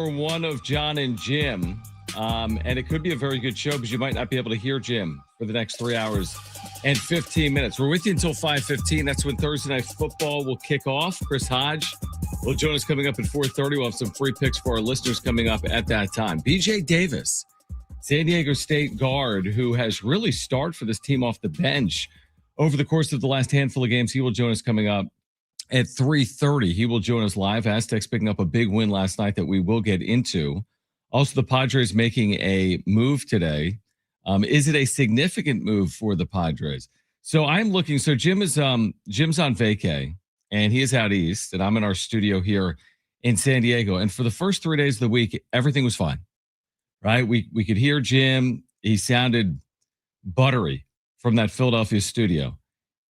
hour one of Jon and Jim. And it could be a very good show because you might not be able to hear Jim for the next 3 hours and 15 minutes. We're with you until 5:15. That's when Thursday Night Football will kick off. Chris Hodge will join us coming up at 4:30. We'll have some free picks for our listeners coming up at that time. BJ Davis, San Diego State guard, who has really starred for this team off the bench over the course of the last handful of games. He will join us coming up at 3:30. He will join us live. Aztecs picking up a big win last night that we will get into. Also, the Padres making a move today. Is it a significant move for the Padres? So I'm looking. So Jim's on vacay, and he is out east, and I'm in our studio here in San Diego. And for the first 3 days of the week, everything was fine, right? We could hear Jim. He sounded buttery from that Philadelphia studio.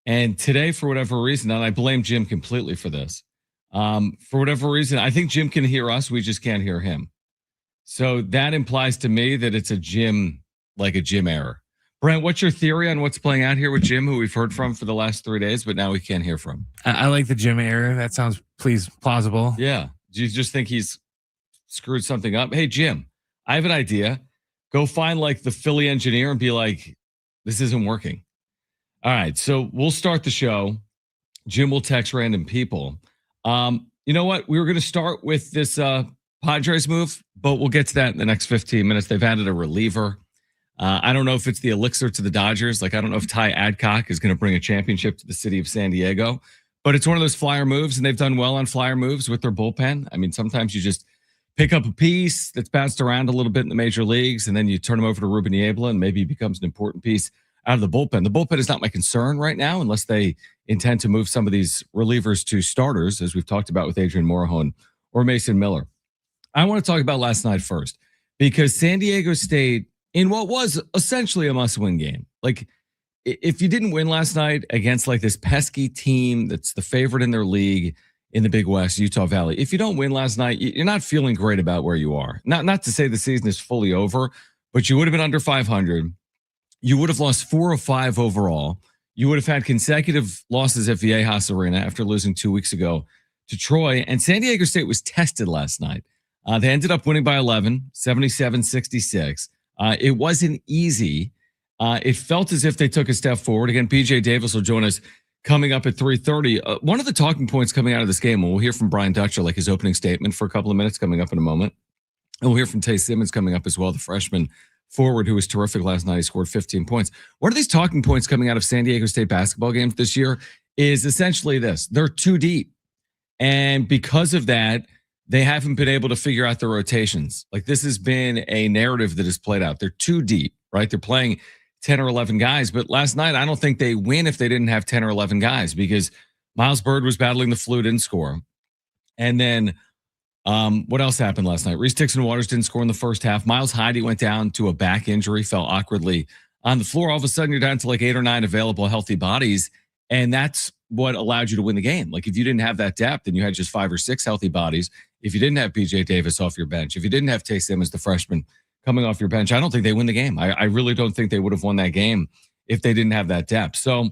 And today, for whatever reason, and I blame Jim completely for this, for whatever reason, I think Jim can hear us. We just can't hear him. So that implies to me that it's a Jim error. Brent, what's your theory on what's playing out here with Jim, who we've heard from for the last 3 days, but now we can't hear from? I like the Jim error. That sounds plausible. Yeah. Do you just think he's screwed something up? Hey, Jim, I have an idea. Go find like the Philly engineer and be like, this isn't working. All right. So we'll start the show. Jim will text random people. You know what? We were going to start with this Padres move, but we'll get to that in the next 15 minutes. They've added a reliever. I don't know if it's the elixir to the Dodgers. Like, I don't know if Tai Adcock is going to bring a championship to the city of San Diego, but it's one of those flyer moves, and they've done well on flyer moves with their bullpen. I mean, sometimes you just pick up a piece that's bounced around a little bit in the major leagues, and then you turn him over to Ruben Niebla, and maybe he becomes an important piece out of the bullpen. The bullpen is not my concern right now, unless they intend to move some of these relievers to starters, as we've talked about with Adrian Morejon or Mason Miller. I want to talk about last night first, because San Diego State, in what was essentially a must-win game, like if you didn't win last night against like this pesky team that's the favorite in their league in the Big West, Utah Valley, if you don't win last night, you're not feeling great about where you are. Not to say the season is fully over, but you would have been under 500. You would have lost 4 of 5 overall. You would have had consecutive losses at Viejas Arena after losing 2 weeks ago to Troy. And San Diego State was tested last night. They ended up winning by 11, 77-66. It wasn't easy. It felt as if they took a step forward. Again, BJ Davis will join us coming up at 3:30. One of the talking points coming out of this game, and we'll hear from Brian Dutcher, like his opening statement for a couple of minutes coming up in a moment. And we'll hear from Taye Simmons coming up as well, the freshman forward who was terrific last night. He scored 15 points. One of these talking points coming out of San Diego State basketball games this year is essentially this. They're too deep. And because of that, they haven't been able to figure out the rotations. Like, this has been a narrative that has played out. They're too deep, right? They're playing 10 or 11 guys. But last night, I don't think they win if they didn't have 10 or 11 guys, because Miles Byrd was battling the flu, didn't score. And then what else happened last night? Reese Dixon-Waters didn't score in the first half. Miles Heide went down to a back injury, fell awkwardly on the floor. All of a sudden, you're down to like 8 or 9 available healthy bodies. And that's what allowed you to win the game. Like, if you didn't have that depth and you had just 5 or 6 healthy bodies, if you didn't have BJ Davis off your bench, if you didn't have Taye Simmons, the freshman, coming off your bench, I don't think they win the game. I really don't think they would have won that game if they didn't have that depth. So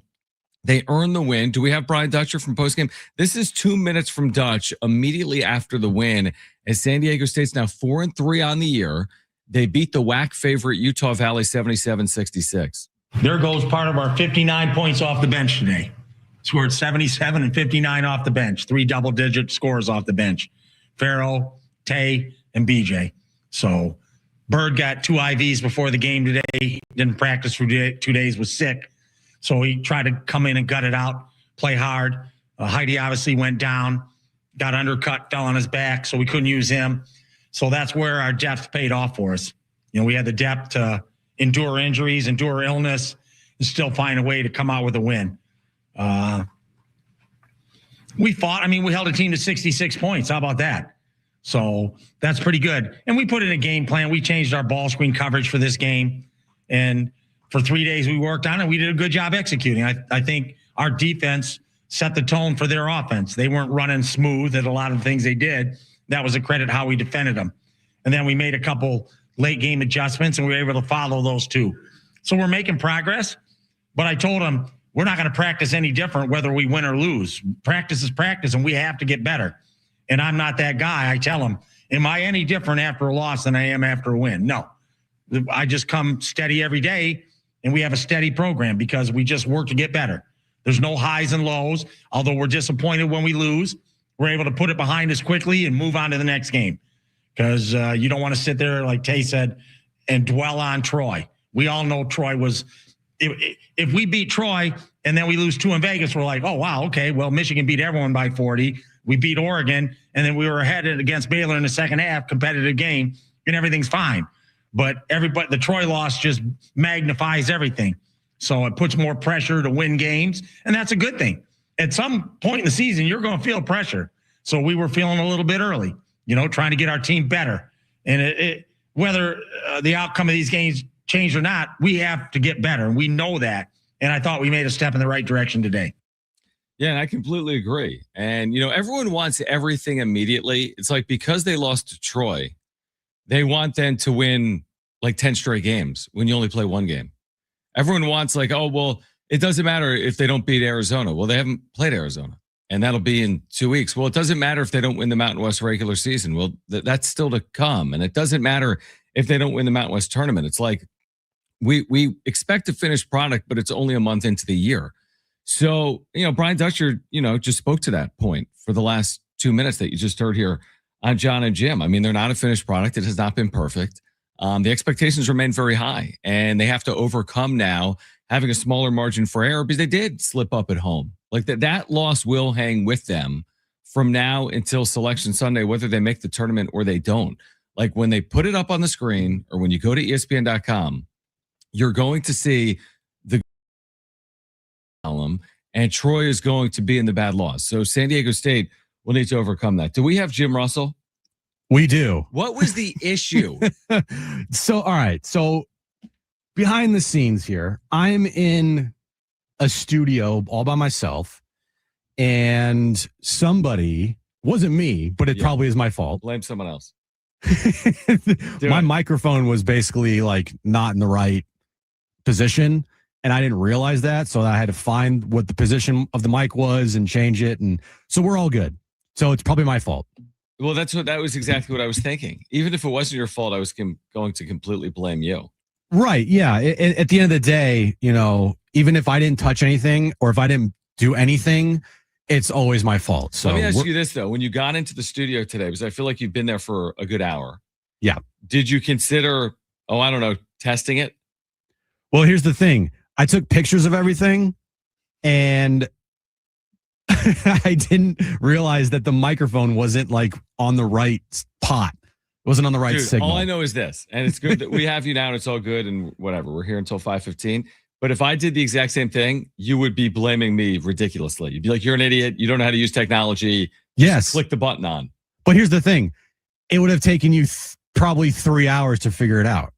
they earned the win. Do we have Brian Dutcher from postgame? This is 2 minutes from Dutch immediately after the win, as San Diego State's now 4-3 on the year. They beat the WAC favorite Utah Valley 77-66. There goes part of our 59 points off the bench today. Scored 77 and 59 off the bench. 3 double-digit scores off the bench. Farrell, Tay, and BJ. So Bird got 2 IVs before the game today. Didn't practice for 2 days, was sick. So he tried to come in and gut it out, play hard. Heidi obviously went down, got undercut, fell on his back, so we couldn't use him. So that's where our depth paid off for us. You know, we had the depth to endure injuries, endure illness, and still find a way to come out with a win. We fought. I mean, we held a team to 66 points. How about that? So that's pretty good. And we put in a game plan. We changed our ball screen coverage for this game. And for 3 days we worked on it. We did a good job executing. I think our defense set the tone for their offense. They weren't running smooth at a lot of things they did. That was a credit how we defended them. And then we made a couple late game adjustments, and we were able to follow those too. So we're making progress. But I told them, we're not going to practice any different whether we win or lose. Practice is practice, and we have to get better. And I'm not that guy. I tell them, Am I any different after a loss than I am after a win? No. I just come steady every day, and we have a steady program because we just work to get better. There's no highs and lows. Although we're disappointed when we lose, we're able to put it behind us quickly and move on to the next game because you don't want to sit there, like Taye said, and dwell on Troy. We all know Troy was – if we beat Troy and then we lose 2 in Vegas, we're like, oh, wow, okay, well, Michigan beat everyone by 40. We beat Oregon, and then we were ahead against Baylor in the second half, competitive game, and everything's fine. But the Troy loss just magnifies everything. So it puts more pressure to win games, and that's a good thing. At some point in the season, you're going to feel pressure. So we were feeling a little bit early, trying to get our team better. And whether the outcome of these games changed or not, we have to get better, and we know that. And I thought we made a step in the right direction today. Yeah, and I completely agree. And, everyone wants everything immediately. It's like because they lost to Troy, they want them to win like 10 straight games when you only play 1 game. Everyone wants like, oh, well, it doesn't matter if they don't beat Arizona. Well, they haven't played Arizona, and that'll be in 2 weeks. Well, it doesn't matter if they don't win the Mountain West regular season. Well, that's still to come. And it doesn't matter if they don't win the Mountain West tournament. It's like we expect a finished product, but it's only a month into the year. So, Brian Dutcher, just spoke to that point for the last 2 minutes that you just heard here on Jon and Jim. I mean, they're not a finished product. It has not been perfect. The expectations remain very high, and they have to overcome now having a smaller margin for error because they did slip up at home. Like that loss will hang with them from now until Selection Sunday, whether they make the tournament or they don't. Like when they put it up on the screen or when you go to ESPN.com, you're going to see the column, and Troy is going to be in the bad loss. So San Diego State will need to overcome that. Do we have Jim Russell? We do. What was the issue? All right. So behind the scenes here, I'm in a studio all by myself, and somebody, wasn't me, but it probably is my fault. Blame someone else. My microphone was basically like not in the right position, and I didn't realize that. So I had to find what the position of the mic was and change it. And so we're all good. So it's probably my fault. Well, that was exactly what I was thinking. Even if it wasn't your fault, I was going to completely blame you. Right. Yeah. At the end of the day, even if I didn't touch anything or if I didn't do anything, it's always my fault. So let me ask you this, though. When you got into the studio today, because I feel like you've been there for a good hour. Yeah. Did you consider, testing it? Well, here's the thing. I took pictures of everything, and I didn't realize that the microphone wasn't like on the right pot. It wasn't on the right signal. All I know is this, and it's good that we have you now, and it's all good, and whatever. We're here until 5:15. But if I did the exact same thing, you would be blaming me ridiculously. You'd be like, you're an idiot. You don't know how to use technology. Yes. Just click the button on. But here's the thing. It would have taken you probably 3 hours to figure it out.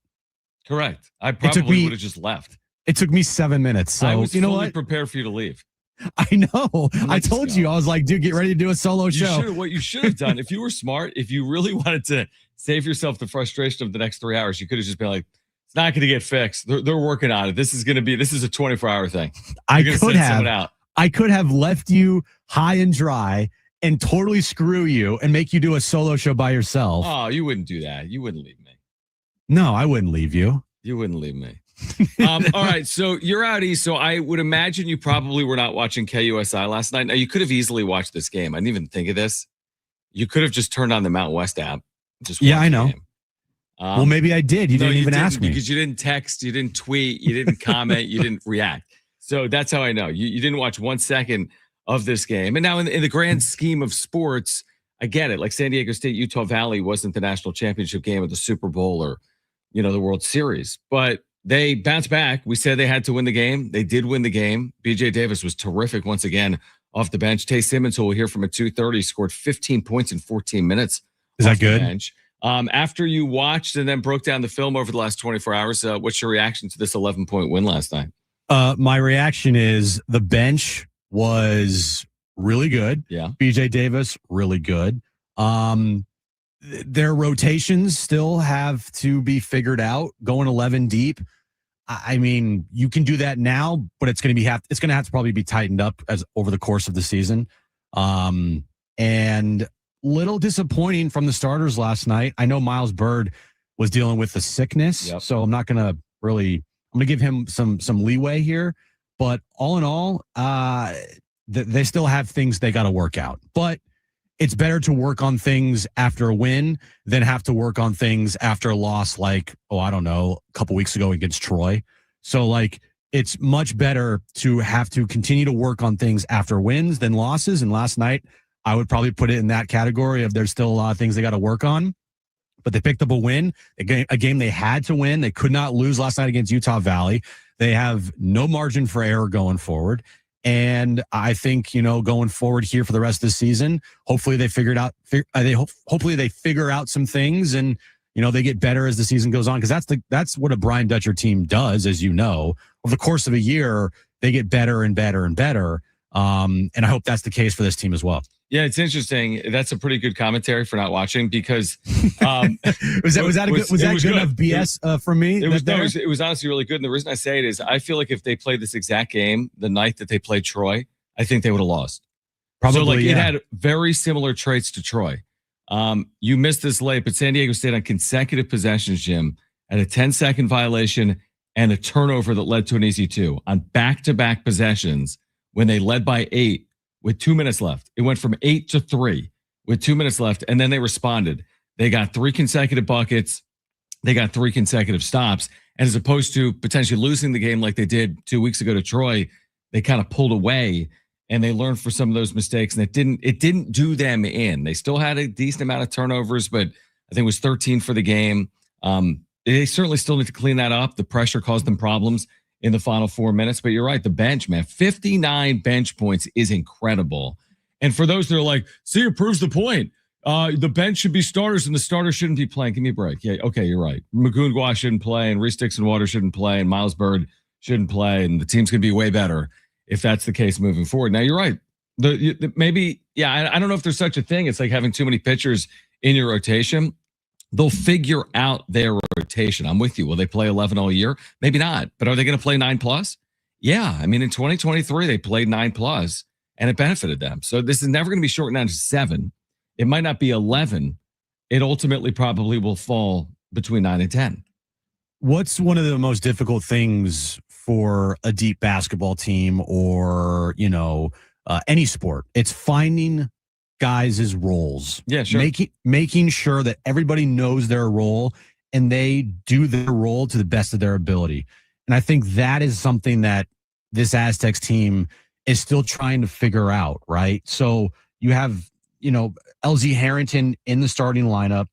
Correct. I probably would have just left. It took me 7 minutes. So I was fully prepared for you to leave. I know. I told you. I was like, dude, get ready to do a solo show. What you should have done, if you were smart, if you really wanted to save yourself the frustration of the next 3 hours, you could have just been like, it's not going to get fixed. They're working on it. This is a 24-hour thing. I could have left you high and dry and totally screw you and make you do a solo show by yourself. Oh, you wouldn't do that. You wouldn't leave me. No, I wouldn't leave you. You wouldn't leave me. All right, so you're out east. So I would imagine you probably were not watching KUSI last night. Now, you could have easily watched this game. I didn't even think of this. You could have just turned on the Mountain West app. I know. Well, maybe I did. You didn't even ask me. Because you didn't text, you didn't tweet, you didn't comment, you didn't react. So that's how I know. You didn't watch 1 second of this game. And now in the grand scheme of sports, I get it. Like San Diego State, Utah Valley wasn't the national championship game of the Super Bowl or, the World Series. But they bounced back. We said they had to win the game. They did win the game. BJ Davis was terrific once again off the bench. Taye Simmons, who we'll hear from at 2:30, scored 15 points in 14 minutes. Is that good? Bench. After you watched and then broke down the film over the last 24 hours, what's your reaction to this 11-point win last night? My reaction is the bench was really good. Yeah. BJ Davis, really good. Their rotations still have to be figured out. Going 11 deep. I mean, you can do that now, but it's going to have to probably be tightened up as over the course of the season. And little disappointing from the starters last night. I know Miles Bird was dealing with the sickness, so I'm not going to really. I'm going to give him some leeway here, but all in all, they still have things they got to work out. But it's better to work on things after a win than have to work on things after a loss, like, I don't know, a couple weeks ago against Troy. So, like, it's much better to have to continue to work on things after wins than losses. And last night, I would probably put it in that category of there's still a lot of things they got to work on. But they picked up a win, a game they had to win. They could not lose last night against Utah Valley. They have no margin for error going forward. And I think, going forward here for the rest of the season, hopefully they hopefully they figure out some things and, they get better as the season goes on. Cause that's what a Brian Dutcher team does, as you know, over the course of a year, they get better and better and better. And I hope that's the case for this team as well. Yeah, it's interesting. That's a pretty good commentary for not watching because was that good enough BS from me? It was honestly really good. And the reason I say it is I feel like if they played this exact game the night that they played Troy, I think they would have lost. Probably, it had very similar traits to Troy. You missed this late, but San Diego State on consecutive possessions, Jim, had a 10-second violation and a turnover that led to an easy 2 on back-to-back possessions when they led by 8. With 2 minutes left. It went from 8 to 3 with 2 minutes left. And then they responded. They got 3 consecutive buckets. They got 3 consecutive stops. And as opposed to potentially losing the game like they did 2 weeks ago to Troy, they kind of pulled away and they learned for some of those mistakes. And it didn't do them in. They still had a decent amount of turnovers, but I think it was 13 for the game. They certainly still need to clean that up. The pressure caused them problems in the final 4 minutes. But you're right, the bench, man, 59 bench points is incredible. And for those that are like, see, it proves the point. The bench should be starters and the starters shouldn't be playing. Give me a break. Yeah, okay, you're right. Magungwa shouldn't play and Reese Dixon-Water shouldn't play and Miles Bird shouldn't play. And the team's going to be way better if that's the case moving forward. Now, you're right. Maybe, I don't know if there's such a thing. It's like having too many pitchers in your rotation. They'll figure out their rotation. I'm with you. Will they play 11 all year? Maybe not. But are they going to play 9+? Yeah. I mean, in 2023, they played 9+ and it benefited them. So this is never going to be shortened down to 7. It might not be 11. It ultimately probably will fall between 9 and 10. What's one of the most difficult things for a deep basketball team or, any sport? It's finding guys' roles. Yeah, sure. Making sure that everybody knows their role and they do their role to the best of their ability. And I think that is something that this Aztecs team is still trying to figure out, right? So you have, LZ Harrington in the starting lineup,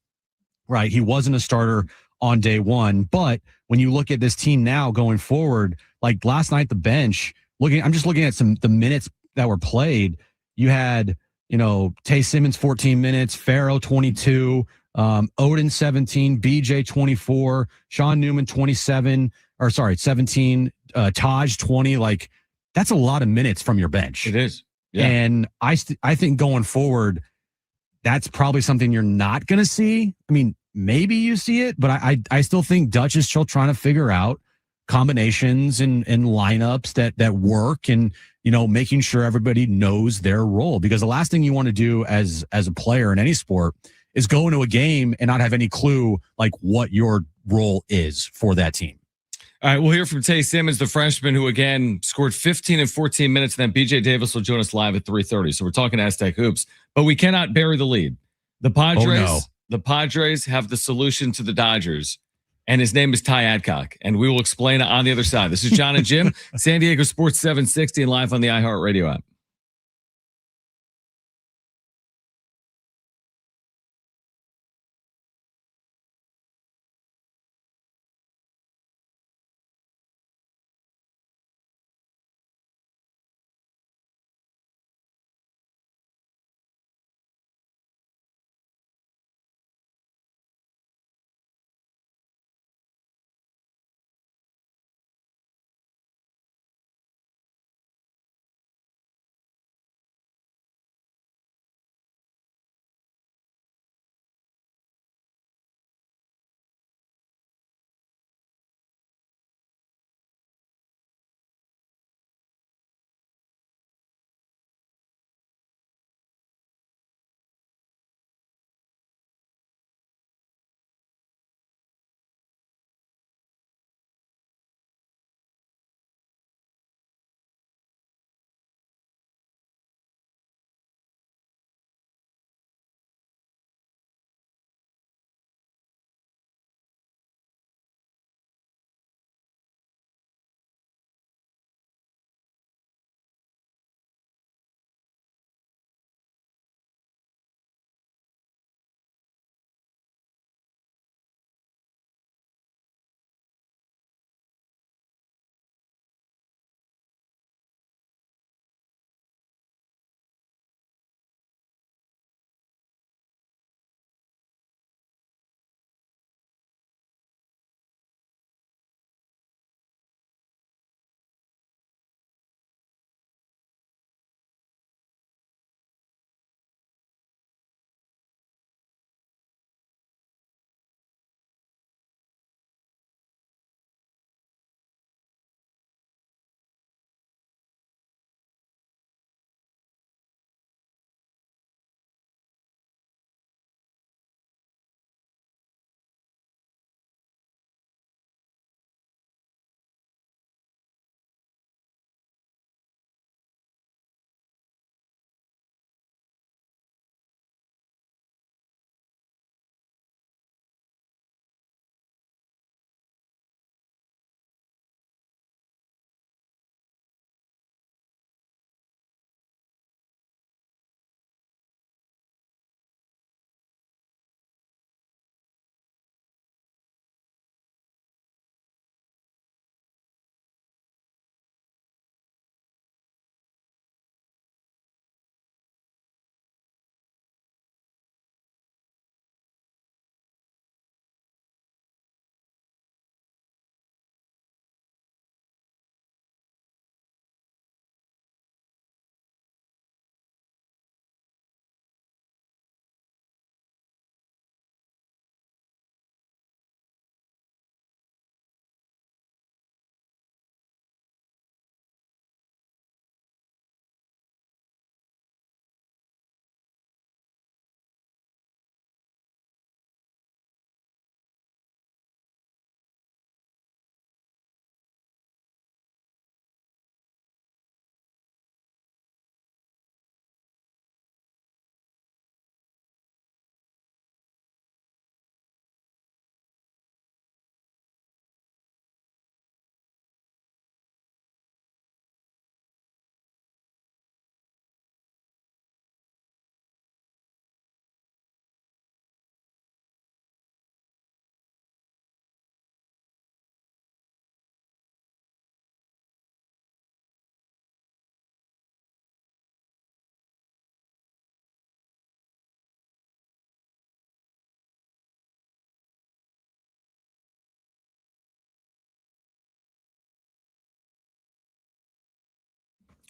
right? He wasn't a starter on day one, but when you look at this team now going forward, like last night, the bench, I'm just looking at the minutes that were played. You had, Taye Simmons, 14 minutes, Farrow, 22, Odin, 17, BJ, 24, Sean Newman, 17, Taj, 20. Like, that's a lot of minutes from your bench. It is. Yeah. And I think going forward, that's probably something you're not going to see. I mean, maybe you see it, but I still think Dutch is still trying to figure out combinations and lineups that work and, making sure everybody knows their role, because the last thing you want to do as a player in any sport is go into a game and not have any clue like what your role is for that team. All right, we'll hear from Taye Simmons, the freshman who, again, scored 15 and 14 minutes. And then BJ Davis will join us live at 3:30. So we're talking Aztec hoops, but we cannot bury the lead. The Padres have the solution to the Dodgers, and his name is Tai Adcock, and we will explain it on the other side. This is Jon and Jim, San Diego Sports 760 and live on the iHeartRadio app.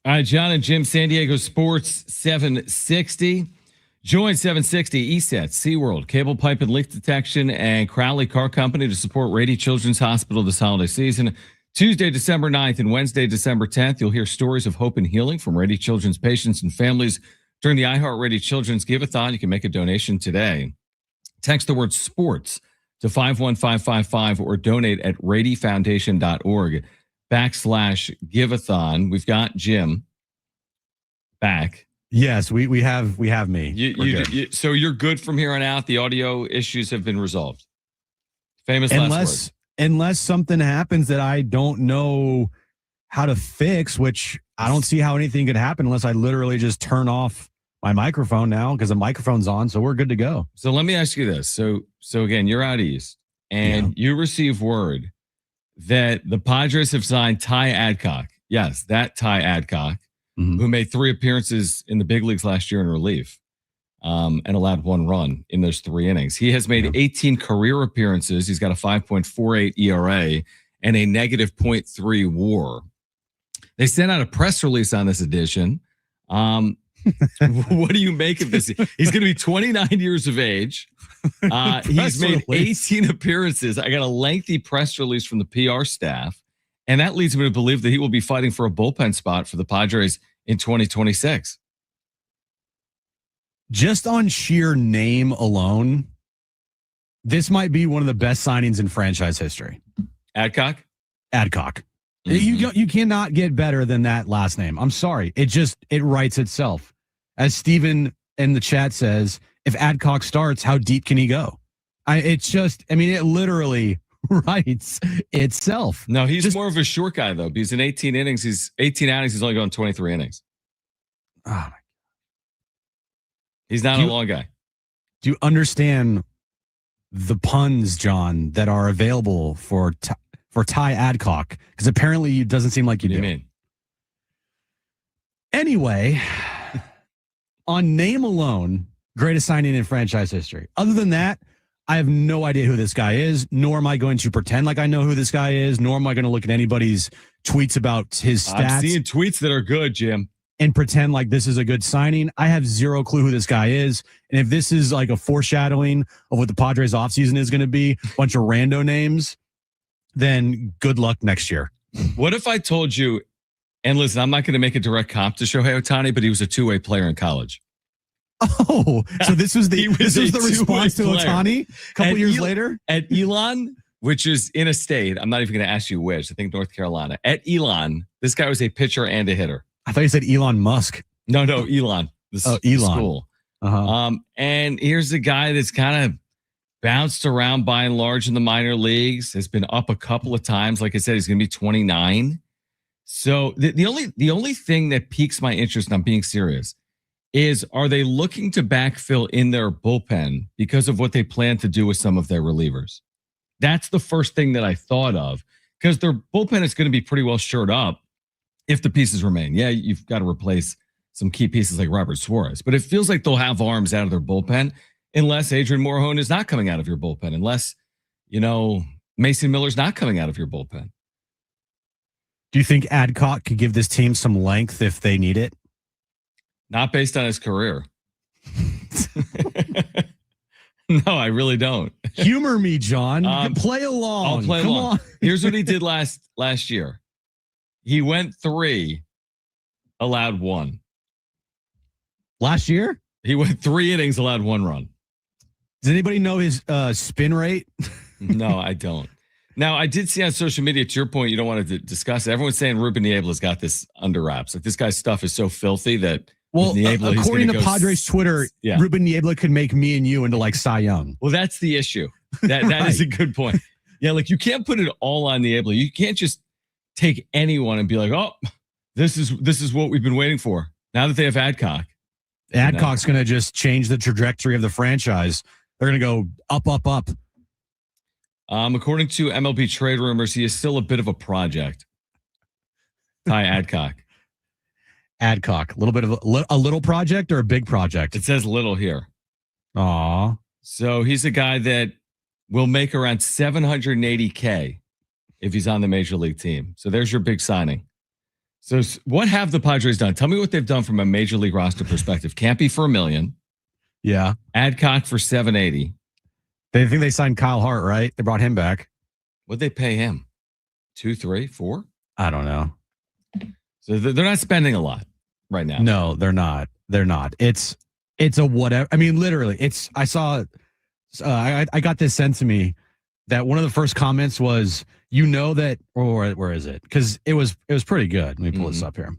All right, Jon and Jim, San Diego Sports 760. Join 760 ESET, SeaWorld, Cable Pipe and Leak Detection, and Crowley Car Company to support Rady Children's Hospital this holiday season. Tuesday, December 9th and Wednesday, December 10th, you'll hear stories of hope and healing from Rady Children's patients and families during the iHeart Rady Children's Give-a-thon. You can make a donation today. Text the word sports to 51555 or donate at radyfoundation.org/give-a-thon. We've got Jim back. Yes, we have me. So you're good from here on out. The audio issues have been resolved. Famous last words. Unless something happens that I don't know how to fix, which I don't see how anything could happen unless I literally just turn off my microphone now because the microphone's on. So we're good to go. So let me ask you this. So again, you're out east and you receive word that the Padres have signed Tai Adcock. Yes, that Tai Adcock. Who made 3 appearances in the big leagues last year in relief and allowed 1 run in those 3 innings. He has made 18 career appearances. He's got a 5.48 ERA and a negative 0.3 WAR. They sent out a press release on this edition. What do you make of this? He's going to be 29 years of age. He's made 18 appearances. I got a lengthy press release from the PR staff, and that leads me to believe that he will be fighting for a bullpen spot for the Padres in 2026. Just on sheer name alone, this might be one of the best signings in franchise history. Adcock? Adcock. You cannot get better than that last name. I'm sorry. It writes itself. As Steven in the chat says, if Adcock starts, how deep can he go? It literally writes itself. No, he's more of a short guy though, because in 18 outings, he's only going 23 innings. Oh my God. He's not a long guy. Do you understand the puns, John, that are available for Tai Adcock? Because apparently it doesn't seem like you do. What do you mean? Anyway, on name alone, greatest signing in franchise history. Other than that, I have no idea who this guy is, nor am I going to pretend like I know who this guy is, nor am I going to look at anybody's tweets about his stats. I'm seeing tweets that are good, Jim. And pretend like this is a good signing. I have zero clue who this guy is. And if this is like a foreshadowing of what the Padres offseason is going to be, a bunch of rando names, then good luck next year. What if I told you, and listen, I'm not going to make a direct comp to Shohei Ohtani, but he was a 2-way player in college. Oh, so this was the response to Ohtani a couple years later? At Elon, which is in a state, I'm not even going to ask you which, I think North Carolina. At Elon, this guy was a pitcher and a hitter. I thought you said Elon Musk. No, Elon. Elon. School. And here's a guy that's kind of bounced around by and large in the minor leagues, has been up a couple of times. Like I said, he's going to be 29. So the only thing that piques my interest, and I'm being serious, is are they looking to backfill in their bullpen because of what they plan to do with some of their relievers? That's the first thing that I thought of, because their bullpen is going to be pretty well shored up if the pieces remain. Yeah, you've got to replace some key pieces like Robert Suarez, but it feels like they'll have arms out of their bullpen unless Adrian Morejon is not coming out of your bullpen, unless, Mason Miller's not coming out of your bullpen. Do you think Adcock could give this team some length if they need it? Not based on his career. No, I really don't. Humor me, John. Play along. I'll play along. Here's what he did last year. He went 3, allowed 1. Last year? He went 3 innings, allowed 1 run. Does anybody know his spin rate? No, I don't. Now, I did see on social media, to your point, you don't want to discuss it. Everyone's saying Ruben Niebla's got this under wraps. Like, this guy's stuff is so filthy that Niebla, according to Padres Twitter, Ruben Niebla could make me and you into like Cy Young. Well, that's the issue. That right. Is a good point. Yeah, like you can't put it all on Niebla. You can't just take anyone and be like, oh, this is what we've been waiting for. Now that they have Adcock. Adcock's going to just change the trajectory of the franchise. They're going to go up, up, up. According to MLB trade rumors, he is still a bit of a project. Tai Adcock. Adcock, a little bit of a little project or a big project? It says little here. Aw. So he's a guy that will make around $780K if he's on the major league team. So there's your big signing. So what have the Padres done? Tell me what they've done from a major league roster perspective. Campy for $1 million. Yeah. Adcock for $780. They think they signed Kyle Hart, right? They brought him back. What'd they pay him? 2, 3, 4? I don't know. So they're not spending a lot right now. No, they're not. They're not. It's a whatever. I mean, literally, I saw, I got this sent to me that one of the first comments was, that, or where is it? Because it was pretty good. Let me pull this up here.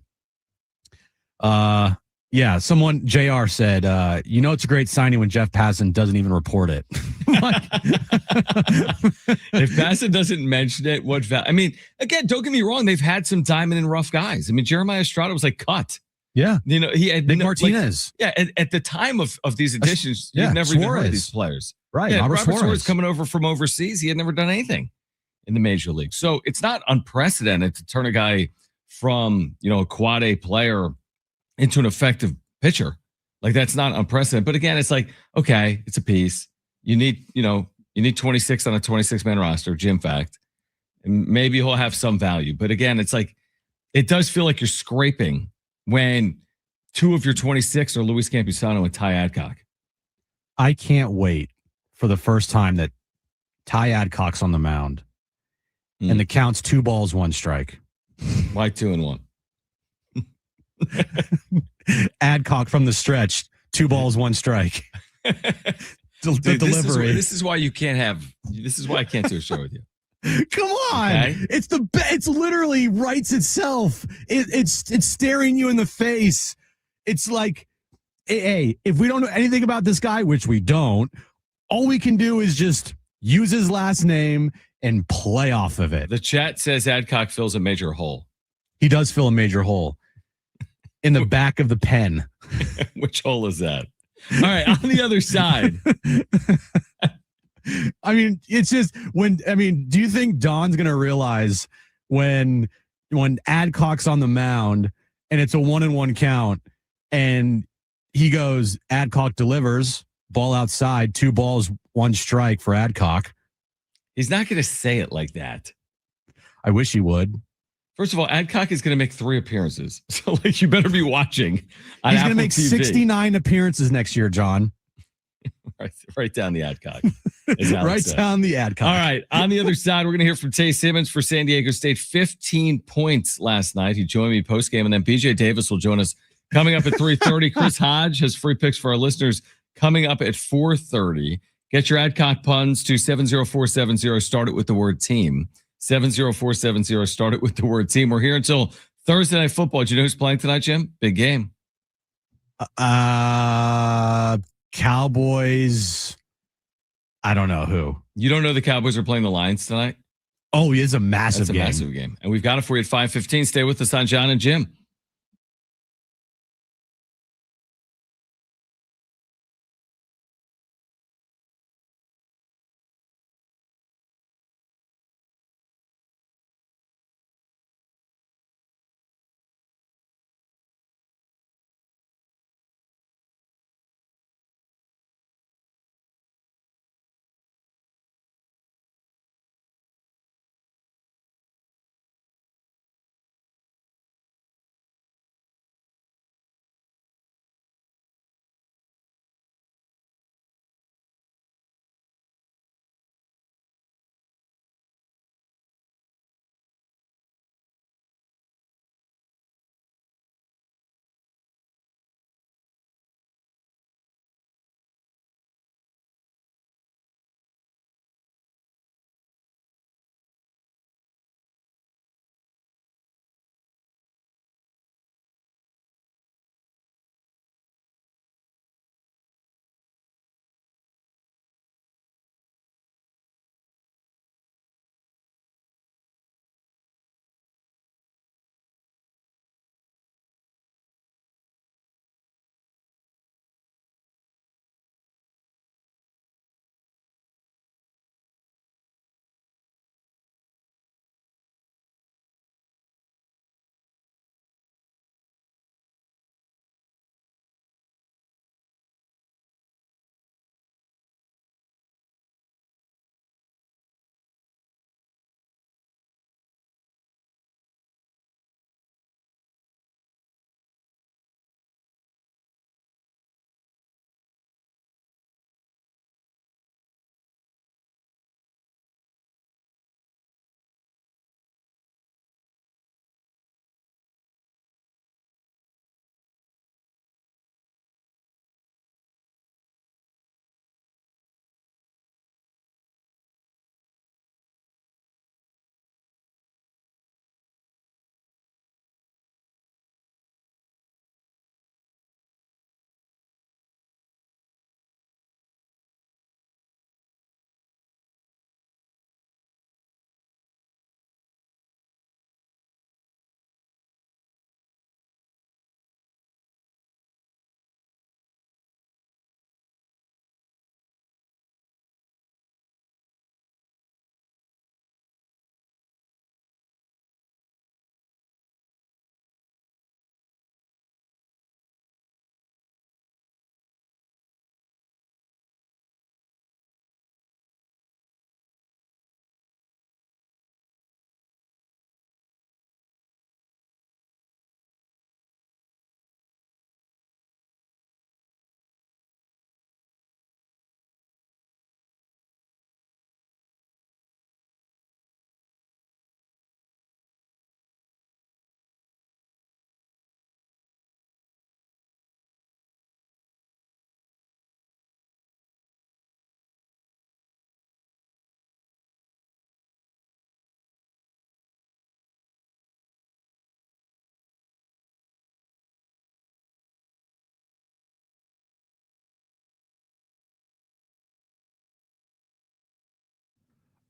Yeah, someone, JR said, it's a great signing when Jeff Passan doesn't even report it. If Passan doesn't mention it, I mean, again, don't get me wrong. They've had some diamond and rough guys. I mean, Jeremiah Estrada was like cut. Yeah. He had Nick Martinez. At the time of these additions, you've never Suarez. even heard of these players. Right. Yeah, Robert Suarez coming over from overseas. He had never done anything in the major league. So it's not unprecedented to turn a guy from, a quad A player into an effective pitcher. Like, that's not unprecedented. But again, it's like, okay, it's a piece. You need 26 on a 26-man roster, Jim fact. And maybe he'll have some value. But again, it's like, it does feel like you're scraping when 2 of your 26 are Luis Campusano and Tai Adcock. I can't wait for the first time that Tai Adcock's on the mound and the count's 2 balls, 1 strike. Why 2 and 1? Adcock from the stretch, 2 balls, 1 strike. Dude, delivery. This is why I can't do a show with you. Come on. Okay? It's literally writes itself. It's staring you in the face. It's like, hey, if we don't know anything about this guy, which we don't, all we can do is just use his last name and play off of it. The chat says Adcock fills a major hole. He does fill a major hole in the back of the pen. Which hole is that? All right, on the other side. I mean, it's just do you think Don's going to realize when Adcock's on the mound and it's a 1-1 count and he goes, Adcock delivers, ball outside, 2 balls, 1 strike for Adcock? He's not going to say it like that. I wish he would. First of all, Adcock is going to make 3 appearances. So, you better be watching. He's going to make TV. 69 appearances next year, John. Right down the Adcock. Right down the Adcock. All right. On the other side, we're going to hear from Taye Simmons for San Diego State. 15 points last night. He joined me postgame, and then BJ Davis will join us coming up at 3:30. Chris Hodge has free picks for our listeners coming up at 4:30. Get your Adcock puns to 70470. Start it with the word team. 70470. Start it with the word team. We're here until Thursday Night Football. Do you know who's playing tonight, Jim? Big game. Cowboys. I don't know who. You don't know the Cowboys are playing the Lions tonight? Oh, it's a massive game. That's a massive game. And we've got it for you at 5:15. Stay with us on Jon and Jim.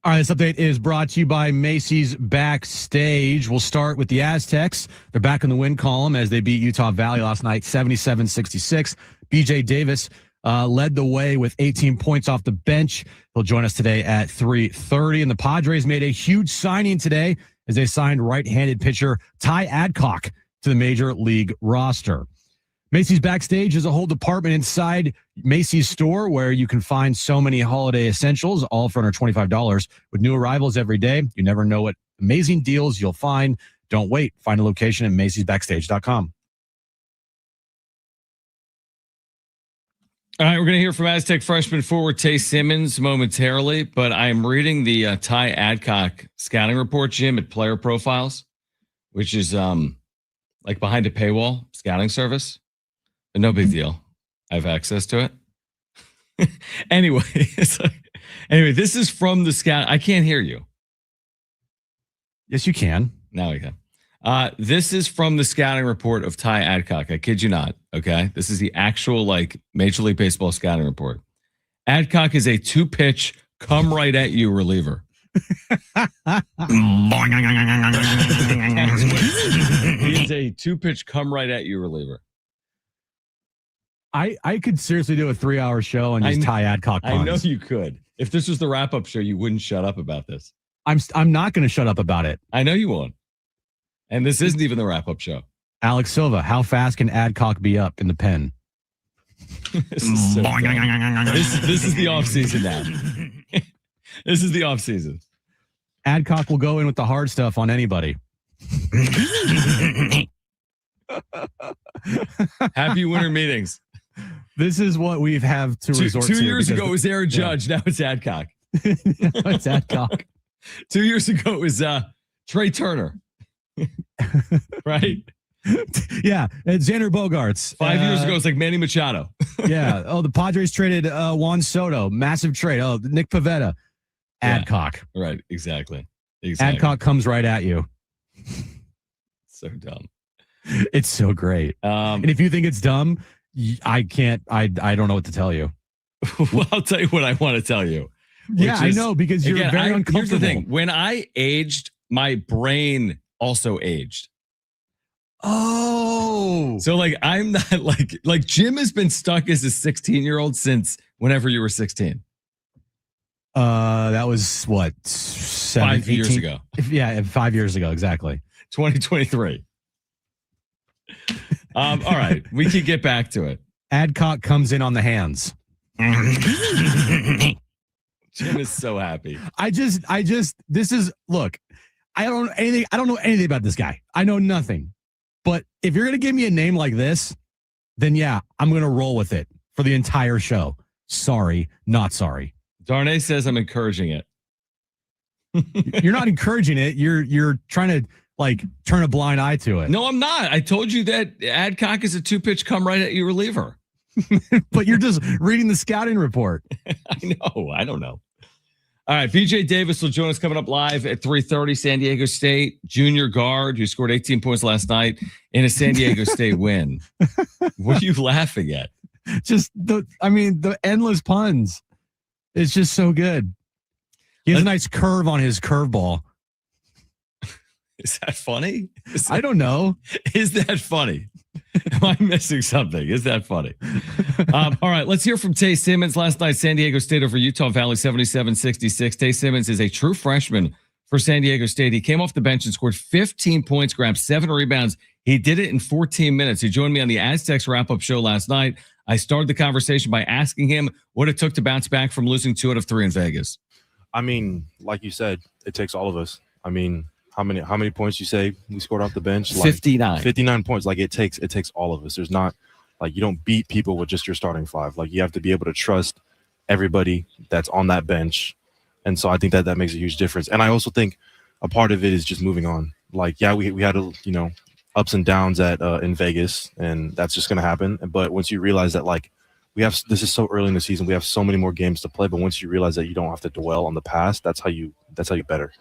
All right, this update is brought to you by Macy's Backstage. We'll start with the Aztecs. They're back in the win column as they beat Utah Valley last night, 77-66. BJ Davis led the way with 18 points off the bench. He'll join us today at 3:30. And the Padres made a huge signing today as they signed right-handed pitcher Tai Adcock to the Major League roster. Macy's Backstage is a whole department inside Macy's store where you can find so many holiday essentials, all for under $25 with new arrivals every day. You never know what amazing deals you'll find. Don't wait. Find a location at Macy'sBackstage.com. All right, we're going to hear from Aztec freshman forward Taye Simmons momentarily, but I'm reading the Tai Adcock scouting report, Jim, at Player Profiles, which is like behind a paywall scouting service. But no big deal. I have access to it. Anyway, this is from the scout. I can't hear you. Yes, you can. Now we can. This is from the scouting report of Tai Adcock. I kid you not. Okay. This is the actual Major League Baseball scouting report. Adcock is a 2-pitch, come right at you reliever. He is a 2-pitch, come right at you reliever. I could seriously do a 3-hour show on just Tai Adcock puns. I know you could. If this was the wrap-up show, you wouldn't shut up about this. I'm not going to shut up about it. I know you won't. And this isn't even the wrap-up show. Alex Silva, how fast can Adcock be up in the pen? This is so this is the offseason now. This is the offseason. Adcock will go in with the hard stuff on anybody. Happy winter meetings. This is what we have to resort to. 2 years ago it was Aaron Judge. Now it's Adcock. It's Adcock. 2 years ago it was Trey Turner. Right? Yeah. Xander Bogaerts. 5 years ago it was Manny Machado. Yeah. Oh, the Padres traded Juan Soto. Massive trade. Oh, Nick Pivetta. Adcock. Yeah, right. Exactly. Adcock comes right at you. So dumb. It's so great. And if you think it's dumb, I don't know what to tell you. Well, I'll tell you what I want to tell you. Yeah, I know, because you're very uncomfortable. Here's the thing. When I aged, my brain also aged. Oh. So I'm not like Jim has been stuck as a 16-year-old since whenever you were 16. That was what, 5 years ago. Yeah, 5 years ago, exactly. 2023. All right, we can get back to it. Adcock comes in on the hands. Jim is so happy. Look, I don't know anything about this guy. I know nothing. But if you're going to give me a name like this, then yeah, I'm going to roll with it for the entire show. Sorry, not sorry. Darnay says I'm encouraging it. You're not encouraging it. You're trying to turn a blind eye to it. No, I'm not. I told you that Adcock is a 2-pitch come right at you reliever. But you're just reading the scouting report. I know. I don't know. All right. BJ Davis will join us coming up live at 3:30. San Diego State junior guard who scored 18 points last night in a San Diego State win. What are you laughing at? Just the endless puns. It's just so good. He has a nice curve on his curveball. Is that funny? I don't know. Is that funny? Am I missing something? Is that funny? All right, let's hear from Taye Simmons. Last night, San Diego State over Utah Valley, 77-66. Taye Simmons is a true freshman for San Diego State. He came off the bench and scored 15 points, grabbed 7 rebounds. He did it in 14 minutes. He joined me on the Aztecs wrap-up show last night. I started the conversation by asking him what it took to bounce back from losing 2 out of 3 in Vegas. Like you said, it takes all of us. How many points you say we scored off the bench? 59. 59 points. It takes all of us. There's not you don't beat people with just your starting 5. You have to be able to trust everybody that's on that bench. And so I think that makes a huge difference. And I also think a part of it is just moving on. We had ups and downs in Vegas, and that's just going to happen. But once you realize that this is so early in the season, we have so many more games to play. But once you realize that you don't have to dwell on the past, that's how you get better.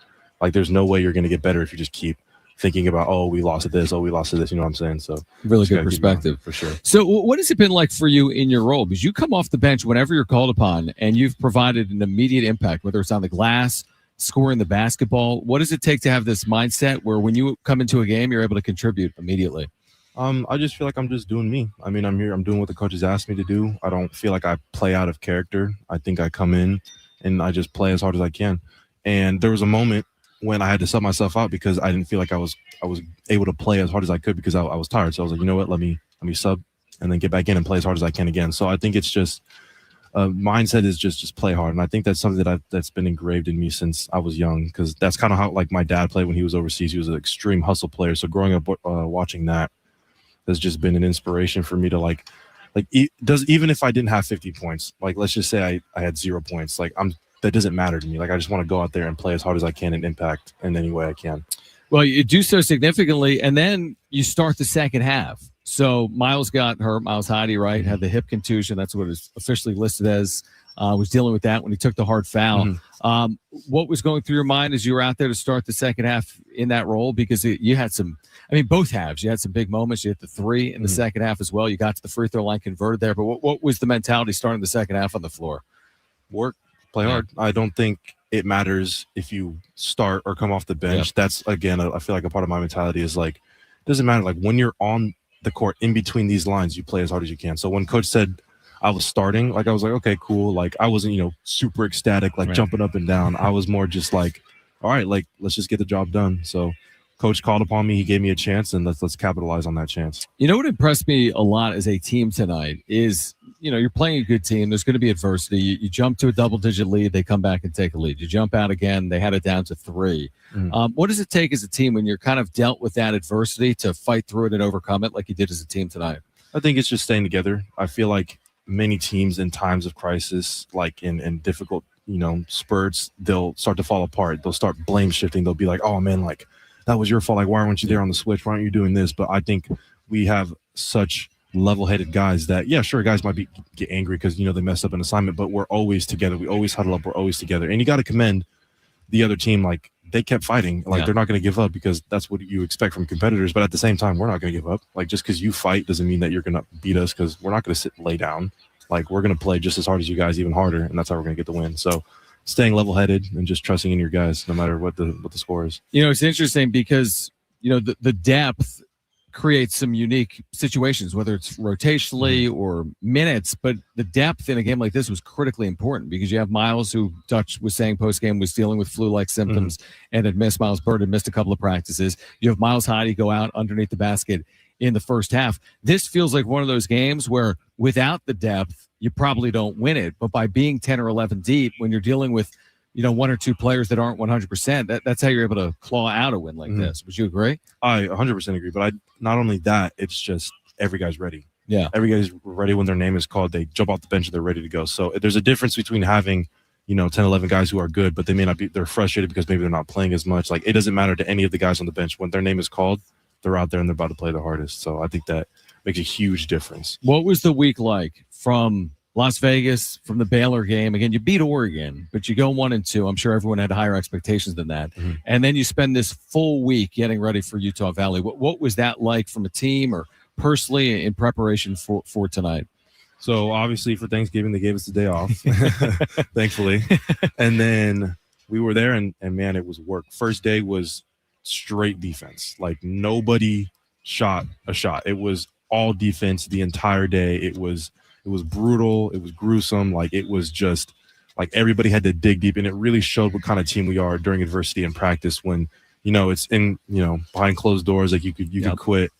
There's no way you're going to get better if you just keep thinking about, oh, we lost to this, you know what I'm saying? So really good perspective for sure. So what has it been like for you in your role? Because you come off the bench whenever you're called upon and you've provided an immediate impact, whether it's on the glass, scoring the basketball. What does it take to have this mindset where when you come into a game, you're able to contribute immediately? I just feel like I'm just doing me. I mean, I'm here. I'm doing what the coaches asked me to do. I don't feel like I play out of character. I think I come in and I just play as hard as I can. And there was a moment when I had to sub myself out because I didn't feel like I was able to play as hard as I could because I was tired. So I was like, you know what? Let me sub and then get back in and play as hard as I can again. So I think it's just mindset is just play hard. And I think that's something that's been engraved in me since I was young because that's kind of how like my dad played when he was overseas. He was an extreme hustle player. So growing up watching that has just been an inspiration for me to even if I didn't have 50 points, like let's just say I had 0 points, like that doesn't matter to me. Like I just want to go out there and play as hard as I can and impact in any way I can. Well, you do so significantly, and then you start the second half. So Miles got hurt. Miles Hodge, right, had the hip contusion. That's what it's officially listed as. Was dealing with that when he took the hard foul. Mm-hmm. What was going through your mind as you were out there to start the second half in that role? Because you had some, I mean, both halves. You had some big moments. You hit the three in the second half as well. You got to the free throw line, converted there. But what was the mentality starting the second half on the floor? Work, play hard. I don't think it matters if you start or come off the bench. Yep. That's, again, I feel like a part of my mentality is like, it doesn't matter. Like when you're on the court in between these lines, you play as hard as you can. So when coach said I was starting, like I was like, okay, cool. Like I wasn't, super ecstatic, like jumping up and down. I was more just like, all right, like let's just get the job done. So coach called upon me. He gave me a chance, and let's capitalize on that chance. You know what impressed me a lot as a team tonight is, you're playing a good team. There's going to be adversity. You jump to a double-digit lead. They come back and take a lead. You jump out again. They had it down to 3. What does it take as a team when you're kind of dealt with that adversity to fight through it and overcome it like you did as a team tonight? I think it's just staying together. I feel like many teams in times of crisis, like in difficult, spurts, they'll start to fall apart. They'll start blame shifting. They'll be like, oh, man, like, that was your fault. Like, why weren't you there on the switch? Why aren't you doing this? But I think we have such level-headed guys that, yeah, sure, guys might get angry because, they messed up an assignment, but we're always together. We always huddle up. We're always together. And you got to commend the other team. Like, they kept fighting. Like, they're not going to give up because that's what you expect from competitors. But at the same time, we're not going to give up. Like, just because you fight doesn't mean that you're going to beat us because we're not going to lay down. Like, we're going to play just as hard as you guys, even harder, and that's how we're going to get the win. So staying level-headed and just trusting in your guys no matter what the score is. It's interesting because, the depth creates some unique situations, whether it's rotationally or minutes, but the depth in a game like this was critically important because you have Miles, who Dutch was saying post-game was dealing with flu-like symptoms and had missed. Miles Bird had missed a couple of practices. You have Miles Hodge go out underneath the basket in the first half. This feels like one of those games where without the depth, you probably don't win it. But by being 10 or 11 deep, when you're dealing with, 1 or 2 players that aren't 100%, that's how you're able to claw out a win like this. Would you agree? I 100% agree. But not only that, it's just every guy's ready. Yeah. Every guy's ready when their name is called. They jump off the bench and they're ready to go. So there's a difference between having, 10, 11 guys who are good, but they may not be, they're frustrated because maybe they're not playing as much. Like, it doesn't matter to any of the guys on the bench. When their name is called, they're out there and they're about to play the hardest. So I think that makes a huge difference. What was the week like from Las Vegas, from the Baylor game? Again, you beat Oregon, but you go 1-2. I'm sure everyone had higher expectations than that. And then you spend this full week getting ready for Utah Valley. What was that like from a team or personally in preparation for tonight? So obviously for Thanksgiving, they gave us the day off, thankfully. And then we were there and man, it was work. First day was straight defense. Like nobody shot a shot. It was all defense the entire day. It was brutal. It was gruesome. Like it was just like everybody had to dig deep, and it really showed what kind of team we are during adversity in practice when, it's in, behind closed doors, like you could quit,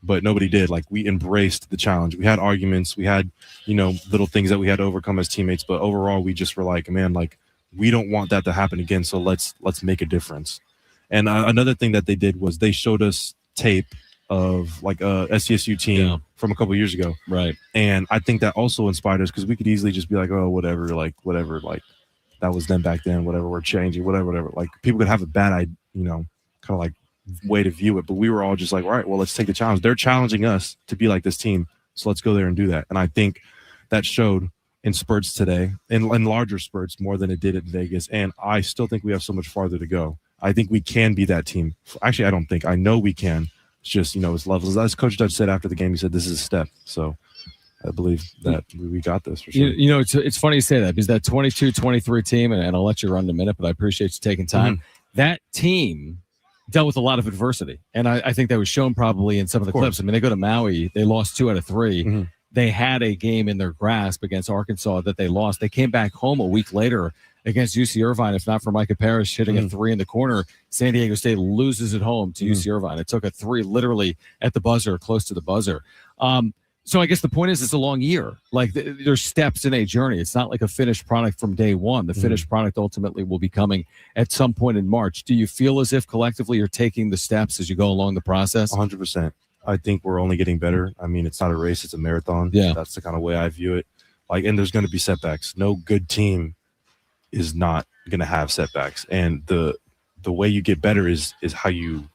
but nobody did. Like we embraced the challenge. We had arguments. We had, little things that we had to overcome as teammates, but overall we just were like, man, like we don't want that to happen again. So let's make a difference. And another thing that they did was they showed us tape of like a SDSU team from a couple of years ago. Right. And I think that also inspired us because we could easily just be like, oh, whatever, that was them back then, whatever, we're changing, whatever. Like people could have a bad, kind of like way to view it. But we were all just like, all right, well, let's take the challenge. They're challenging us to be like this team. So let's go there and do that. And I think that showed in spurts today, in larger spurts more than it did in Vegas. And I still think we have so much farther to go. I think we can be that team. Actually, I don't think. I know we can. It's just, it's levels. As Coach Dutch said after the game, he said, this is a step. So I believe that we got this for sure. You know, it's funny you say that because that 22-23 team, and I'll let you run in a minute, but I appreciate you taking time. Mm-hmm. That team dealt with a lot of adversity, and I think that was shown probably in some of the clips. I mean, they go to Maui, they lost 2 out of 3. Mm-hmm. They had a game in their grasp against Arkansas that they lost. They came back home a week later against UC Irvine. If not for Micah Parrish hitting a 3 in the corner, San Diego State loses at home to UC Irvine. It took a 3 literally at the buzzer, close to the buzzer. So I guess the point is it's a long year. Like there's steps in a journey. It's not like a finished product from day one. The finished product ultimately will be coming at some point in March. Do you feel as if collectively you're taking the steps as you go along the process? 100%. I think we're only getting better. I mean, it's not a race, it's a marathon. Yeah. That's the kind of way I view it. Like, and there's going to be setbacks. No good team is not going to have setbacks. And the way you get better is how you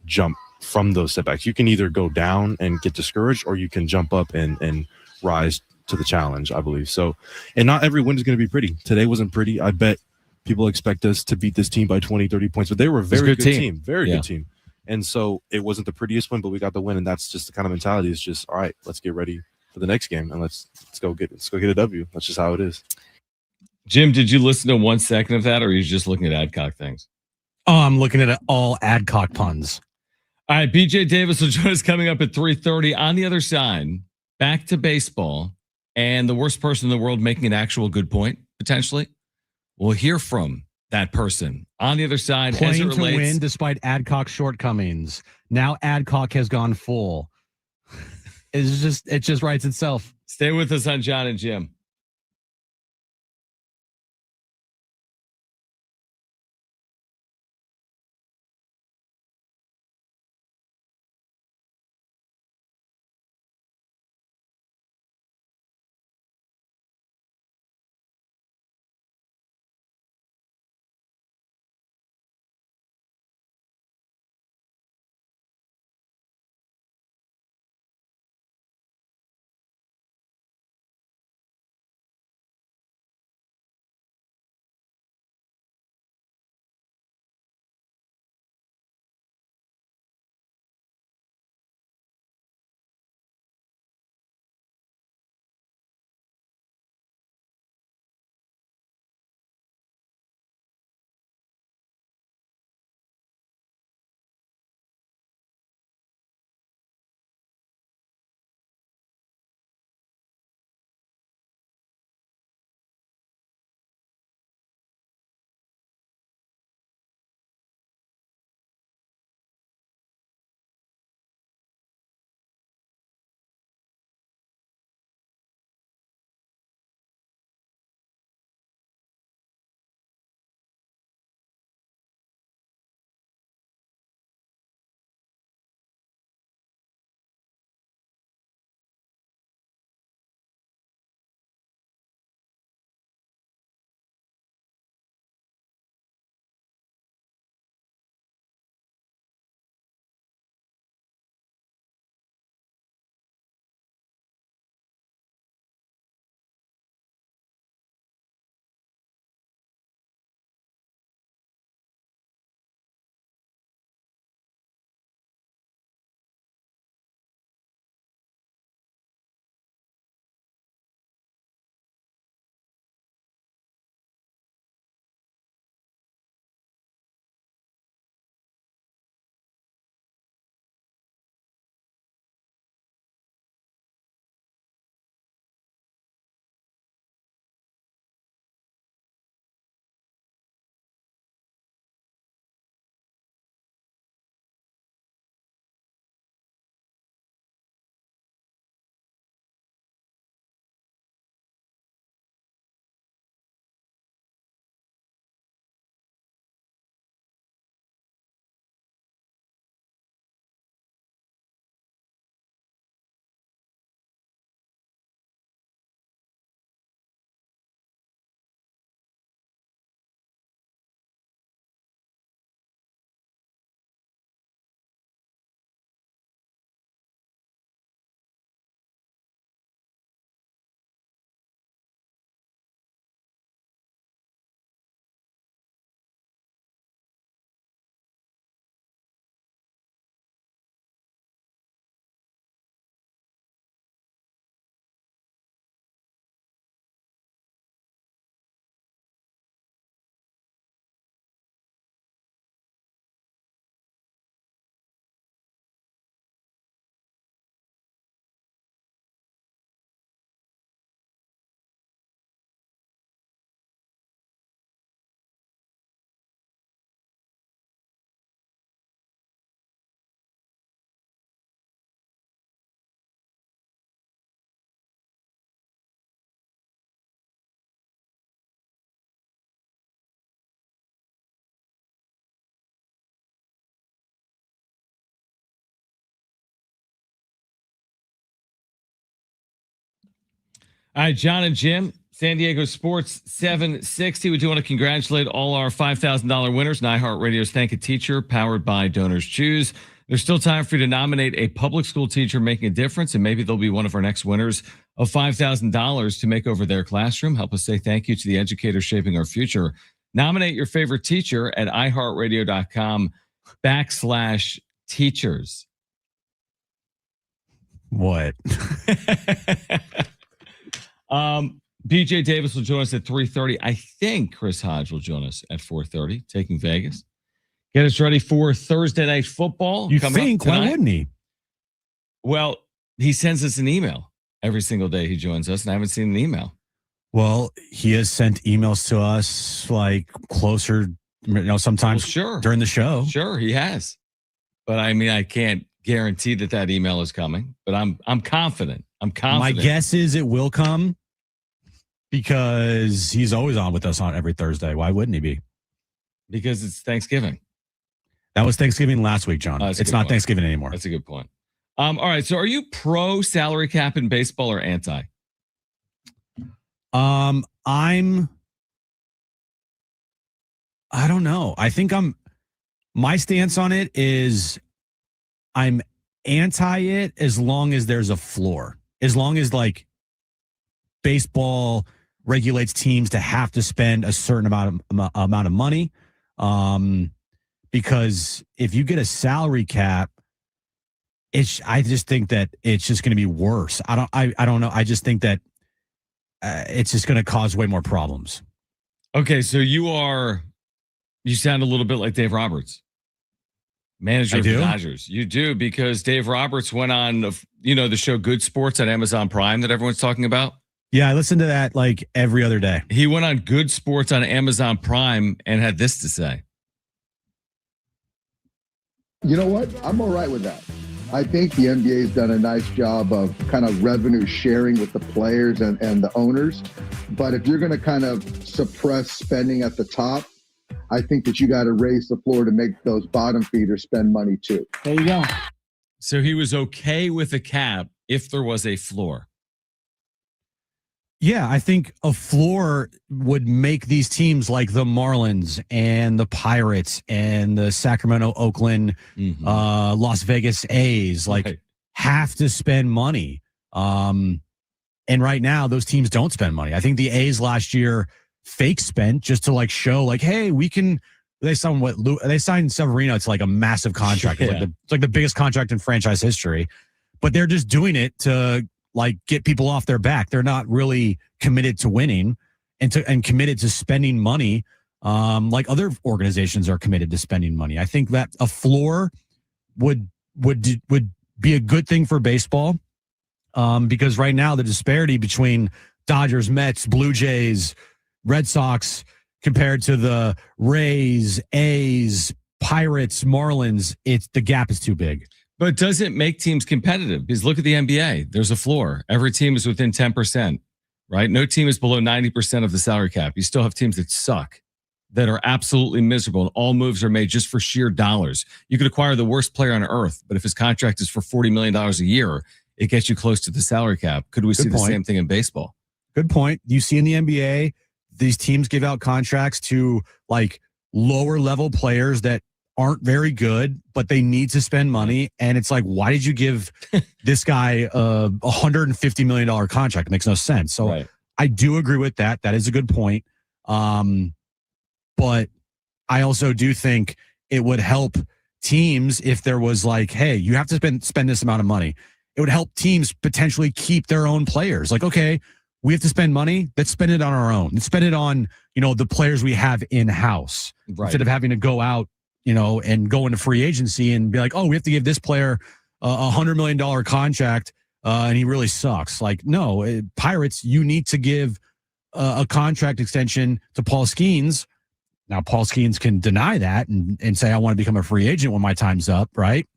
jump from those setbacks. You can either go down and get discouraged, or you can jump up and rise to the challenge, I believe. So, and not every win is going to be pretty. Today wasn't pretty. I bet people expect us to beat this team by 20, 30 points, but they were a very good team. Very good team. And so it wasn't the prettiest win, but we got the win. And that's just the kind of mentality. It's just, all right, let's get ready for the next game and let's go get a W. That's just how it is. Jim, did you listen to 1 second of that, or are you just looking at Adcock things? Oh, I'm looking at all Adcock puns. All right, BJ Davis will join us coming up at 3:30. On the other side, back to baseball and the worst person in the world making an actual good point, potentially. We'll hear from that person on the other side. Playing to win despite Adcock's shortcomings. Now Adcock has gone full. It just writes itself. Stay with us on Jon and Jim. All right, Jon and Jim, San Diego Sports 760. We do want to congratulate all our $5,000 winners. iHeartRadio's Thank a Teacher, powered by Donors Choose. There's still time for you to nominate a public school teacher making a difference, and maybe they'll be one of our next winners of $5,000 to make over their classroom. Help us say thank you to the educators shaping our future. Nominate your favorite teacher at iHeartRadio.com/teachers. What? BJ Davis will join us at 3:30. I think Chris Hodge will join us at 4:30, taking Vegas. Get us ready for Thursday night football. You think? Why wouldn't he? Well, he sends us an email every single day he joins us, and I haven't seen an email. Well, he has sent emails to us like closer, sometimes during the show. Sure, he has. But I mean, I can't guarantee that email is coming, but I'm confident. My guess is it will come because he's always on with us on every Thursday. Why wouldn't he be? Because it's Thanksgiving. That was Thanksgiving last week, John. It's not Thanksgiving anymore. That's a good point. All right. So are you pro salary cap in baseball or anti? I don't know. I think my stance on it is I'm anti it as long as there's a floor. As long as like baseball regulates teams to have to spend a certain amount of money. Because if you get a salary cap, I just think that it's just going to be worse. I don't know. I just think that it's just going to cause way more problems. Okay, so you sound a little bit like Dave Roberts, manager of the Dodgers. You do, because Dave Roberts went on, the show Good Sports on Amazon Prime that everyone's talking about. Yeah, I listen to that like every other day. He went on Good Sports on Amazon Prime and had this to say. You know what? I'm all right with that. I think the NBA has done a nice job of kind of revenue sharing with the players and the owners. But if you're going to kind of suppress spending at the top, I think that you got to raise the floor to make those bottom feeders spend money too. There you go. So he was okay with a cap if there was a floor. Yeah, I think a floor would make these teams like the Marlins and the Pirates and the Sacramento, Oakland, Las Vegas A's have to spend money. And right now, those teams don't spend money. I think the A's last year fake spent just to like show like, hey, we can. They signed Severino. It's like a massive contract. Yeah. It's like the biggest contract in franchise history. But they're just doing it to like get people off their back. They're not really committed to winning and committed to spending money like other organizations are committed to spending money. I think that a floor would be a good thing for baseball because right now the disparity between Dodgers, Mets, Blue Jays, Red Sox compared to the Rays, A's, Pirates, Marlins, the gap is too big. But does it make teams competitive? Because look at the NBA. There's a floor. Every team is within 10%, right? No team is below 90% of the salary cap. You still have teams that suck, that are absolutely miserable, and all moves are made just for sheer dollars. You could acquire the worst player on earth, but if his contract is for $40 million a year, it gets you close to the salary cap. Could we see the same thing in baseball? Good point. You see in the NBA, these teams give out contracts to like lower level players that aren't very good, but they need to spend money. And it's like, why did you give this guy a $150 million contract? It makes no sense. So right. I do agree with that. That is a good point. But I also do think it would help teams if there was like, hey, you have to spend this amount of money. It would help teams potentially keep their own players. Like, okay, we have to spend money. Let's spend it on our own. Let's spend it on, the players we have in-house instead of having to go out, and go into free agency and be like, oh, we have to give this player a $100 million contract and he really sucks. Like, no, Pirates, you need to give a contract extension to Paul Skeens. Now, Paul Skeens can deny that and say, I want to become a free agent when my time's up, right?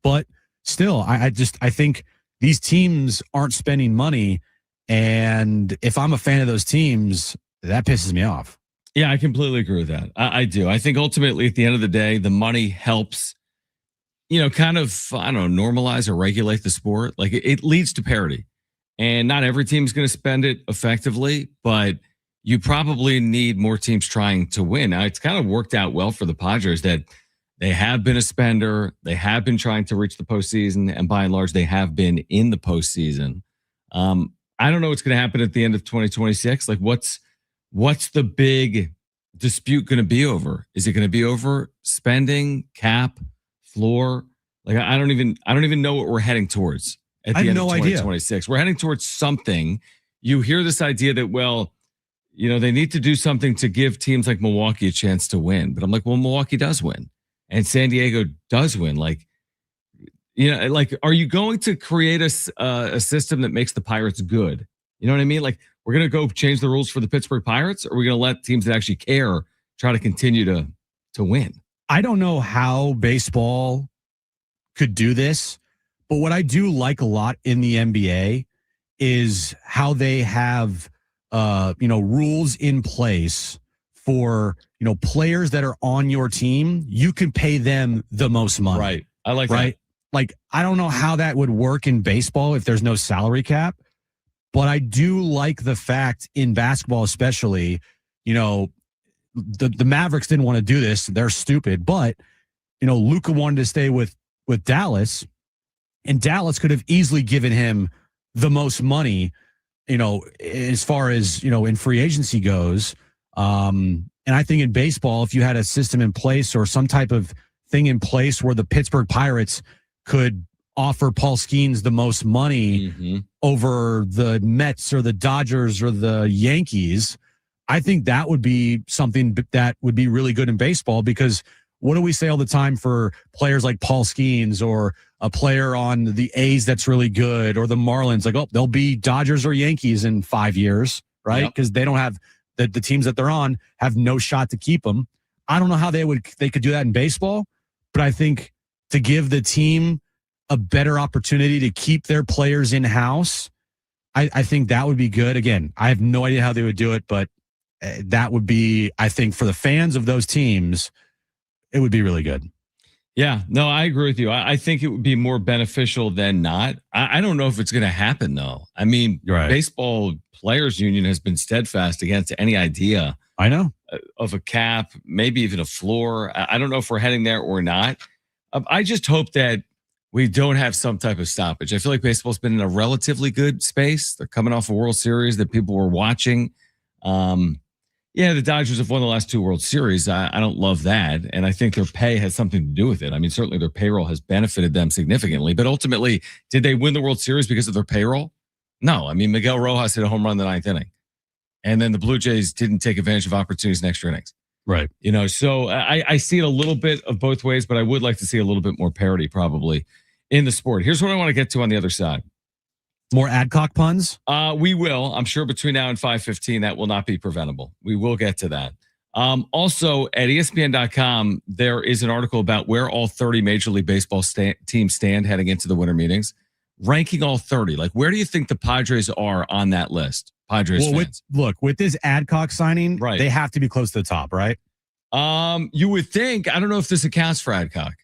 But still, I think these teams aren't spending money. And if I'm a fan of those teams, that pisses me off. Yeah, I completely agree with that. I do. I think ultimately at the end of the day, the money helps, kind of, normalize or regulate the sport. Like it leads to parity. And not every team's going to spend it effectively, but you probably need more teams trying to win. Now, it's kind of worked out well for the Padres that they have been a spender. They have been trying to reach the postseason, and by and large, they have been in the postseason. I don't know what's going to happen at the end of 2026. Like, what's the big dispute going to be over? Is it going to be over spending, cap, floor? Like, I don't even know what we're heading towards at the end of 2026. We're heading towards something. You hear this idea that, well, they need to do something to give teams like Milwaukee a chance to win. But I'm like, well, Milwaukee does win, and San Diego does win. Like, are you going to create a system that makes the Pirates good? You know what I mean? Like, we're going to go change the rules for the Pittsburgh Pirates, or are we going to let teams that actually care try to continue to win? I don't know how baseball could do this, but what I do like a lot in the NBA is how they have rules in place for players that are on your team. You can pay them the most money. Right. I like that. Like, I don't know how that would work in baseball if there's no salary cap, but I do like the fact in basketball, especially, the Mavericks didn't want to do this. They're stupid, but Luka wanted to stay with Dallas, and Dallas could have easily given him the most money, as far as, in free agency goes. And I think in baseball, if you had a system in place or some type of thing in place where the Pittsburgh Pirates could offer Paul Skeens the most money over the Mets or the Dodgers or the Yankees, I think that would be something that would be really good in baseball, because what do we say all the time for players like Paul Skeens or a player on the A's that's really good, or the Marlins? Like, they'll be Dodgers or Yankees in 5 years, right? Because they don't have the teams that they're on have no shot to keep them. I don't know how they could do that in baseball, but I think to give the team a better opportunity to keep their players in-house, I think that would be good. Again, I have no idea how they would do it, but that would be, I think, for the fans of those teams, it would be really good. Yeah, no, I agree with you. I think it would be more beneficial than not. I don't know if it's going to happen, though. I mean, Baseball Players Union has been steadfast against any idea. I know. Of a cap, maybe even a floor. I don't know if we're heading there or not. I just hope that we don't have some type of stoppage. I feel like baseball's been in a relatively good space. They're coming off a World Series that people were watching. The Dodgers have won the last 2 World Series. I don't love that. And I think their pay has something to do with it. I mean, certainly their payroll has benefited them significantly. But ultimately, did they win the World Series because of their payroll? No. I mean, Miguel Rojas hit a home run in the 9th inning. And then the Blue Jays didn't take advantage of opportunities in extra innings. Right. So I see it a little bit of both ways, but I would like to see a little bit more parity probably in the sport. Here's what I want to get to on the other side. More Adcock puns? We will. I'm sure between now and 5:15, that will not be preventable. We will get to that. Also, at ESPN.com, there is an article about where all 30 Major League Baseball teams stand heading into the winter meetings, ranking all 30. Like, where do you think the Padres are on that list? Padres fans. With this Adcock signing, right, they have to be close to the top, right? You would think. I don't know if this accounts for Adcock.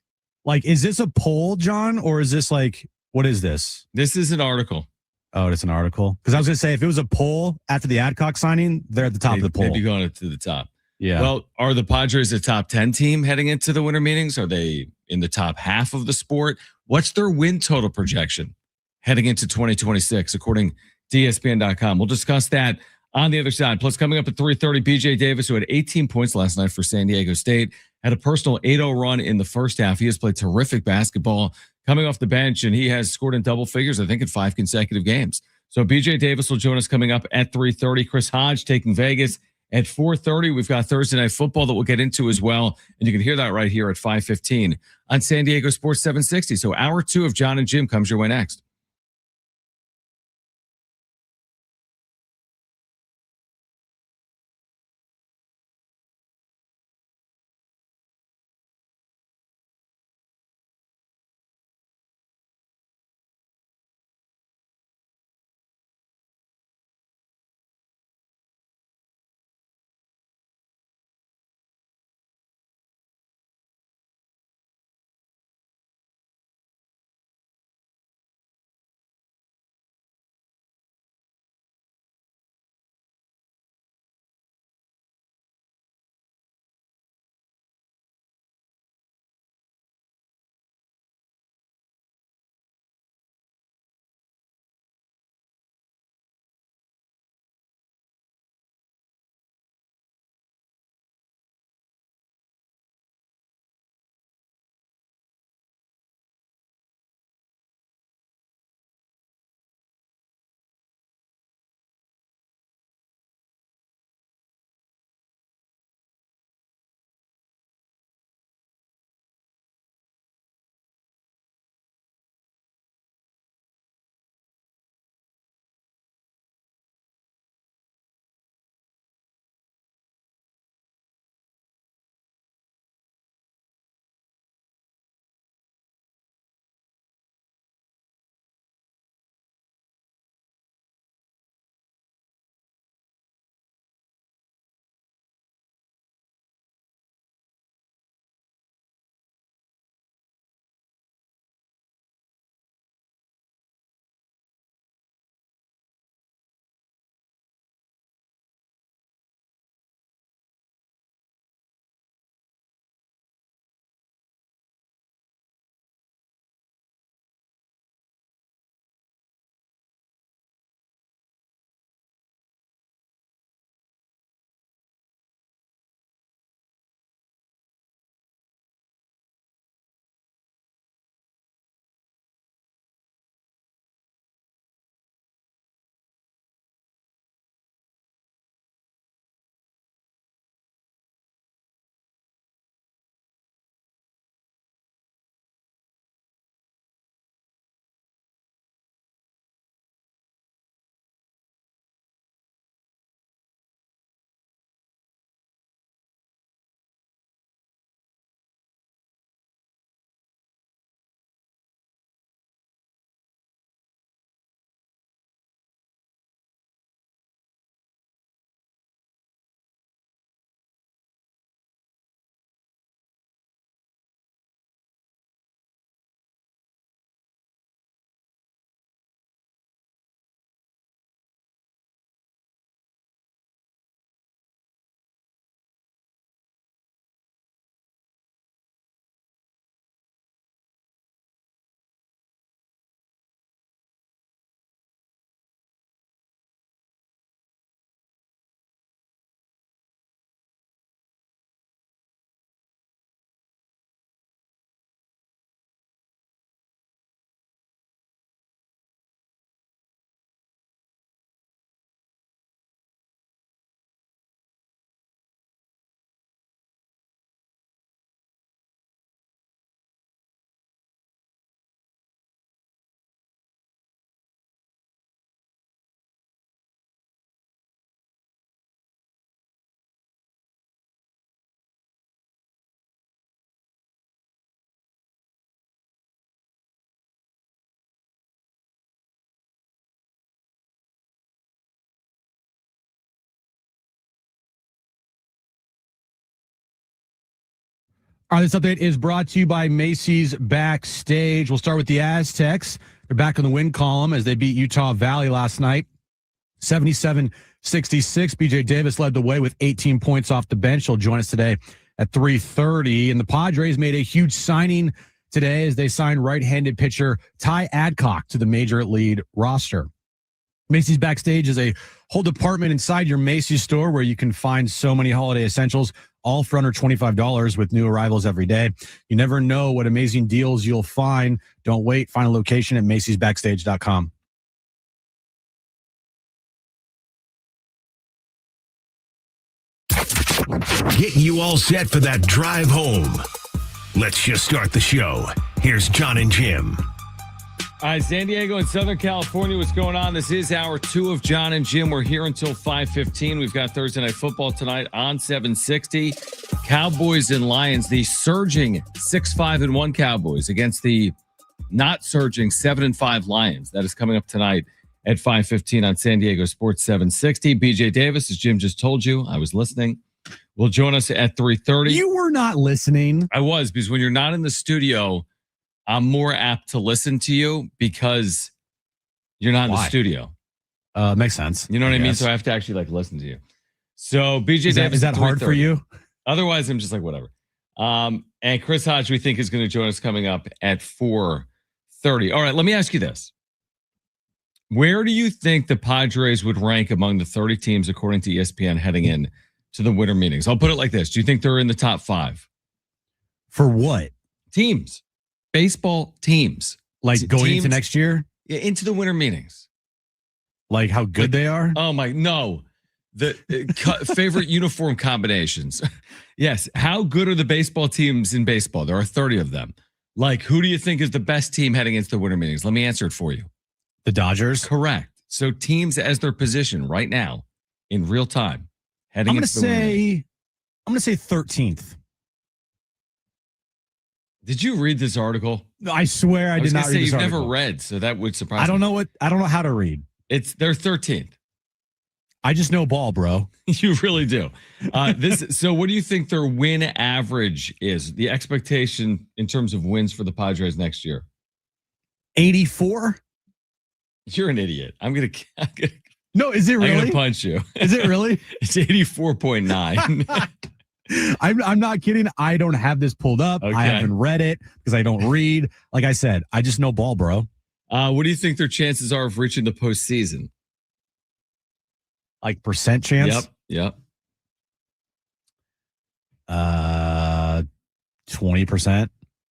Like, is this a poll, John, or is this like, what is this? This is an article. Oh, it's an article? Because I was going to say, if it was a poll after the Adcock signing, they're at the top of the poll. They'd be going to the top. Yeah. Well, are the Padres a top 10 team heading into the winter meetings? Are they in the top half of the sport? What's their win total projection heading into 2026, according to ESPN.com? We'll discuss that on the other side. Plus, coming up at 3:30, BJ Davis, who had 18 points last night for San Diego State, had a personal 8-0 run in the first half. He has played terrific basketball coming off the bench, and he has scored in double figures, I think, in 5 consecutive games. So BJ Davis will join us coming up at 3:30. Chris Hodge taking Vegas at 4:30. We've got Thursday Night Football that we'll get into as well, and you can hear that right here at 5:15 on San Diego Sports 760. So hour 2 of Jon and Jim comes your way next. All right, this update is brought to you by Macy's Backstage. We'll start with the Aztecs. They're back in the win column as they beat Utah Valley last night, 77-66. BJ Davis led the way with 18 points off the bench. He'll join us today at 3:30. And the Padres made a huge signing today as they signed right-handed pitcher Tai Adcock to the major league roster. Macy's Backstage is a whole department inside your Macy's store where you can find so many holiday essentials, all for under $25 with new arrivals every day. You never know what amazing deals you'll find. Don't wait. Find a location at macy'sbackstage.com. Getting you all set for that drive home. Let's just start the show. Here's Jon and Jim. All right, San Diego and Southern California, what's going on? This is hour 2 of Jon and Jim. We're here until 5:15. We've got Thursday Night Football tonight on 760. Cowboys and Lions, the surging 6-5-1 Cowboys against the not surging 7-5 Lions. That is coming up tonight at 5:15 on San Diego Sports 760. BJ Davis, as Jim just told you, I was listening, will join us at 3:30. You were not listening. I was, because when you're not in the studio, I'm more apt to listen to you because you're not in the studio. Makes sense. You know what I mean? So I have to actually listen to you. So BJ Davis, is that hard for you? Otherwise, I'm just like, whatever. And Chris Hodge, we think, is going to join us coming up at 4:30. All right, let me ask you this. Where do you think the Padres would rank among the 30 teams, according to ESPN, heading in to the winter meetings? I'll put it like this. Do you think they're in the top 5? For what? Teams. Baseball teams. Like going into next year? Into the winter meetings. Like how good they are? Oh, no. The favorite uniform combinations. Yes. How good are the baseball teams in baseball? There are 30 of them. Like, who do you think is the best team heading into the winter meetings? Let me answer it for you. The Dodgers? Correct. So teams as their position right now in real time heading into the winter meetings. I'm going to say 13th. Did you read this article? I swear I did not read this article. You've never read, so that would surprise me. I don't know how to read. They're 13th. I just know ball, bro. You really do. So what do you think their win average is? The expectation in terms of wins for the Padres next year? 84? You're an idiot. I'm gonna No, is it really? I'm gonna punch you. Is it really? It's 84.9. I'm not kidding. I don't have this pulled up. Okay. I haven't read it because I don't read. Like I said, I just know ball, bro. What do you think their chances are of reaching the postseason? Like percent chance? Yep. 20%.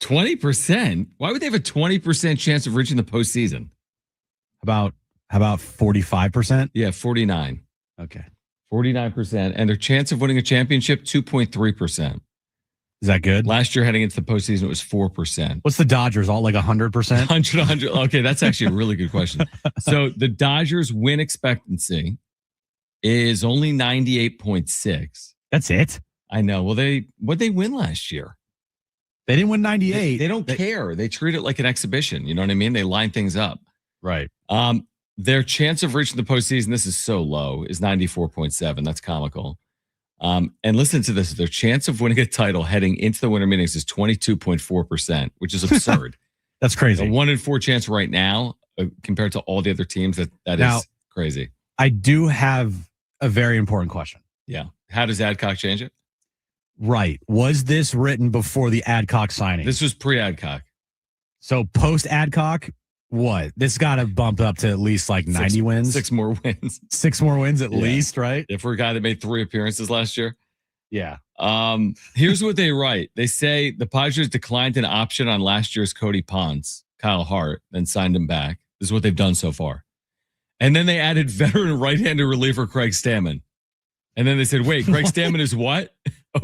20%? Why would they have a 20% chance of reaching the postseason? How about 45%? Yeah, 49. Okay. 49%. And their chance of winning a championship, 2.3%. Is that good? Last year heading into the postseason, it was 4%. What's the Dodgers? All like 100%? 100. Okay, that's actually a really good question. So the Dodgers win expectancy is only 98.6. That's it? I know. Well, what'd they win last year? They didn't win 98. They don't care. They treat it like an exhibition. You know what I mean? They line things up. Right. Their chance of reaching the postseason, this is so low, is 94.7. That's comical. And listen to this. Their chance of winning a title heading into the winter meetings is 22.4%, which is absurd. That's crazy. A 1 in 4 chance right now compared to all the other teams. That is crazy. I do have a very important question. Yeah. How does Adcock change it? Right. Was this written before the Adcock signing? This was pre-Adcock. So post-Adcock, what? This got to bump up to at least like 90 wins. 6 more wins. 6 more wins at least, right? If we're a guy that made 3 appearances last year. Yeah. Here's what they write. They say the Padres declined an option on last year's Cody Ponce, Kyle Hart, then signed him back. This is what they've done so far. And then they added veteran right-handed reliever Craig Stammen. And then they said, wait, Craig Stammen is what?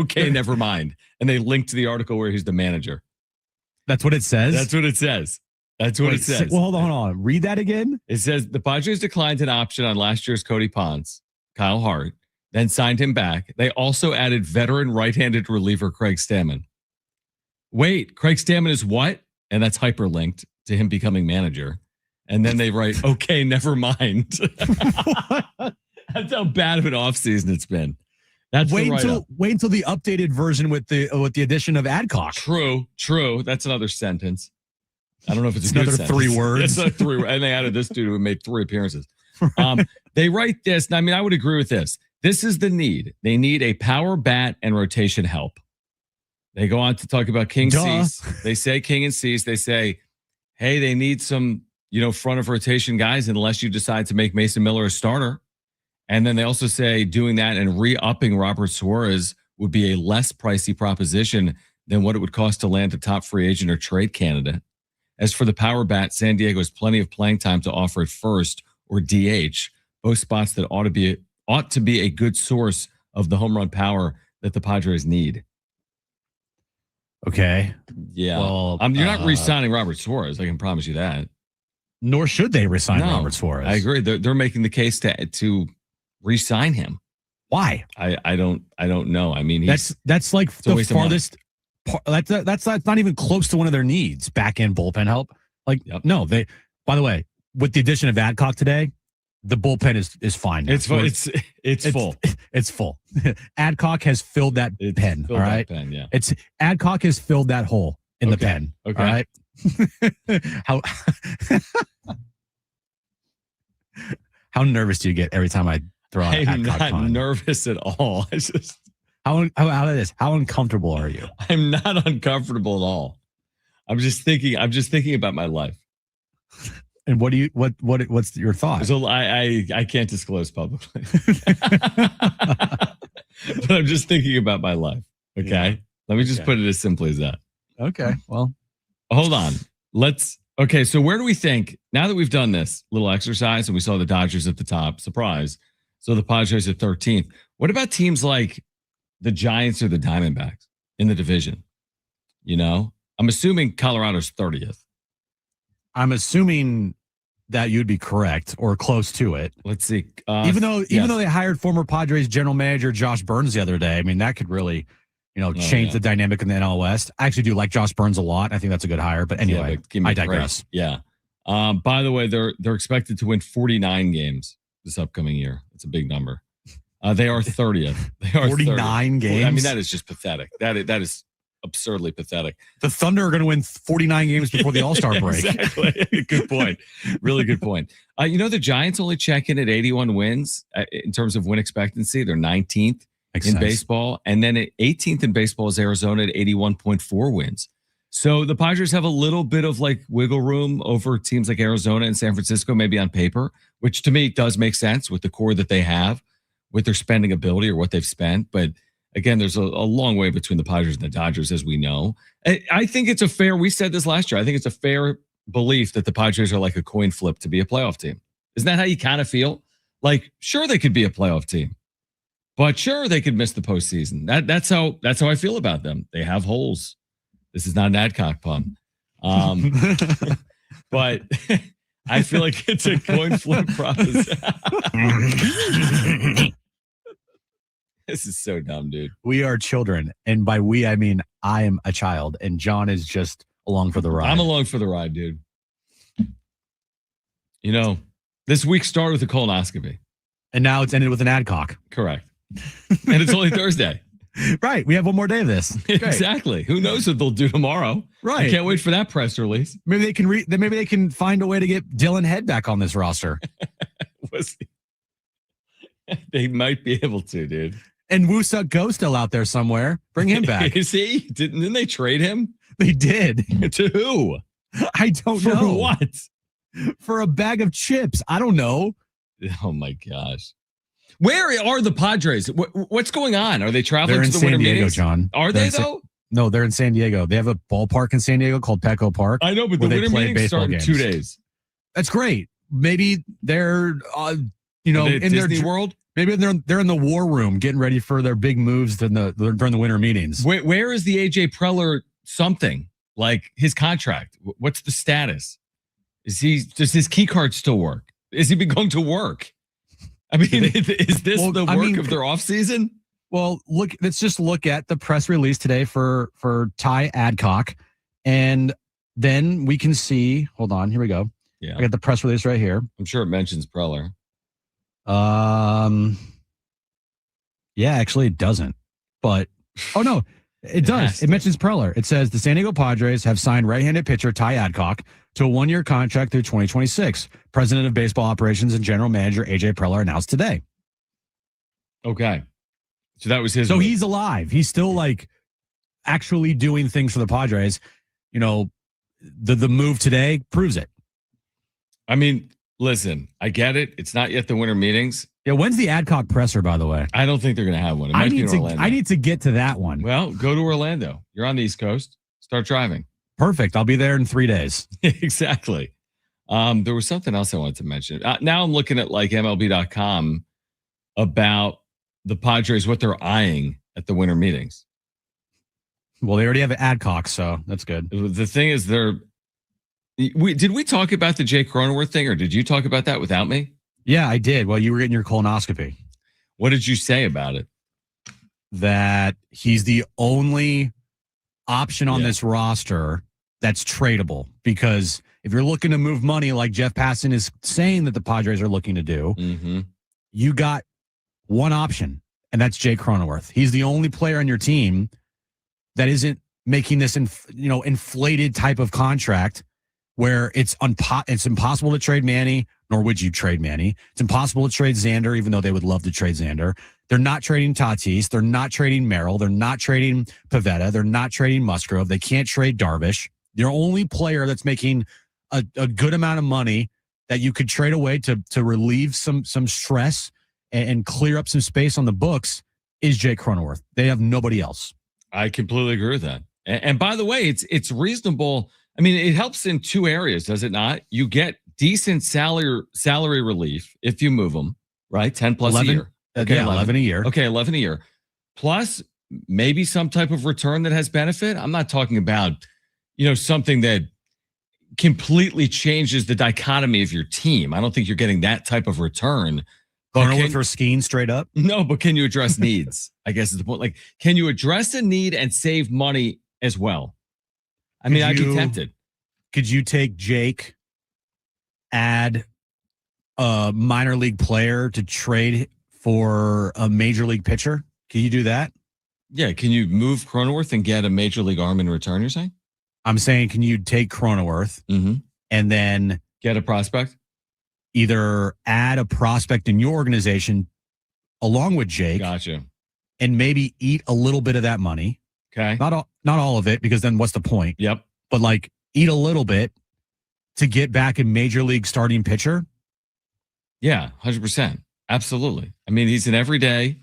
Okay, never mind. And they linked to the article where he's the manager. That's what it says? That's what it says. That's what it says. Well, hold on. Read that again. It says the Padres declined an option on last year's Cody Ponce, Kyle Hart, then signed him back. They also added veteran right-handed reliever Craig Stammen. Wait, Craig Stammen is what? And that's hyperlinked to him becoming manager. And then they write, okay, never mind. That's how bad of an offseason it's been. That's wait the until the updated version with the addition of Adcock. True. That's another sentence. I don't know if it's a another good sentence. 3 words. It's like 3 and they added this dude who made 3 appearances. They write this, and I mean, I would agree with this. This is the need. They need a power bat and rotation help. They go on to talk about King Cease. They say King and Cease. They say, hey, they need some, front of rotation guys unless you decide to make Mason Miller a starter. And then they also say doing that and re-upping Robert Suarez would be a less pricey proposition than what it would cost to land a top free agent or trade candidate. As for the power bat, San Diego has plenty of playing time to offer at first or DH, both spots that ought to be a good source of the home run power that the Padres need. Okay. Yeah. Well, you're not re-signing Robert Suarez. I can promise you that. Nor should they re-sign Robert Suarez. I agree. They're making the case to re-sign him. Why? I don't know. I mean, that's like the farthest. That's not even close to one of their needs. Back end bullpen help. No. They. By the way, with the addition of Adcock today, the bullpen is fine. It's full. It's full. It's full. Adcock has filled that pen. All right. Pen, yeah. Adcock has filled that hole in the pen. Okay. All right. How nervous do you get every time I throw out I'm Adcock? not nervous at all. It's just how uncomfortable are you? I'm not uncomfortable at all. I'm just thinking about my life. And what's your thought? So I can't disclose publicly. But I'm just thinking about my life. Okay. Yeah. Let me just put it as simply as that. Okay. Well, hold on. So where do we think, now that we've done this little exercise and we saw the Dodgers at the top, surprise. So the Padres at 13th. What about teams like the Giants or the Diamondbacks in the division? I'm assuming Colorado's 30th. I'm assuming that you'd be correct or close to it. Let's see. Even though they hired former Padres general manager Josh Burns the other day, I mean, that could really, change the dynamic in the NL West. I actually do like Josh Burns a lot. I think that's a good hire. But anyway, I digress. Yeah. By the way, they're expected to win 49 games this upcoming year. It's a big number. They are 30th. They are 49 games. I mean, that is just pathetic. That is absurdly pathetic. The Thunder are going to win 49 games before the All-Star break. Exactly. Good point. Really good point. The Giants only check in at 81 wins in terms of win expectancy. They're 19th in baseball. And then at 18th in baseball is Arizona at 81.4 wins. So the Padres have a little bit of wiggle room over teams like Arizona and San Francisco, maybe on paper, which to me does make sense with the core that they have, with their spending ability or what they've spent. But again, there's a long way between the Padres and the Dodgers, as we know. I think it's we said this last year, I think it's a fair belief that the Padres are like a coin flip to be a playoff team. Isn't that how you kind of feel? Sure, they could be a playoff team, but sure, they could miss the postseason. That's how I feel about them. They have holes. This is not an Adcock pun. But I feel like it's a coin flip proposition. This is so dumb, dude. We are children. And by we, I mean I am a child. And John is just along for the ride. I'm along for the ride, dude. This week started with a colonoscopy. And now it's ended with an Adcock. Correct. And it's only Thursday. Right. We have one more day of this. Exactly. Who knows what they'll do tomorrow? Right. I can't wait for that press release. Maybe they can find a way to get Dylan Head back on this roster. They might be able to, dude. And Woo-Suk Go still out there somewhere. Bring him back. See? Didn't they trade him? They did. To who? I don't know. For what? For a bag of chips. I don't know. Oh, my gosh. Where are the Padres? What's going on? Are they traveling to the San winter Diego, meetings? John. Are they, though? No, they're in San Diego. They have a ballpark in San Diego called Petco Park. I know, but the winter meetings start in 2 days. That's great. Maybe they're, in Disney their World? Maybe they're in the war room getting ready for their big moves during the winter meetings. Where is the AJ Preller something? Like his contract? What's the status? Does his key card still work? Is he been going to work? I mean, is this the work of their offseason? Well, let's just look at the press release today for Tai Adcock. And then we can see, hold on, here we go. Yeah. I got the press release right here. I'm sure it mentions Preller. Yeah, actually, it doesn't. But, oh, no, it does. It mentions Preller. It says the San Diego Padres have signed right-handed pitcher Tai Adcock to a one-year contract through 2026. President of Baseball Operations and General Manager A.J. Preller announced today. Okay. So that was his. So move. he's alive. He's still like actually doing things for the Padres. You know, the move today proves it. I mean, listen, I get it. It's not yet the winter meetings. Yeah, when's the Adcock presser, by the way? I don't think they're going to have one. It might be in Orlando. I need to get to that one. Well, go to Orlando. You're on the East Coast. Start driving. Perfect. I'll be there in 3 days. Exactly. There was something else I wanted to mention. Now I'm looking at like MLB.com about the Padres, what they're eyeing at the winter meetings. Well, they already have an Adcock, so that's good. The thing is, did we talk about the Jake Cronenworth thing, or did you talk about that without me? Yeah, I did. Well, you were getting your colonoscopy. What did you say about it? That he's the only option on this roster that's tradable. Because if you're looking to move money like Jeff Passan is saying that the Padres are looking to do, you got one option, and that's Jake Cronenworth. He's the only player on your team that isn't making this inflated type of contract where it's impossible to trade Manny, nor would you trade Manny. It's impossible to trade Xander, even though they would love to trade Xander. They're not trading Tatis. They're not trading Merrill. They're not trading Pivetta. They're not trading Musgrove. They can't trade Darvish. Their only player that's making a good amount of money that you could trade away to relieve some stress and clear up some space on the books is Jake Cronenworth. They have nobody else. I completely agree with that. And by the way, it's reasonable. I mean, it helps in two areas, does it not? You get decent salary relief if you move them, right? 10 plus 11, a year. Okay, 11 a year. Okay, 11 a year. Plus maybe some type of return that has benefit. I'm not talking about, something that completely changes the dichotomy of your team. I don't think you're getting that type of return. Cronenworth for skiing straight up? No, but can you address needs? I guess is the point. Like, can you address a need and save money as well? I mean, I'd be tempted. Could you take Jake, add a minor league player to trade for a major league pitcher? Can you do that? Yeah. Can you move Cronenworth and get a major league arm in return, you're saying? I'm saying, can you take Cronenworth and then get a prospect? Either add a prospect in your organization along with Jake. Gotcha. And maybe eat a little bit of that money. Okay. Not all of it, because then what's the point? Yep. But like eat a little bit to get back a major league starting pitcher. Yeah, 100%. Absolutely. I mean, he's an everyday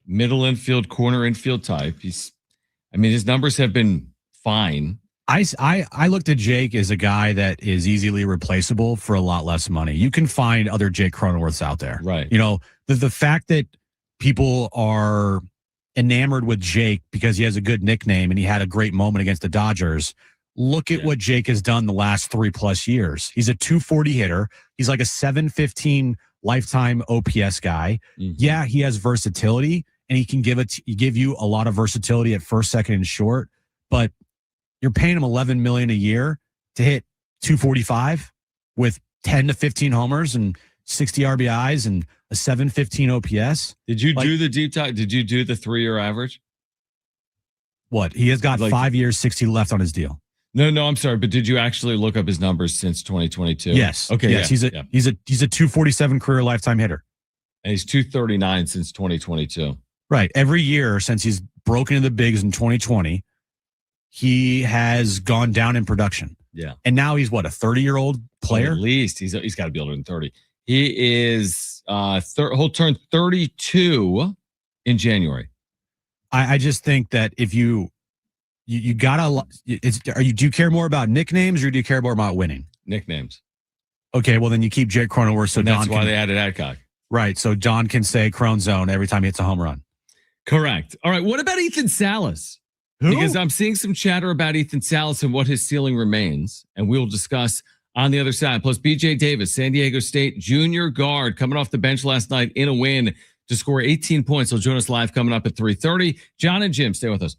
middle infield, corner infield type. His numbers have been fine. I looked at Jake as a guy that is easily replaceable for a lot less money. You can find other Jake Cronenworths out there. Right. The fact that people are enamored with Jake because he has a good nickname and he had a great moment against the Dodgers. Look at what Jake has done the last 3+ years. He's a 240 hitter. He's like a 715 lifetime OPS guy. Yeah, he has versatility and he can give you a lot of versatility at first, second, and short, but you're paying him $11 million a year to hit 245 with 10 to 15 homers and 60 RBIs and a 715 OPS. Did you do the deep dive? Did you do the 3-year average? What? He has got 5 years, 60 left on his deal. No, I'm sorry, but did you actually look up his numbers since 2022? Yes. Okay. Yes, yeah. He's a 247 career lifetime hitter. And he's 239 since 2022. Right. Every year since he's broken into the bigs in 2020, he has gone down in production. Yeah. And now he's what, a 30-year-old player? At least he's got to be older than 30. He is he'll turn 32 in January. I just think that if you gotta, do you care more about nicknames or do you care more about winning? Nicknames. Okay, well then you keep Jake Cronenworth. So that's why they added Adcock. Right. So John can say Crone Zone every time he hits a home run. Correct. All right. What about Ethan Salas? Who? Because I'm seeing some chatter about Ethan Salas and what his ceiling remains, and we'll discuss on the other side. Plus, BJ Davis, San Diego State junior guard, coming off the bench last night in a win to score 18 points. He'll join us live coming up at 3:30. Jon and Jim, stay with us.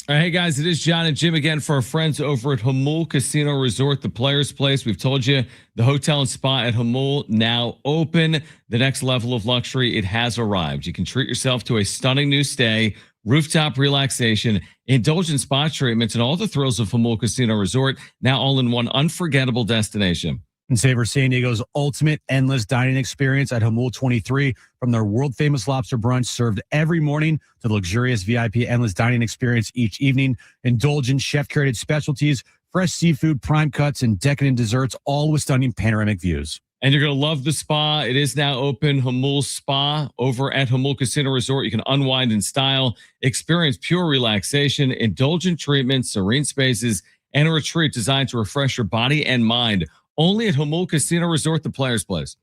All right, hey guys, it is Jon and Jim again for our friends over at Hamul Casino Resort, the Players Place. We've told you the hotel and spa at Hamul now open. The next level of luxury, it has arrived. You can treat yourself to a stunning new stay, rooftop relaxation, indulgent spa treatments, and all the thrills of Hamul Casino Resort, now all in one unforgettable destination. And savor San Diego's ultimate endless dining experience at Hamul 23, from their world-famous lobster brunch served every morning to the luxurious VIP endless dining experience each evening. Indulgent chef-curated specialties, fresh seafood, prime cuts, and decadent desserts, all with stunning panoramic views. And you're going to love the spa. It is now open, Hamul Spa, over at Hamul Casino Resort. You can unwind in style, experience pure relaxation, indulgent treatments, serene spaces, and a retreat designed to refresh your body and mind. Only at Hamul Casino Resort, the Players Place.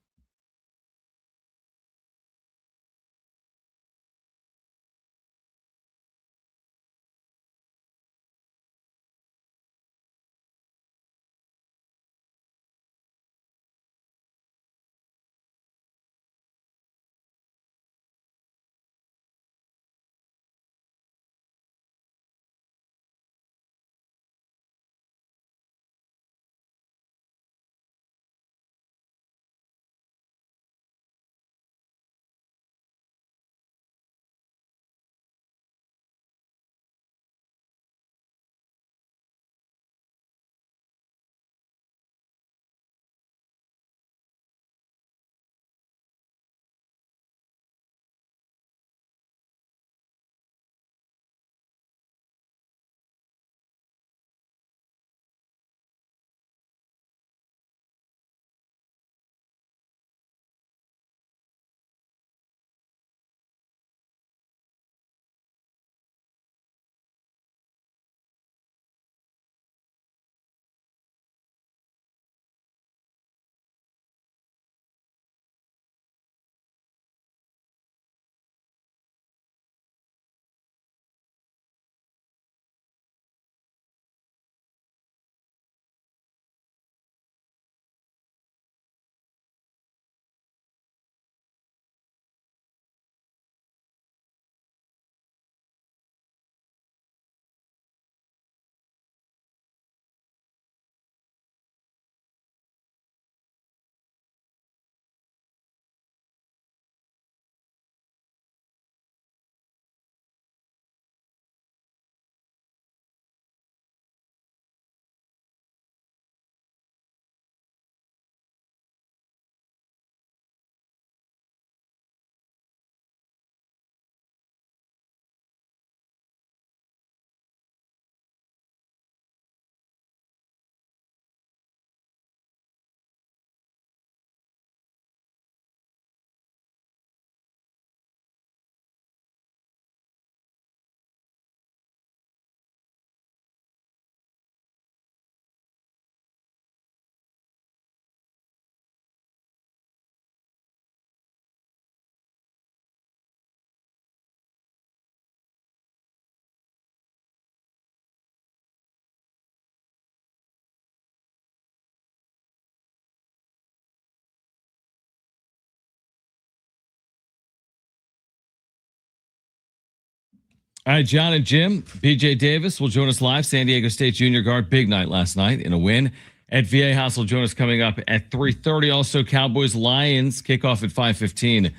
All right, Jon and Jim, BJ Davis will join us live. San Diego State junior guard, big night last night in a win at VA House. Will join us coming up at 3:30. Also, Cowboys Lions kickoff at 5:15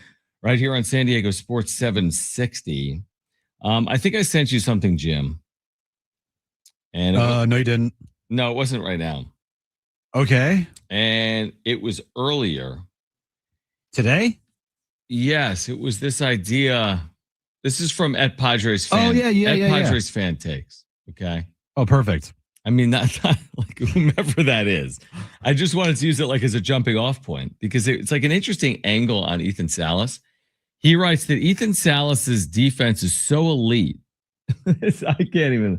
right here on San Diego Sports 760. I think I sent you something, Jim. And No, you didn't. No, it wasn't right now. Okay. And it was earlier Today? Yes, it was this idea. This is from Padres fan. Oh, yeah. Padres fan takes. Okay. Oh, perfect. I mean, not like whomever that is. I just wanted to use it like as a jumping off point because it's like an interesting angle on Ethan Salas. He writes that Ethan Salas's defense is so elite. I can't even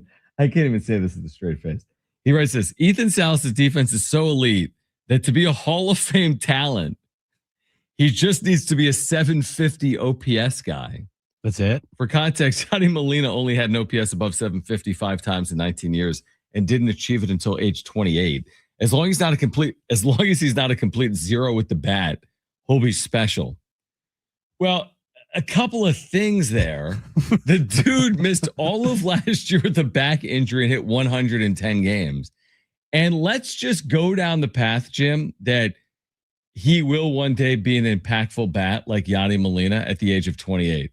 say this with a straight face. He writes this: Ethan Salas's defense is so elite that to be a Hall of Fame talent, he just needs to be a 750 OPS guy. That's it. For context, Johnny Molina only had an OPS above 750 5 times in 19 years and didn't achieve it until age 28. As long as he's not a complete zero with the bat, he'll be special. Well, a couple of things there. The dude missed all of last year with a back injury and hit 110 games. And let's just go down the path, Jim, that he will one day be an impactful bat like Yadi Molina at the age of 28.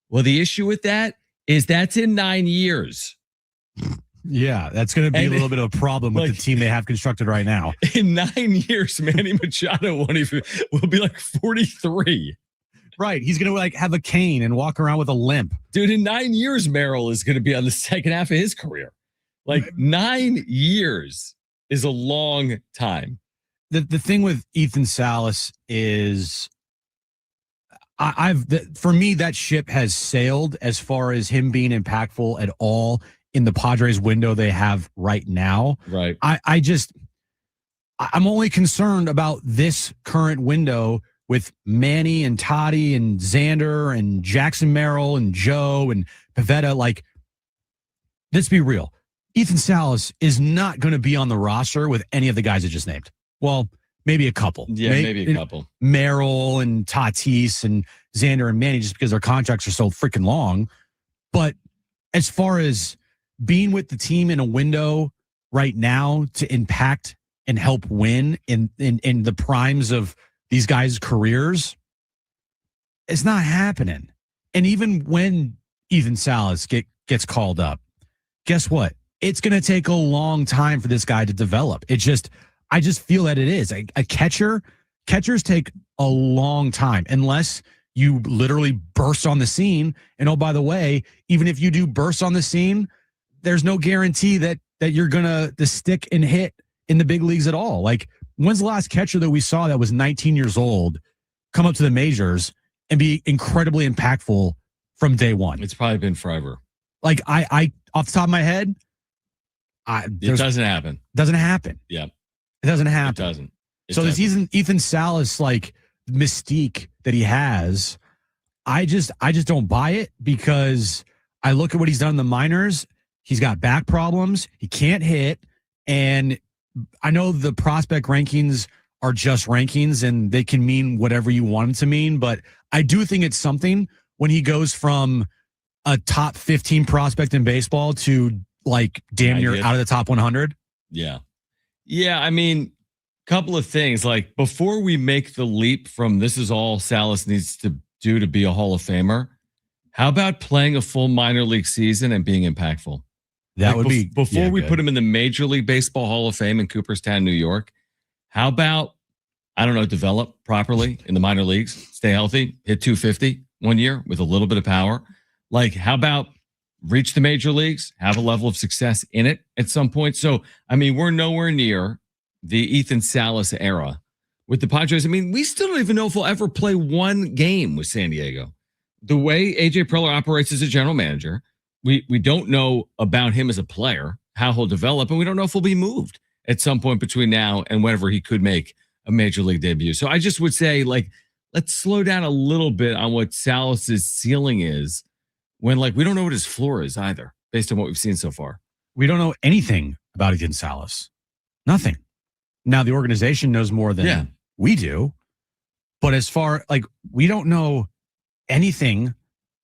Well, the issue with that is that's in 9 years. Yeah, that's going to be a little bit of a problem with the team they have constructed right now. In 9 years, Manny Machado will be like 43. Right. He's going to like have a cane and walk around with a limp. Dude, in 9 years, Merrill is going to be on the second half of his career. Like 9 years is a long time. The thing with Ethan Salas is for me, that ship has sailed as far as him being impactful at all in the Padres window they have right now. Right. I'm only concerned about this current window with Manny and Toddy and Xander and Jackson Merrill and Joe and Pivetta. Like, let's be real. Ethan Salas is not going to be on the roster with any of the guys I just named. Well, maybe a couple. Yeah, maybe a couple. Merrill and Tatis and Xander and Manny, just because their contracts are so freaking long. But as far as being with the team in a window right now to impact and help win in the primes of these guys' careers, it's not happening. And even when Ethan Salas gets called up, guess what? It's going to take a long time for this guy to develop. I just feel that it is. Catchers take a long time unless you literally burst on the scene. And oh, by the way, even if you do burst on the scene, there's no guarantee that you're going to stick and hit in the big leagues at all. Like, when's the last catcher that we saw that was 19 years old come up to the majors and be incredibly impactful from day one? It's probably been forever. Like, I off the top of my head, it doesn't happen. Doesn't happen. Yeah. It doesn't happen. It doesn't. So this Ethan Salas, like, mystique that he has, I just don't buy it, because I look at what he's done in the minors. He's got back problems. He can't hit. And I know the prospect rankings are just rankings and they can mean whatever you want them to mean. But I do think it's something when he goes from a top 15 prospect in baseball to like damn near out of the top 100. Yeah. Yeah. I mean, couple of things, like, before we make the leap from this is all Salas needs to do to be a Hall of Famer, how about playing a full minor league season and being impactful? That would be before we put him in the Major League Baseball Hall of Fame in Cooperstown, New York. How about, I don't know, develop properly in the minor leagues, stay healthy, hit 250 1 year with a little bit of power. Like, how about reach the major leagues, have a level of success in it at some point? So, I mean, we're nowhere near the Ethan Salas era with the Padres. I mean, we still don't even know if we'll ever play one game with San Diego. The way AJ Preller operates as a general manager, we don't know about him as a player, how he'll develop, and we don't know if he'll be moved at some point between now and whenever he could make a major league debut. So I just would say, like, let's slow down a little bit on what Salas's ceiling is, when, like, we don't know what his floor is either, based on what we've seen so far. We don't know anything about Ethan Salas. Nothing. Now, the organization knows more than we do, but as far, like, we don't know anything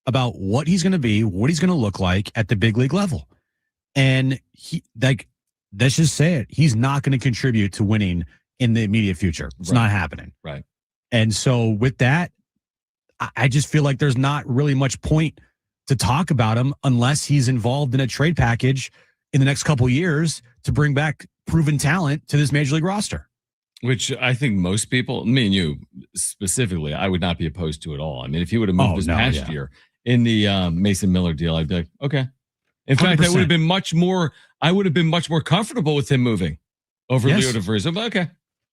about what he's going to be, what he's going to look like at the big league level. And he, like, let's just say it, he's not going to contribute to winning in the immediate future. It's not happening. Right. And so with that, I just feel like there's not really much point to talk about him unless he's involved in a trade package in the next couple of years to bring back proven talent to this major league roster. Which I think most people, me and you specifically, I would not be opposed to at all. I mean, if he would have moved this past year in the Mason Miller deal, I'd be like, okay. In fact, 100%. I would have been much more comfortable with him moving over Leo DeVries. Okay.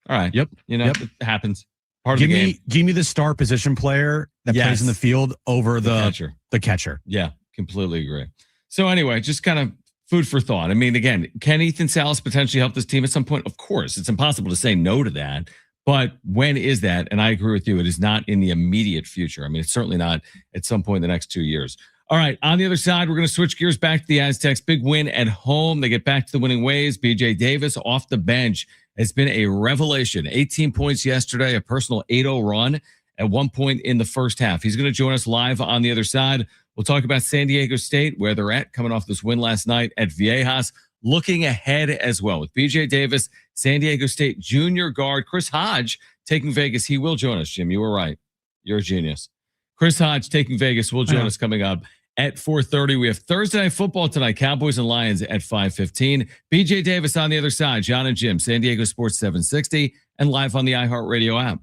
All right. Yep. You know, it happens. Part of the game. Give me the star position player that plays in the field over the catcher. Yeah, completely agree. So anyway, just kind of food for thought. I mean, again, can Ethan Salas potentially help this team at some point? Of course. It's impossible to say no to that. But when is that? And I agree with you. It is not in the immediate future. I mean, it's certainly not at some point in the next 2 years. All right. On the other side, we're going to switch gears back to the Aztecs. Big win at home. They get back to the winning ways. BJ Davis off the bench has been a revelation. 18 points yesterday, a personal 8-0 run. at one point in the first half. He's going to join us live on the other side. We'll talk about San Diego State, where they're at, coming off this win last night at Viejas, looking ahead as well with BJ Davis, San Diego State junior guard Chris Hodge taking Vegas. He will join us, Jim. You were right. You're a genius. Chris Hodge taking Vegas will join us coming up at 4:30. We have Thursday Night Football tonight, Cowboys and Lions at 5:15. BJ Davis on the other side, Jon and Jim, San Diego Sports 760, and live on the iHeartRadio app.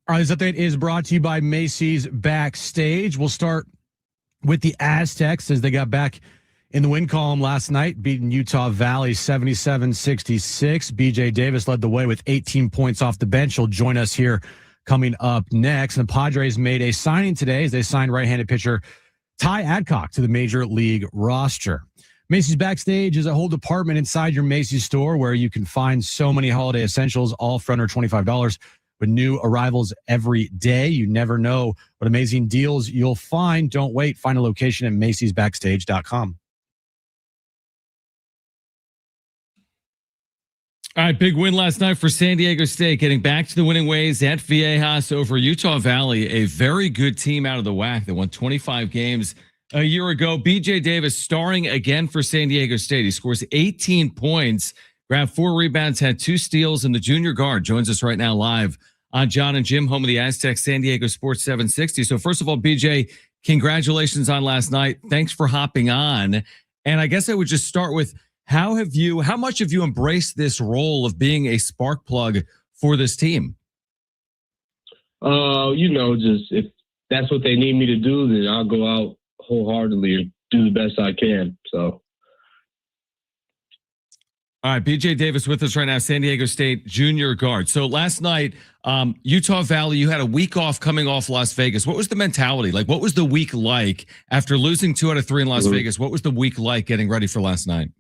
All right, this update is brought to you by Macy's Backstage. We'll start with the Aztecs as they got back in the win column last night, beating Utah Valley 77-66. BJ Davis led the way with 18 points off the bench. He'll join us here coming up next. And the Padres made a signing today as they signed right-handed pitcher Tai Adcock to the Major League roster. Macy's Backstage is a whole department inside your Macy's store where you can find so many holiday essentials, all for under $25. With new arrivals every day. You never know what amazing deals you'll find. Don't wait. Find a location at macysbackstage.com. All right, big win last night for San Diego State, getting back to the winning ways at Viejas over Utah Valley, a very good team out of the WAC that won 25 games a year ago. BJ Davis starring again for San Diego State. He scores 18 points, grabbed 4 rebounds, had 2 steals, and the junior guard joins us right now live on Jon and Jim, home of the Aztec, San Diego Sports 760. So first of all, BJ, congratulations on last night. Thanks for hopping on. And I guess I would just start with, how much have you embraced this role of being a spark plug for this team? Just if that's what they need me to do, then I'll go out wholeheartedly and do the best I can. So. All right, BJ Davis with us right now, San Diego State junior guard. So last night, Utah Valley, you had a week off coming off Las Vegas. What was the mentality? Like, what was the week like after losing 2 out of 3 in Las Vegas? What was the week like getting ready for last night?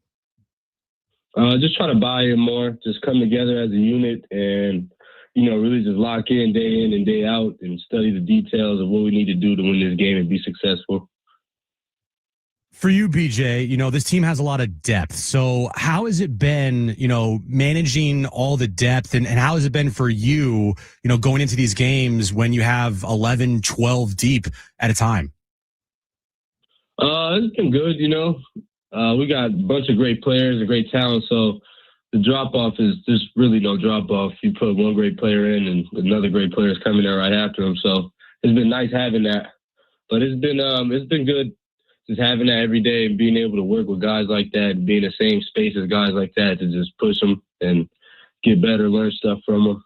Just try to buy in more, just come together as a unit and, really just lock in and day out and study the details of what we need to do to win this game and be successful. For you, BJ, this team has a lot of depth. So how has it been, managing all the depth and how has it been for you, going into these games when you have 11, 12 deep at a time? It's been good, we got a bunch of great players and great talent. So the drop-off is there's really no drop-off. You put one great player in and another great player is coming there right after him. So it's been nice having that. But it's been good just having that every day and being able to work with guys like that and be in the same space as guys like that to just push them and get better, learn stuff from them.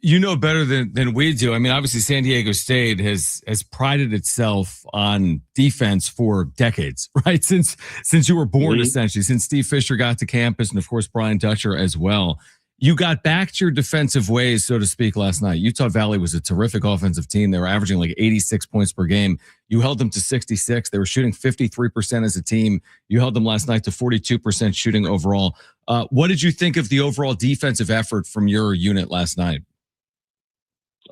You know better than we do. I mean, obviously, San Diego State has prided itself on defense for decades, right? Since you were born, essentially, since Steve Fisher got to campus, and of course Brian Dutcher as well. You got back to your defensive ways, so to speak, last night. Utah Valley was a terrific offensive team. They were averaging like 86 points per game. You held them to 66. They were shooting 53% as a team. You held them last night to 42% shooting overall. What did you think of the overall defensive effort from your unit last night?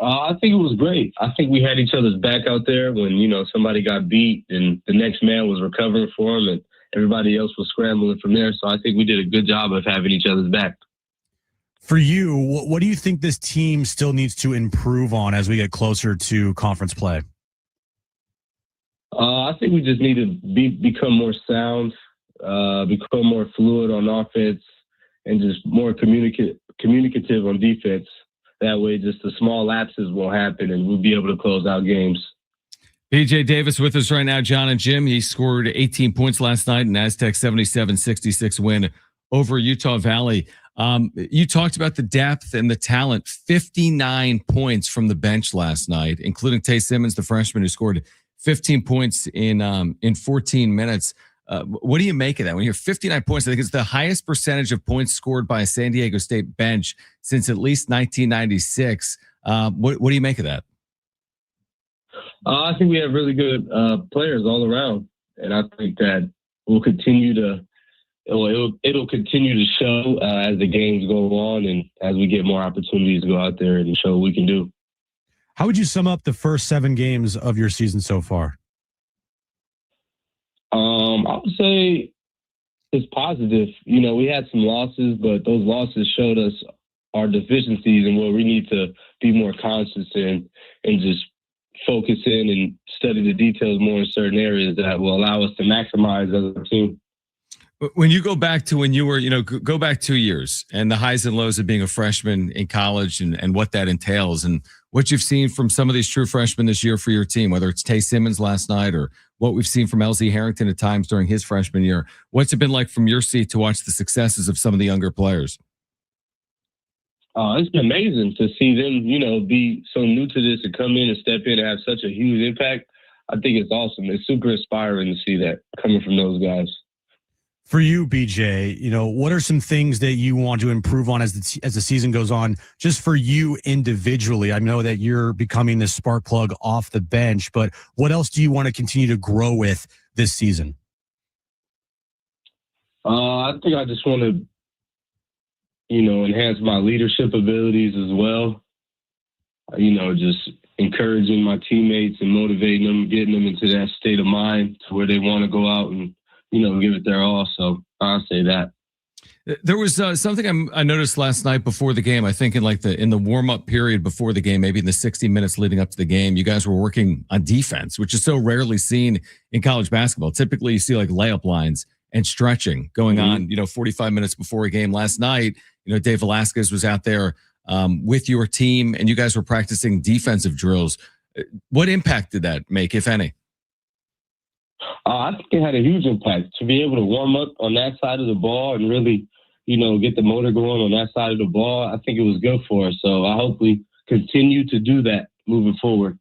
I think it was great. I think we had each other's back out there when, somebody got beat and the next man was recovering for him and everybody else was scrambling from there. So I think we did a good job of having each other's back. For you, what do you think this team still needs to improve on as we get closer to conference play? I think we just need to become more sound, become more fluid on offense, and just more communicative on defense. That way, just the small lapses won't happen, and we'll be able to close out games. BJ Davis with us right now, Jon and Jim. He scored 18 points last night in Aztec 77-66 win over Utah Valley. You talked about the depth and the talent. 59 points from the bench last night, including Taye Simmons, the freshman who scored 15 points in 14 minutes. What do you make of that? When you hear 59 points, I think it's the highest percentage of points scored by a San Diego State bench since at least 1996. What do you make of that? I think we have really good players all around, and I think that we'll continue to. It'll continue to show as the games go on and as we get more opportunities to go out there and show what we can do. How would you sum up the first 7 games of your season so far? I would say it's positive. We had some losses, but those losses showed us our deficiencies and where we need to be more conscious in and just focus in and study the details more in certain areas that will allow us to maximize as a team. When you go back to when you were, go back 2 years and the highs and lows of being a freshman in college and what that entails and what you've seen from some of these true freshmen this year for your team, whether it's Taye Simmons last night or what we've seen from LZ Harrington at times during his freshman year, what's it been like from your seat to watch the successes of some of the younger players? It's been amazing to see them, be so new to this and come in and step in and have such a huge impact. I think it's awesome. It's super inspiring to see that coming from those guys. For you, BJ, what are some things that you want to improve on as the season goes on, just for you individually? I know that you're becoming the spark plug off the bench, but what else do you want to continue to grow with this season? I think I just want to, enhance my leadership abilities as well. Just encouraging my teammates and motivating them, getting them into that state of mind to where they want to go out and give it their all. So I'll say that. There was something I noticed last night before the game. I think in the warm up period before the game, maybe in the 60 minutes leading up to the game, you guys were working on defense, which is so rarely seen in college basketball. Typically, you see like layup lines and stretching going on, 45 minutes before a game. Last night, Dave Velasquez was out there with your team, and you guys were practicing defensive drills. What impact did that make, if any? I think it had a huge impact to be able to warm up on that side of the ball and really, get the motor going on that side of the ball. I think it was good for us. So I hope we continue to do that moving forward.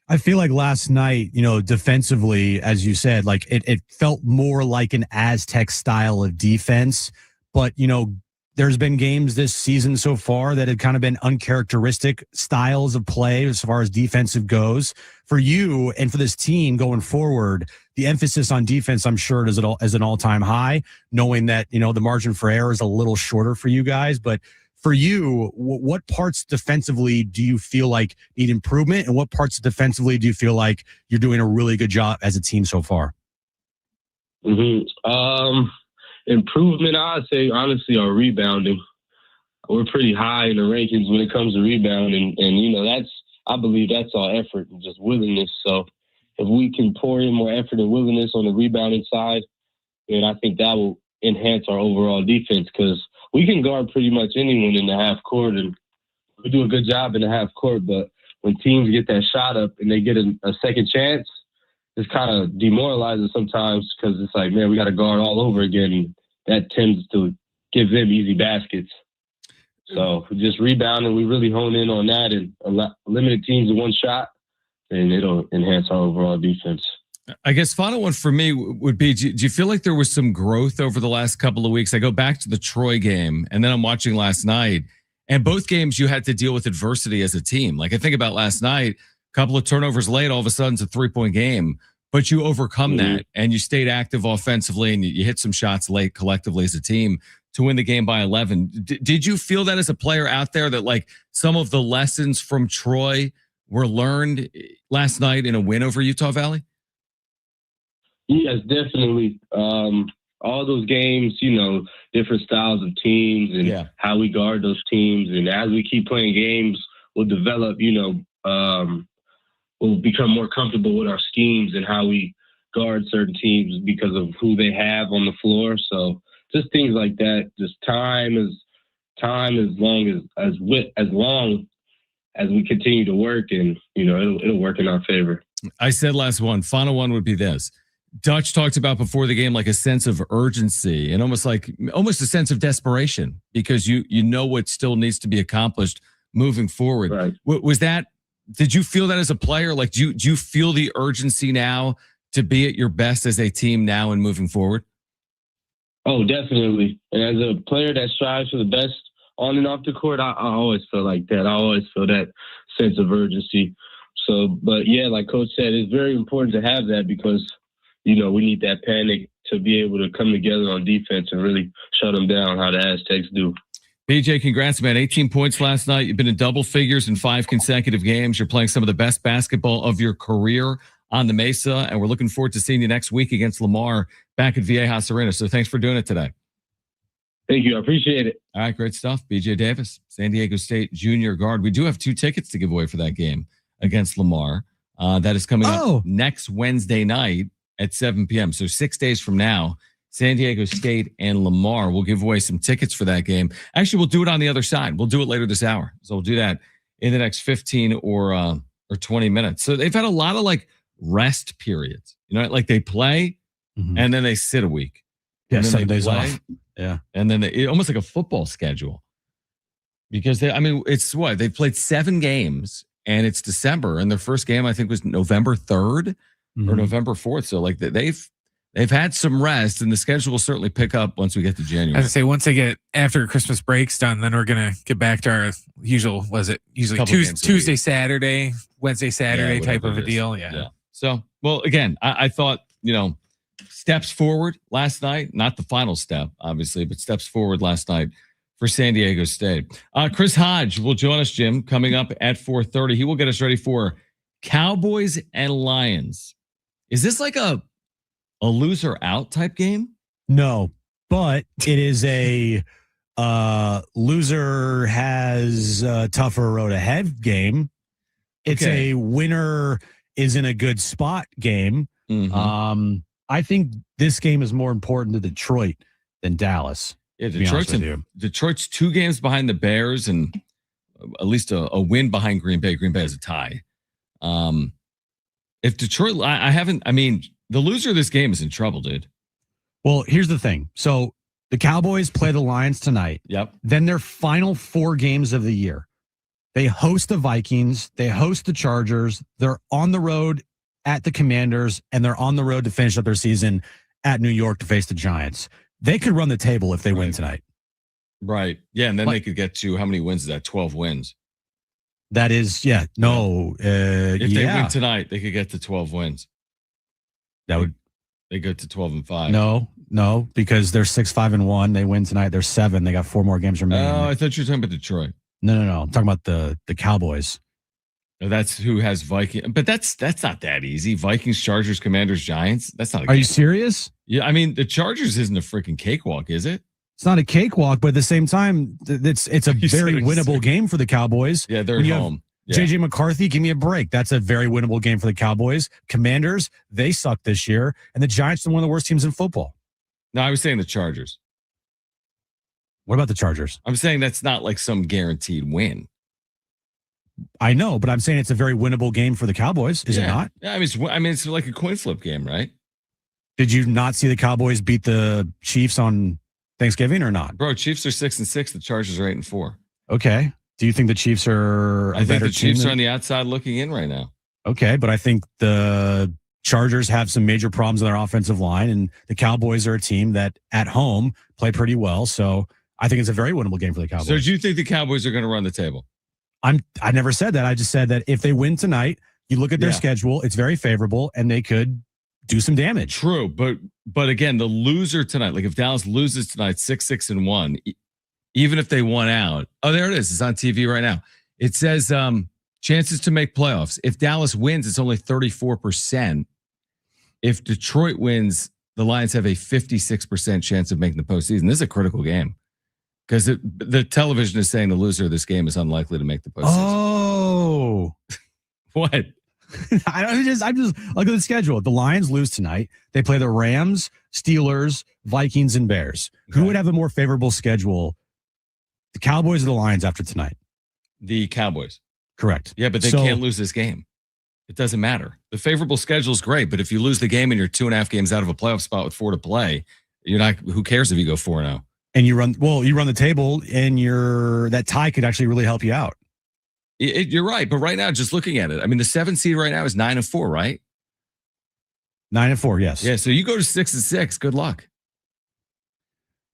I feel like last night, defensively, as you said, like it felt more like an Aztec style of defense. But, there's been games this season so far that have kind of been uncharacteristic styles of play as far as defensive goes. For you and for this team going forward, the emphasis on defense, I'm sure, is an all-time high, knowing that, the margin for error is a little shorter for you guys. But for you, what parts defensively do you feel like need improvement, and what parts defensively do you feel like you're doing a really good job as a team so far? Improvement, I'd say, honestly, our rebounding. We're pretty high in the rankings when it comes to rebounding. And I believe that's our effort and just willingness. So if we can pour in more effort and willingness on the rebounding side, then I think that will enhance our overall defense, because we can guard pretty much anyone in the half court, and we do a good job in the half court. But when teams get that shot up and they get a second chance, it's kind of demoralizing sometimes, because it's like, man, we got to guard all over again. And that tends to give them easy baskets. So just rebounding, we really hone in on that and limit teams to one shot, and it'll enhance our overall defense. I guess final one for me would be, do you feel like there was some growth over the last couple of weeks? I go back to the Troy game, and then I'm watching last night, and both games you had to deal with adversity as a team. Like I think about last night, a couple of turnovers late, all of a sudden it's a 3-point game. But you overcome that, and you stayed active offensively, and you hit some shots late collectively as a team to win the game by 11. Did you feel that as a player out there, that like some of the lessons from Troy were learned last night in a win over Utah Valley? Yes, definitely. All those games, different styles of teams and how we guard those teams. And as we keep playing games, we'll develop, we'll become more comfortable with our schemes and how we guard certain teams because of who they have on the floor. So just things like that. Just time as long as we continue to work, and it'll work in our favor. I said final one would be this. Dutch talked about before the game like a sense of urgency and almost a sense of desperation, because you know what still needs to be accomplished moving forward. Right. Did you feel that as a player? Like, do you feel the urgency now to be at your best as a team now and moving forward? Oh, definitely. And as a player that strives for the best on and off the court, I always feel like that. I always feel that sense of urgency. So, but yeah, like Coach said, it's very important to have that, because, we need that panic to be able to come together on defense and really shut them down how the Aztecs do. BJ, congrats, man. 18 points last night. You've been in double figures in 5 consecutive games. You're playing some of the best basketball of your career on the Mesa, and we're looking forward to seeing you next week against Lamar back at Viejas Arena. So thanks for doing it today. Thank you. I appreciate it. All right, great stuff. BJ Davis, San Diego State junior guard. We do have 2 tickets to give away for that game against Lamar. That is coming up next Wednesday night at 7 p.m. So 6 days from now, San Diego State and Lamar. We'll give away some tickets for that game. Actually, we'll do it on the other side. We'll do it later this hour. So we'll do that in the next 15 or 20 minutes. So they've had a lot of like rest periods, like they play and then they sit a week. Yeah, 7 days off. Yeah. And then almost like a football schedule, because it's what they've played 7 games and it's December, and their first game I think was November 3rd or November 4th. So like they've had some rest, and the schedule will certainly pick up once we get to January. As I say, once they get after Christmas break's done, then we're gonna get back to our usual. Usually Tuesday, Saturday, Wednesday, Saturday type of a deal. Yeah. So, well, again, I thought steps forward last night, not the final step, obviously, but steps forward last night for San Diego State. Chris Hodge will join us, Jim, coming up at 4:30. He will get us ready for Cowboys and Lions. Is this like a loser out type game? No, but it is a loser has a tougher road ahead game. It's a winner is in a good spot game. Mm-hmm. I think this game is more important to Detroit than Dallas. Yeah, Detroit's 2 games behind the Bears and at least a win behind Green Bay. Green Bay has a tie. If Detroit, the loser of this game is in trouble, dude. Well, here's the thing. So the Cowboys play the Lions tonight. Yep. Then their final 4 games of the year. They host the Vikings. They host the Chargers. They're on the road at the Commanders, and they're on the road to finish up their season at New York to face the Giants. They could run the table if they win tonight. Right. Yeah, and then they could get to, how many wins is that? 12 wins. That is, if they win tonight, they could get to 12 wins. They go to 12-5. No, because they're 6-5-1. They win tonight. They're 7. They got 4 more games remaining. Oh, I thought you were talking about Detroit. No. I'm talking about the Cowboys. That's who has Vikings, but that's not that easy. Vikings, Chargers, Commanders, Giants. That's not. Are you serious? Yeah, I mean the Chargers isn't a freaking cakewalk, is it? It's not a cakewalk, but at the same time, it's a very winnable game for the Cowboys. Yeah, they're at home. JJ McCarthy, give me a break. That's a very winnable game for the Cowboys. Commanders, they suck this year, and the Giants are one of the worst teams in football. No, I was saying the Chargers. What about the Chargers? I'm saying that's not like some guaranteed win. I know, but I'm saying it's a very winnable game for the Cowboys. Is it not? Yeah, I mean, it's like a coin flip game, right? Did you not see the Cowboys beat the Chiefs on Thanksgiving or not? Bro, Chiefs are 6-6. The Chargers are 8-4. Okay. Do you think the Chiefs are? I think the Chiefs are on the outside looking in right now. Okay, but I think the Chargers have some major problems in their offensive line, and the Cowboys are a team that at home play pretty well. So I think it's a very winnable game for the Cowboys. So do you think the Cowboys are going to run the table? I never said that. I just said that if they win tonight, you look at their schedule, it's very favorable, and they could do some damage. True, but again, the loser tonight, like if Dallas loses tonight, 6-1, even if they won out. Oh, there it is. It's on TV right now. It says chances to make playoffs. If Dallas wins, it's only 34%. If Detroit wins, the Lions have a 56% chance of making the postseason. This is a critical game. Because the television is saying the loser of this game is unlikely to make the postseason. Oh, what? I'm just look at the schedule. The Lions lose tonight. They play the Rams, Steelers, Vikings, and Bears. Okay. Who would have a more favorable schedule? The Cowboys or the Lions after tonight? The Cowboys. Correct. Yeah, but they can't lose this game. It doesn't matter. The favorable schedule is great, but if you lose the game and you're 2.5 games out of a playoff spot with 4 to play, you're not. Who cares if you go 4-0? And you run the table, and that tie could actually really help you out. You're right, but right now, just looking at it, I mean, the 7th seed right now is 9-4, right? 9-4, yes. Yeah, so you go to 6-6. Good luck.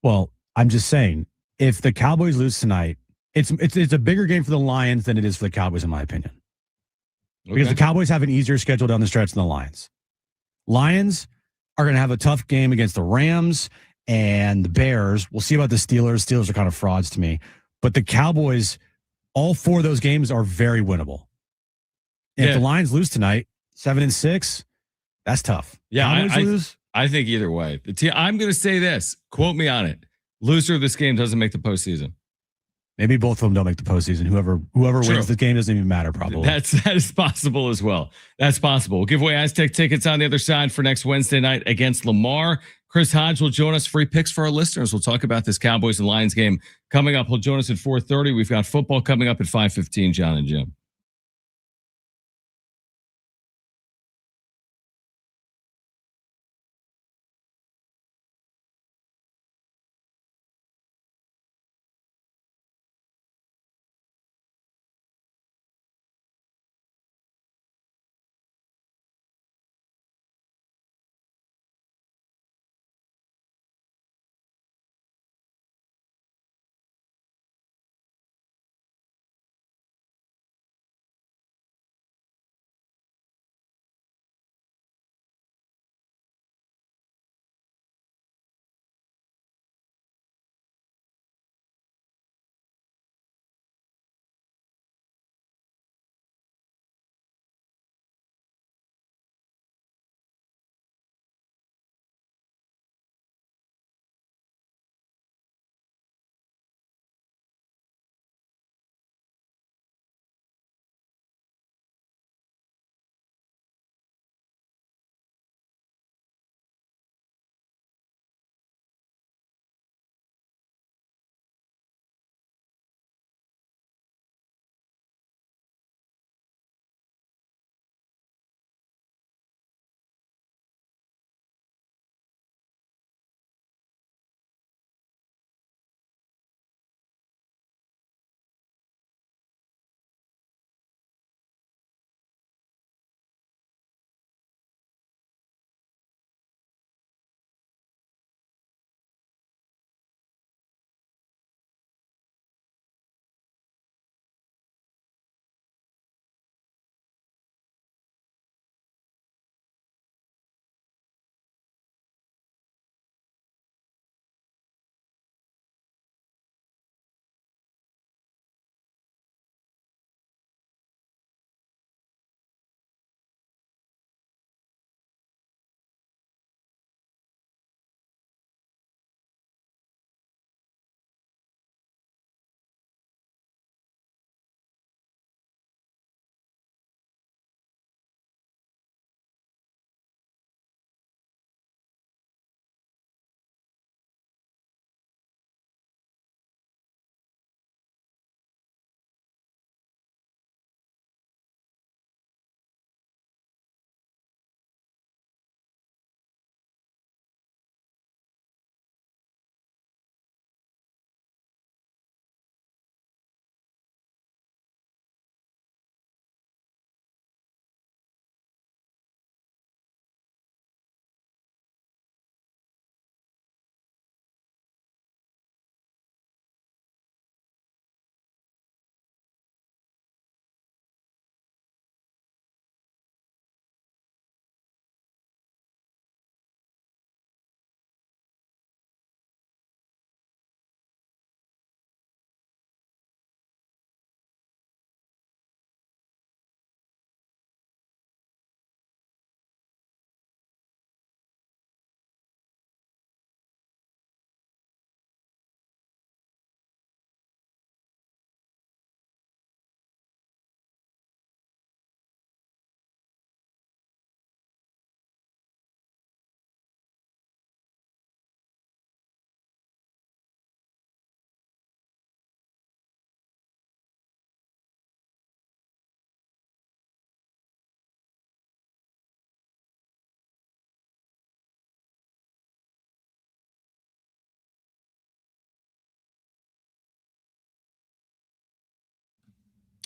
Well, I'm just saying, if the Cowboys lose tonight, it's a bigger game for the Lions than it is for the Cowboys, in my opinion. Because the Cowboys have an easier schedule down the stretch than the Lions. Lions are going to have a tough game against the Rams and the Bears. We'll see about the Steelers. Steelers are kind of frauds to me. But the Cowboys, all 4 of those games are very winnable. And if the Lions lose tonight, 7-6, that's tough. Yeah, I think either way. I'm going to say this. Quote me on it. Loser of this game doesn't make the postseason. Maybe both of them don't make the postseason. Whoever wins the game doesn't even matter, probably. That is possible as well. That's possible. We'll give away Aztec tickets on the other side for next Wednesday night against Lamar. Chris Hodge will join us. Free picks for our listeners. We'll talk about this Cowboys and Lions game coming up. He'll join us at 4:30. We've got football coming up at 5:15. Jon and Jim.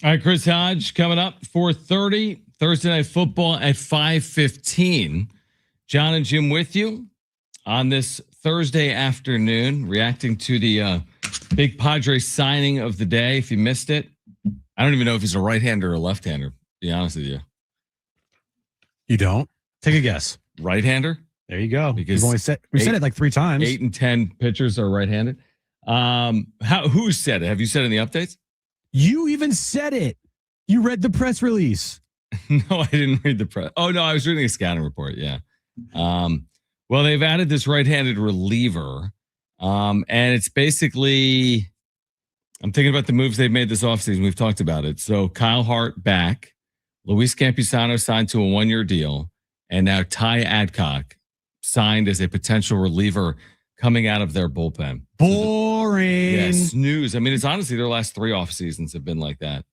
All right, Chris Hodge coming up 4:30 Thursday Night Football at 5:15. Jon and Jim with you on this Thursday afternoon, reacting to the big Padres signing of the day. If you missed it, I don't even know if he's a right-hander or a left-hander, to be honest with you. You don't? Take a guess. Right-hander? There you go. Because we said it like 3 times. 8 and 10 pitchers are right-handed. Who said it? Have you said it in the updates? You even said it. You read the press release. No, I didn't read the press. Oh, no, I was reading a scouting report. Yeah. Well, they've added this right-handed reliever. And it's basically, I'm thinking about the moves they've made this offseason. We've talked about it. So Kyle Hart back. Luis Campusano signed to a 1-year deal. And now Tai Adcock signed as a potential reliever coming out of their bullpen. Boring. Yeah, snooze. I mean, it's honestly their last 3 off seasons have been like that.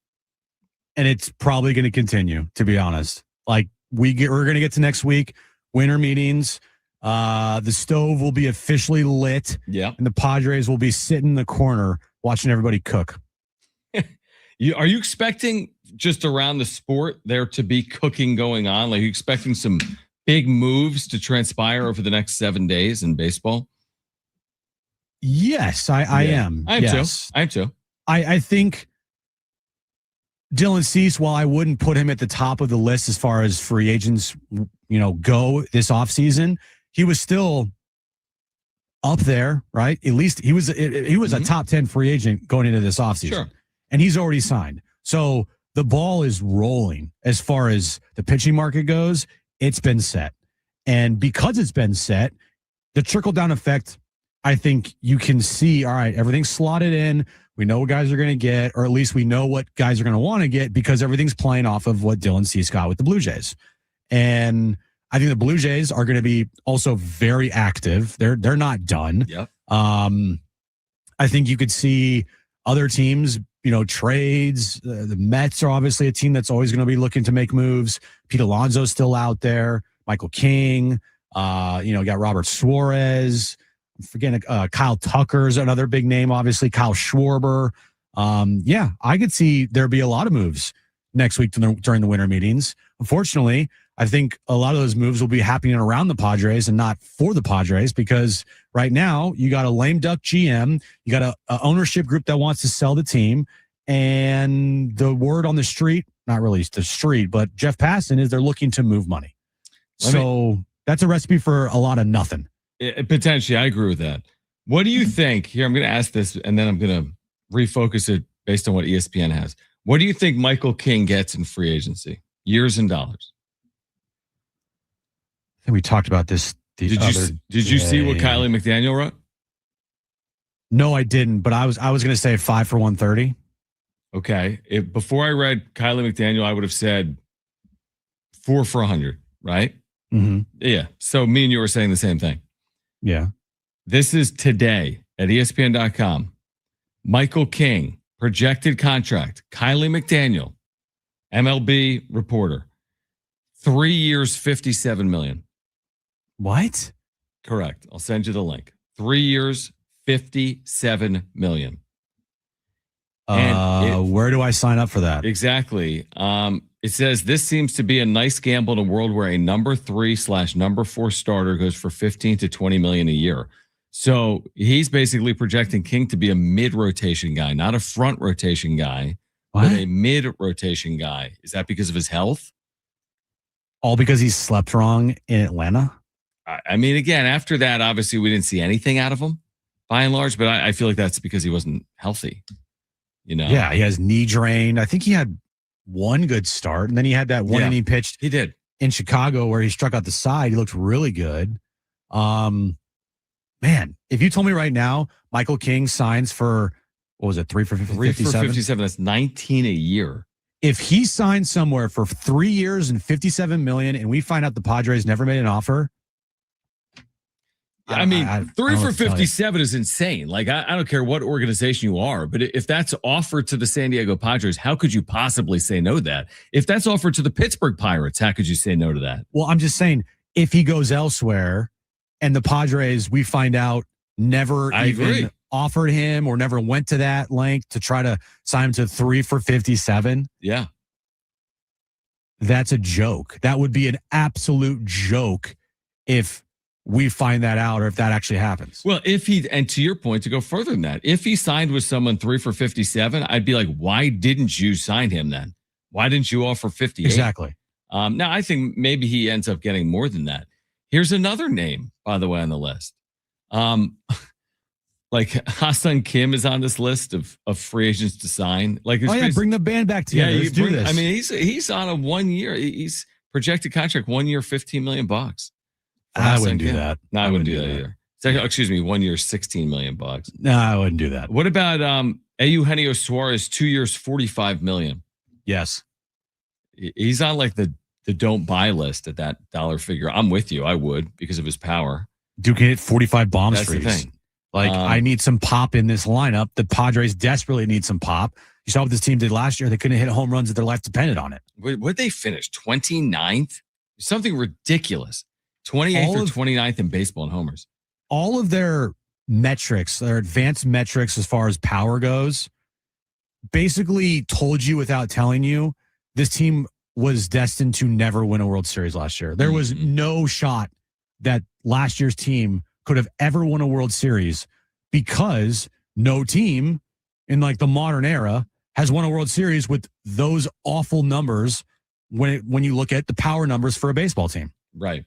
And it's probably going to continue, to be honest. Like we're going to get to next week, winter meetings. The stove will be officially lit. Yeah. And the Padres will be sitting in the corner watching everybody cook. Are you expecting just around the sport there to be cooking going on? Like, are you expecting some big moves to transpire over the next 7 days in baseball? Yes, I am. I am yes. too. I am too. I think Dylan Cease, while I wouldn't put him at the top of the list as far as free agents, go this offseason, he was still up there, right? At least he was a top 10 free agent going into this offseason. Sure. And he's already signed. So the ball is rolling as far as the pitching market goes. It's been set. And because it's been set, the trickle-down effect, I think you can see, all right, everything's slotted in. We know what guys are going to get, or at least we know what guys are going to want to get because everything's playing off of what Dylan Cease got with the Blue Jays. And I think the Blue Jays are going to be also very active. They're not done. Yep. I think you could see other teams, trades. The Mets are obviously a team that's always going to be looking to make moves. Pete Alonso's still out there. Michael King. Got Robert Suarez. I'm forgetting Kyle Tucker's another big name, obviously. Kyle Schwarber. I could see there be a lot of moves next week during the winter meetings. Unfortunately, I think a lot of those moves will be happening around the Padres and not for the Padres because right now you got a lame duck GM, you got a ownership group that wants to sell the team, and the word on the street, not really the street, but Jeff Passan is they're looking to move money. So that's a recipe for a lot of nothing. Potentially, I agree with that. What do you think? Here, I'm going to ask this, and then I'm going to refocus it based on what ESPN has. What do you think Michael King gets in free agency? Years and dollars. I think we talked about this. Did you see what Kylie McDaniel wrote? No, I didn't. But I was going to say 5 for 130. Okay. Before I read Kylie McDaniel, I would have said 4 for 100. Right? Mm-hmm. Yeah. So me and you were saying the same thing. Yeah. This is today at ESPN.com. Michael King, projected contract. Kylie McDaniel, MLB reporter. 3 years, $57 million. What? Correct. I'll send you the link. 3 years, $57 million. Where do I sign up for that? Exactly. It says this seems to be a nice gamble in a world where a number 3/number 4 starter goes for 15 to 20 million a year. So he's basically projecting King to be a mid-rotation guy, not a front rotation guy, but a mid-rotation guy. Is that because of his health? All because he slept wrong in Atlanta? I mean, again, after that, obviously we didn't see anything out of him by and large, but I feel like that's because he wasn't healthy. Yeah, he has knee drain. I think he had one good start, and then he had that one inning pitched. He did in Chicago where he struck out the side. He looked really good. Man, if you told me right now, Michael King signs for, what was it, 3 for 57? That's 19 a year. If he signs somewhere for 3 years and $57 million, and we find out the Padres never made an offer. I mean, 3 for 57 is insane. Like, I don't care what organization you are, but if that's offered to the San Diego Padres, how could you possibly say no to that? If that's offered to the Pittsburgh Pirates, how could you say no to that? Well, I'm just saying, if he goes elsewhere and the Padres, we find out, never even offered him or never went to that length to try to sign him to 3 for 57. Yeah. That's a joke. That would be an absolute joke if we find that out or if that actually happens. Well, and to your point, to go further than that, if he signed with someone 3 for 57, I'd be like, why didn't you sign him then? Why didn't you offer 58? Exactly. Now, I think maybe he ends up getting more than that. Here's another name, by the way, on the list. Like Ha-Seong Kim is on this list of free agents to sign. Like, bring the band back together. Yeah, Let's do this. I mean, he's on a 1 year. He's projected contract 1 year, $15 million. I wouldn't do that. No, I wouldn't do that either. Excuse me, 1 year, $16 million. No, I wouldn't do that. What about Eugenio Suarez? 2 years, $45 million. Yes, he's on like the don't buy list at that dollar figure. I'm with you. I would because of his power. Duke hit 45 bombs That's for the thing. Like, I need some pop in this lineup. The Padres desperately need some pop. You saw what this team did last year. They couldn't hit home runs that their life depended on it. Would they finish 29th? Something ridiculous. 28th or 29th in baseball in homers. All of their metrics, their advanced metrics as far as power goes, basically told you without telling you this team was destined to never win a World Series last year. There was no shot that last year's team could have ever won a World Series because no team in like the modern era has won a World Series with those awful numbers when you look at the power numbers for a baseball team. Right.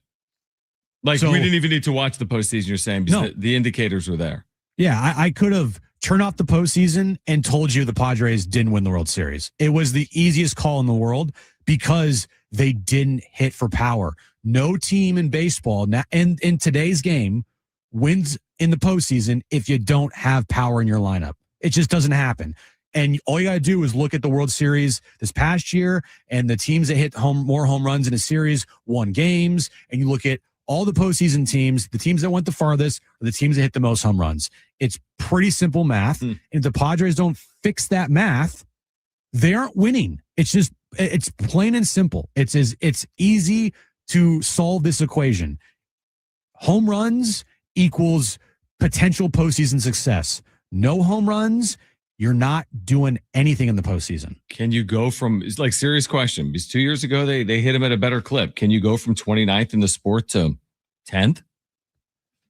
Like, we didn't even need to watch the postseason, you're saying, because the indicators were there. Yeah, I could have turned off the postseason and told you the Padres didn't win the World Series. It was the easiest call in the world because they didn't hit for power. No team in baseball and in today's game wins in the postseason if you don't have power in your lineup. It just doesn't happen. And all you got to do is look at the World Series this past year and the teams that hit more home runs in a series won games. And you look at all the postseason teams, the teams that went the farthest are the teams that hit the most home runs. It's pretty simple math. And if the Padres don't fix that math, they aren't winning. It's plain and simple. It's easy to solve this equation. Home runs equals potential postseason success. No home runs, you're not doing anything in the postseason. Can you go from, it's like serious question, because 2 years ago they hit him at a better clip. Can you go from 29th in the sport to 10th?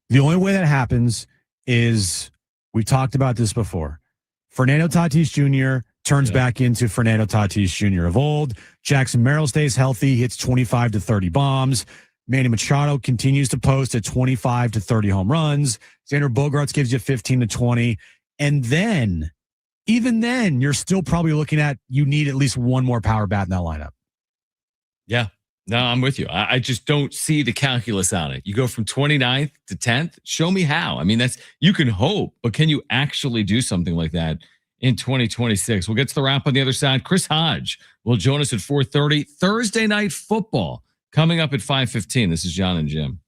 The only way that happens is, we talked about this before, Fernando Tatis Jr. turns back into Fernando Tatis Jr. of old. Jackson Merrill stays healthy, hits 25 to 30 bombs. Manny Machado continues to post at 25 to 30 home runs. Xander Bogaerts gives you 15 to 20. And then, even then, you're still probably looking at, you need at least one more power bat in that lineup. Yeah. No, I'm with you. I just don't see the calculus on it. You go from 29th to 10th. Show me how. I mean, you can hope, but can you actually do something like that in 2026? We'll get to the wrap on the other side. Chris Hodge will join us at 4:30. Thursday Night Football coming up at 5:15. This is Jon and Jim.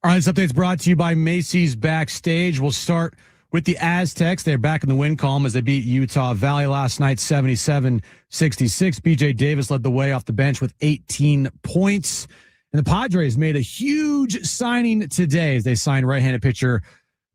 All right, this update's brought to you by Macy's Backstage. We'll start with the Aztecs. They're back in the win column as they beat Utah Valley last night, 77-66. BJ Davis led the way off the bench with 18 points. And the Padres made a huge signing today as they signed right-handed pitcher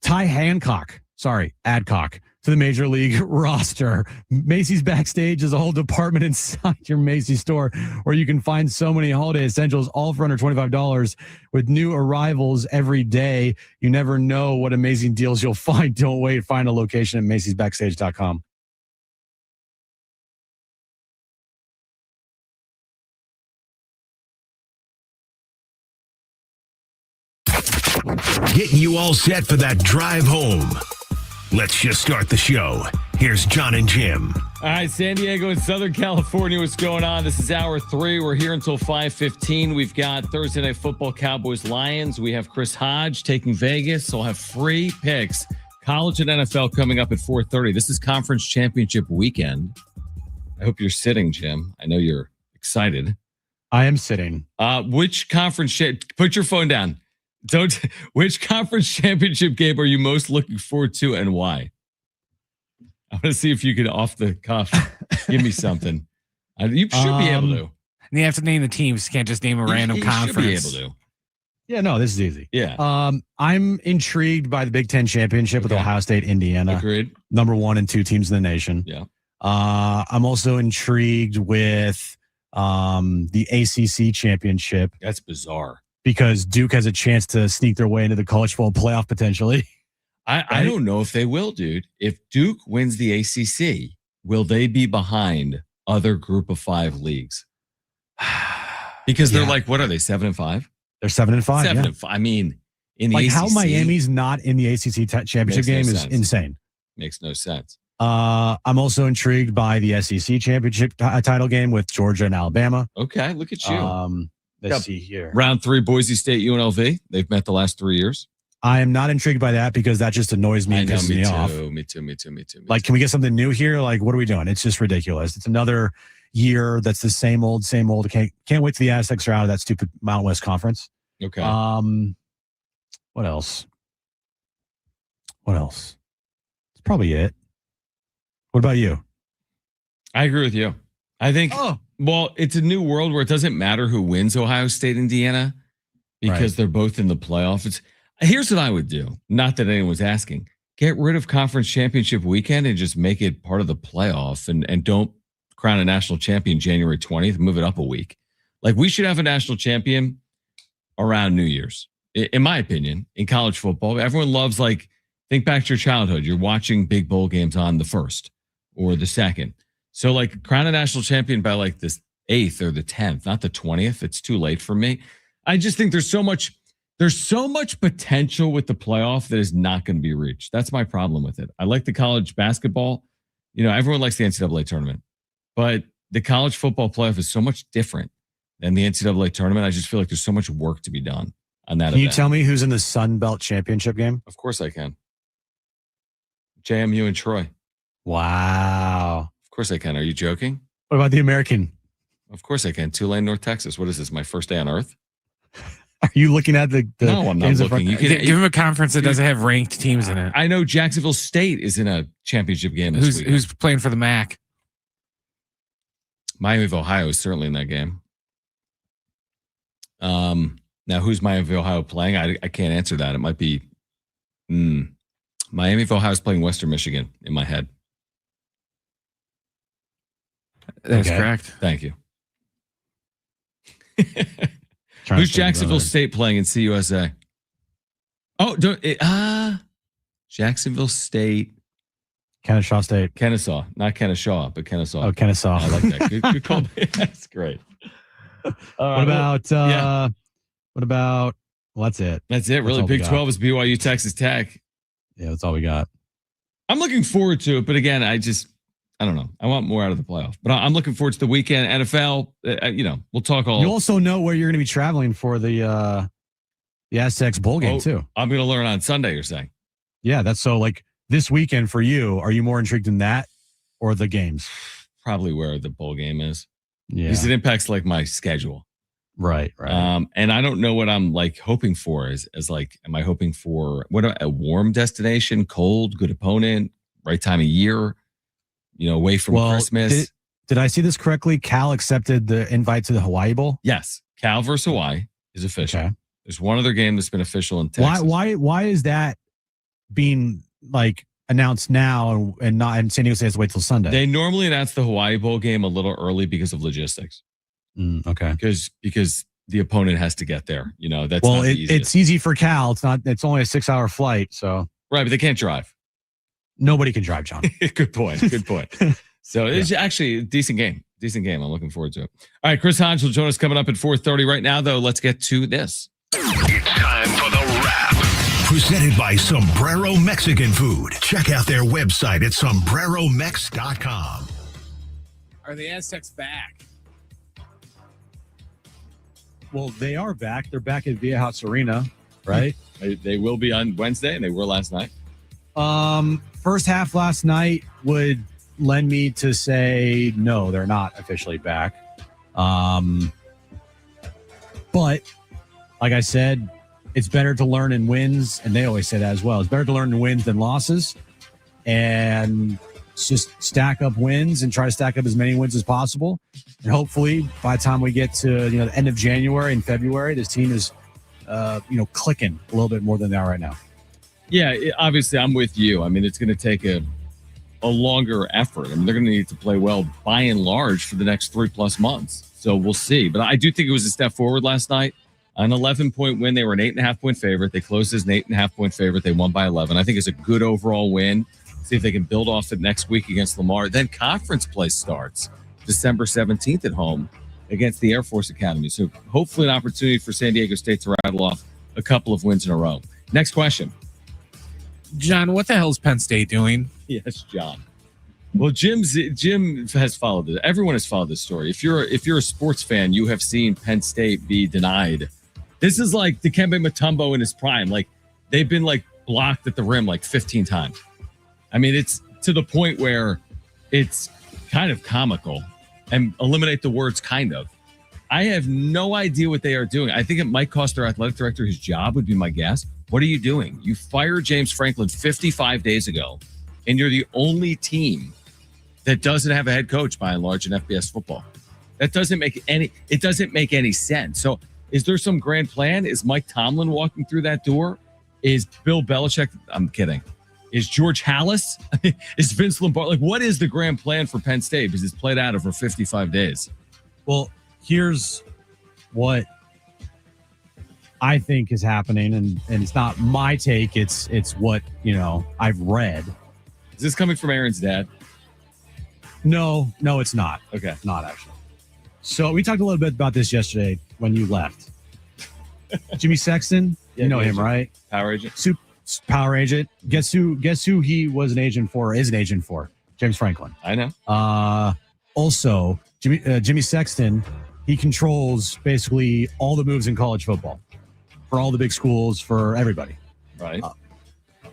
Tai Adcock to the Major League roster. Macy's Backstage is a whole department inside your Macy's store where you can find so many holiday essentials, all for under $25 with new arrivals every day. You never know what amazing deals you'll find. Don't wait. Find a location at macysbackstage.com. Getting you all set for that drive home. Let's just start the show. Here's Jon and Jim. All right, San Diego and Southern California, what's going on? This is hour 3. We're here until 5:15. We've got Thursday Night Football, Cowboys, Lions. We have Chris Hodge taking Vegas. So I'll have free picks. College and NFL coming up at 4:30. This is Conference Championship weekend. I hope you're sitting, Jim. I know you're excited. I am sitting. Which conference? Put your phone down. Which conference championship game are you most looking forward to and why? I want to see if you can off the cuff give me something. You should be able to. And you have to name the teams. You can't just name a random conference. You should be able to. Yeah, no, this is easy. Yeah. I'm intrigued by the Big Ten championship with Ohio State, Indiana. Agreed. Number 1 and 2 teams in the nation. Yeah. I'm also intrigued with the ACC championship. That's bizarre. Because Duke has a chance to sneak their way into the college football playoff potentially. I don't know if they will, dude. If Duke wins the ACC, will they be behind other Group of 5 leagues? Because they're like, what are they, 7-5? They're 7-5. 7-5. I mean, in the ACC, how Miami's not in the ACC championship game is insane. Makes no sense. I'm also intrigued by the SEC championship title game with Georgia and Alabama. Okay, look at you. Let's see here. Round 3, Boise State, UNLV. They've met the last 3 years. I am not intrigued by that because that just annoys me and pisses me off. Me too. Like, can we get something new here? Like, what are we doing? It's just ridiculous. It's another year that's the same old. Can't wait till the Aztecs are out of that stupid Mountain West Conference. Okay. What else? It's probably it. What about you? I agree with you. I think, well, it's a new world where it doesn't matter who wins Ohio State, Indiana, because they're both in the playoff. Here's what I would do. Not that anyone's asking. Get rid of conference championship weekend and just make it part of the playoff and don't crown a national champion January 20th, move it up a week. Like, we should have a national champion around New Year's, in my opinion, in college football. Everyone loves, like, think back to your childhood. You're watching big bowl games on the 1st or the 2nd. So, like, crown a national champion by like the 8th or the 10th, not the 20th. It's too late for me. I just think there's so much potential with the playoff that is not going to be reached. That's my problem with it. I like the college basketball. You know, everyone likes the NCAA tournament, but the college football playoff is so much different than the NCAA tournament. I just feel like there's so much work to be done on that. Can you tell me who's in the Sun Belt championship game? Of course I can. JMU and Troy. Wow. Of course I can. Are you joking? What about the American? Of course I can. Tulane, North Texas. What is this? My first day on earth? Are you looking at the No, I'm not looking. You can give him a conference that doesn't have ranked teams in it. I know Jacksonville State is in a championship game this week. Who's playing for the MAC? Miami of Ohio is certainly in that game. Now, who's Miami of Ohio playing? I can't answer that. It might be Miami of Ohio is playing Western Michigan in my head. That's correct. Thank you. Who's Jacksonville State playing in CUSA? Oh, Jacksonville State. Kennesaw State. Kennesaw. Not Kennesaw, but Kennesaw. Oh, Kennesaw. I like that. Good call. That's great. What about, well, that's it. That's it, really. Big 12 is BYU, Texas Tech. Yeah, that's all we got. I'm looking forward to it, but again, I don't know. I want more out of the playoff, but I'm looking forward to the weekend. NFL, we'll talk all. You also know where you're going to be traveling for the Aztecs bowl game too. I'm going to learn on Sunday, you're saying? Yeah, that's so like this weekend for you. Are you more intrigued in that or the games? Probably where the bowl game is. Yeah. Because it impacts like my schedule. Right. And I don't know what I'm like hoping for as like, am I hoping for a warm destination, cold, good opponent, right time of year, away from Christmas? Did I see this correctly? Cal accepted the invite to the Hawaii Bowl? Yes. Cal versus Hawaii is official. Okay. There's one other game that's been official in Texas. Why is that being like announced now and San Diego State has to wait till Sunday? They normally announce the Hawaii Bowl game a little early because of logistics. Okay. Because the opponent has to get there. That's it's easy for Cal. It's only a 6-hour flight. So right, but they can't drive. Nobody can drive, John. Good point. So it's actually a decent game. I'm looking forward to it. All right, Chris Hodge will join us coming up at 4:30. Right now, though, let's get to this. It's time for the wrap. Presented by Sombrero Mexican Food. Check out their website at sombreromex.com. Are the Aztecs back? Well, they are back. They're back at Viejas Arena, right? They will be on Wednesday, and they were last night. First half last night would lend me to say no, they're not officially back. But like I said, it's better to learn in wins, and they always say that as well. It's better to learn in wins than losses, and just stack up wins and try to stack up as many wins as possible. And hopefully, by the time we get to the end of January and February, this team is clicking a little bit more than they are right now. Yeah, obviously, I'm with you. I mean, it's going to take a longer effort. I mean, they're going to need to play well by and large for the next 3+ months. So we'll see. But I do think it was a step forward last night. An 11-point win. They were an 8.5-point favorite. They closed as an 8.5-point favorite. They won by 11. I think it's a good overall win. See if they can build off it next week against Lamar. Then conference play starts December 17th at home against the Air Force Academy. So hopefully an opportunity for San Diego State to rattle off a couple of wins in a row. Next question. John, what the hell is Penn State doing? Yes, John. Well, Jim has followed this. Everyone has followed this story. If you're a sports fan, you have seen Penn State be denied. This is like Dikembe Mutombo in his prime. Like they've been like blocked at the rim like 15 times. I mean, it's to the point where it's kind of comical. And eliminate the words kind of. I have no idea what they are doing. I think it might cost their athletic director his job, would be my guess. What are you doing? You fired James Franklin 55 days ago, and you're the only team that doesn't have a head coach by and large in FBS football. It doesn't make any sense. So is there some grand plan? Is Mike Tomlin walking through that door? Is Bill Belichick? I'm kidding. Is George Halas? Is Vince Lombardi? Like, what is the grand plan for Penn State? Because it's played out over 55 days. Well, here's what I think is happening, and it's not my take. It's what I've read. Is this coming from Aaron's dad? No, it's not. Okay, not actually. So we talked a little bit about this yesterday when you left. Jimmy Sexton, you know him, right? Power agent. Power agent. Guess who he was an agent for? Or is an agent for? James Franklin. I know. Also, Jimmy Sexton. He controls basically all the moves in college football for all the big schools, for everybody. Right. And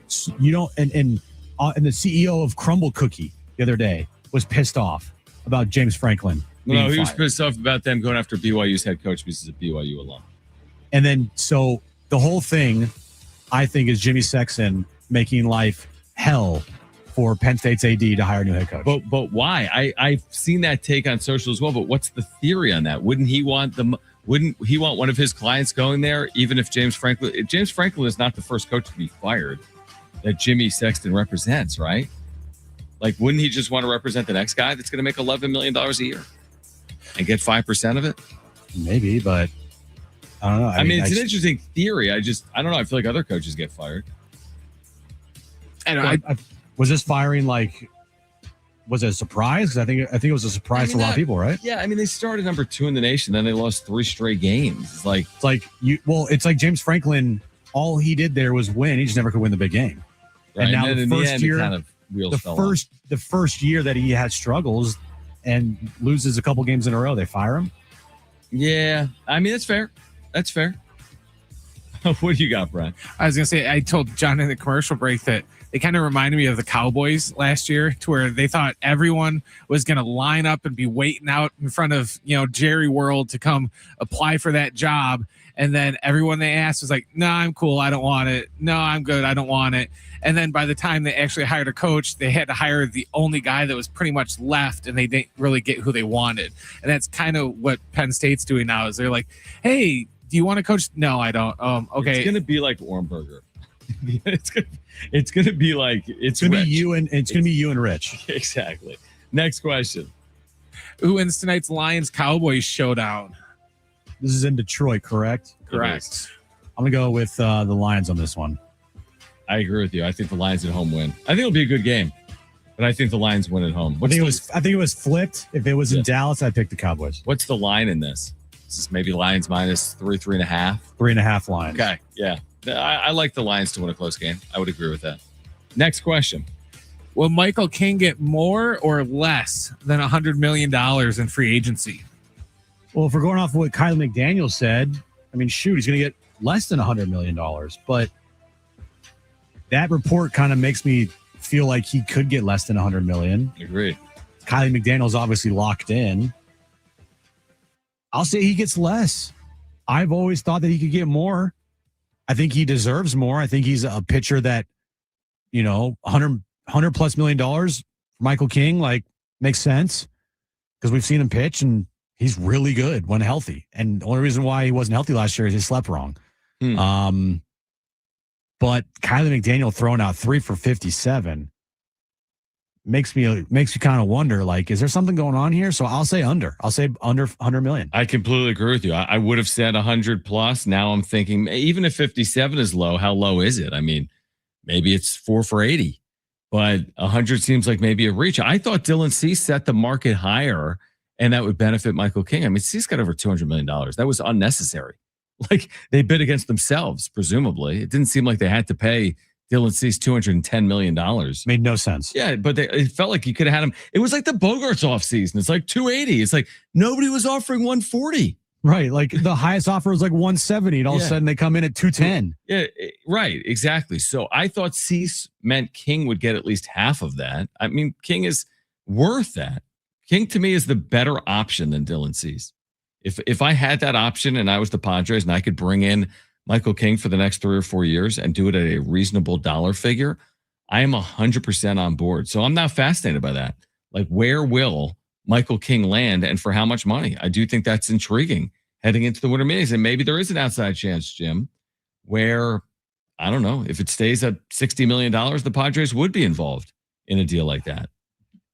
the CEO of Crumble Cookie the other day was pissed off about James Franklin. No, he was pissed off about them going after BYU's head coach because he's a BYU alum. And then, so the whole thing, I think, is Jimmy Sexton making life hell for Penn State's AD to hire a new head coach. But why? I've seen that take on social as well. But what's the theory on that? Wouldn't he want one of his clients going there, even if James Franklin is not the first coach to be fired that Jimmy Sexton represents, right? Like, wouldn't he just want to represent the next guy that's going to make $11 million a year and get 5% of it? Maybe, but I don't know. I mean, it's an interesting theory. I don't know. I feel like other coaches get fired. I was this firing was it a surprise? Because I think it was a surprise to a lot of people, right? Yeah, I mean, they started number 2 in the nation, then they lost 3 straight games. It's like James Franklin. All he did there was win. He just never could win the big game. Right. And now in the first end, year, kind of the first year that he had struggles and loses a couple games in a row, they fire him. Yeah, I mean, that's fair. What do you got, Brian? I was gonna say, I told John in the commercial break that they kind of reminded me of the Cowboys last year, to where they thought everyone was gonna line up and be waiting out in front of Jerry World to come apply for that job, and then everyone they asked was like, "No, I'm cool, I don't want it. No, I'm good, I don't want it." And then by the time they actually hired a coach, they had to hire the only guy that was pretty much left, and they didn't really get who they wanted. And that's kind of what Penn State's doing now. Is they're like, "Hey, do you want to coach?" "No, I don't." Okay. It's gonna be like Ornberger. it's gonna be like it's gonna be you and Rich. Exactly. Next question. Who wins tonight's Lions Cowboys showdown? This is in Detroit, correct? Correct. I'm gonna go with the Lions on this one. I agree with you. I think the Lions at home win. I think it'll be a good game, but I think the Lions win at home. I think it was flipped. If it was in Dallas, I'd pick the Cowboys. What's the line in this? Is this maybe Lions minus 3.5? 3.5 Lions. Okay. Yeah. I like the Lions to win a close game. I would agree with that. Next question. Will Michael King get more or less than $100 million in free agency? Well, if we're going off of what Kylie McDaniel said, I mean, shoot, he's going to get less than $100 million. But that report kind of makes me feel like he could get less than $100 million. Agreed. Kylie McDaniel's obviously locked in. I'll say he gets less. I've always thought that he could get more. I think he deserves more. I think he's a pitcher that, $100 plus million for Michael King, like, makes sense because we've seen him pitch and he's really good when healthy. And the only reason why he wasn't healthy last year is he slept wrong. But Kylie McDaniel throwing out 3 for 57 makes me kind of wonder, like, is there something going on here? So I'll say under. I'll say under 100 million. I completely agree with you. I would have said 100 plus. Now I'm thinking, even if 57 is low, how low is it? I mean, maybe it's 4 for 80, but 100 seems like maybe a reach. I thought Dylan Cease set the market higher, and that would benefit Michael King. I mean, Cease got over $200 million. That was unnecessary. Like, they bid against themselves, presumably. It didn't seem like they had to pay Dylan Cease $210 million. Made no sense. Yeah, but it felt like you could have had him. It was like the Bogarts offseason. It's like 280. It's like nobody was offering 140. Right. Like the highest offer was like 170. And all of a sudden they come in at 210. Yeah, right. Exactly. So I thought Cease meant King would get at least half of that. I mean, King is worth that. King to me is the better option than Dylan Cease. If I had that option and I was the Padres and I could bring in Michael King for the next 3 or 4 years and do it at a reasonable dollar figure, I am 100% on board. So I'm not fascinated by that. Like, where will Michael King land and for how much money? I do think that's intriguing heading into the winter meetings. And maybe there is an outside chance, Jim, where, I don't know, if it stays at $60 million, the Padres would be involved in a deal like that.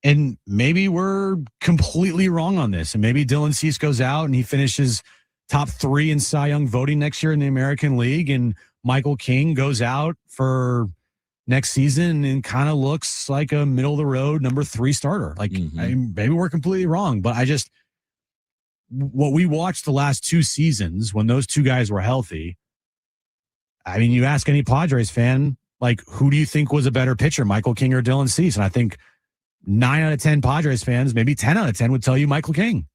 And maybe we're completely wrong on this. And maybe Dylan Cease goes out and he finishes top 3 in Cy Young voting next year in the American League. And Michael King goes out for next season and kind of looks like a middle of the road number 3 starter. Like, maybe we're completely wrong, but what we watched the last 2 seasons when those 2 guys were healthy, I mean, you ask any Padres fan, like, who do you think was a better pitcher, Michael King or Dylan Cease? And I think 9 out of 10 Padres fans, maybe 10 out of 10 would tell you Michael King.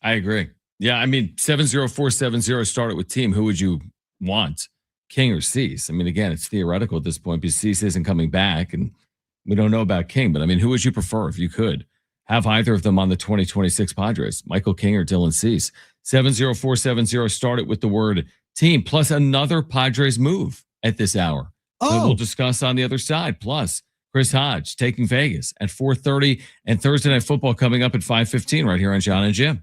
I agree. Yeah, I mean, 70470 started with team. Who would you want, King or Cease? I mean, again, it's theoretical at this point because Cease isn't coming back, and we don't know about King. But I mean, who would you prefer if you could have either of them on the 2026 Padres, Michael King or Dylan Cease? 70470 started with the word team, plus another Padres move at this hour. That we'll discuss on the other side. Plus, Chris Hodge taking Vegas at 4:30 and Thursday Night Football coming up at 5:15 right here on Jon and Jim.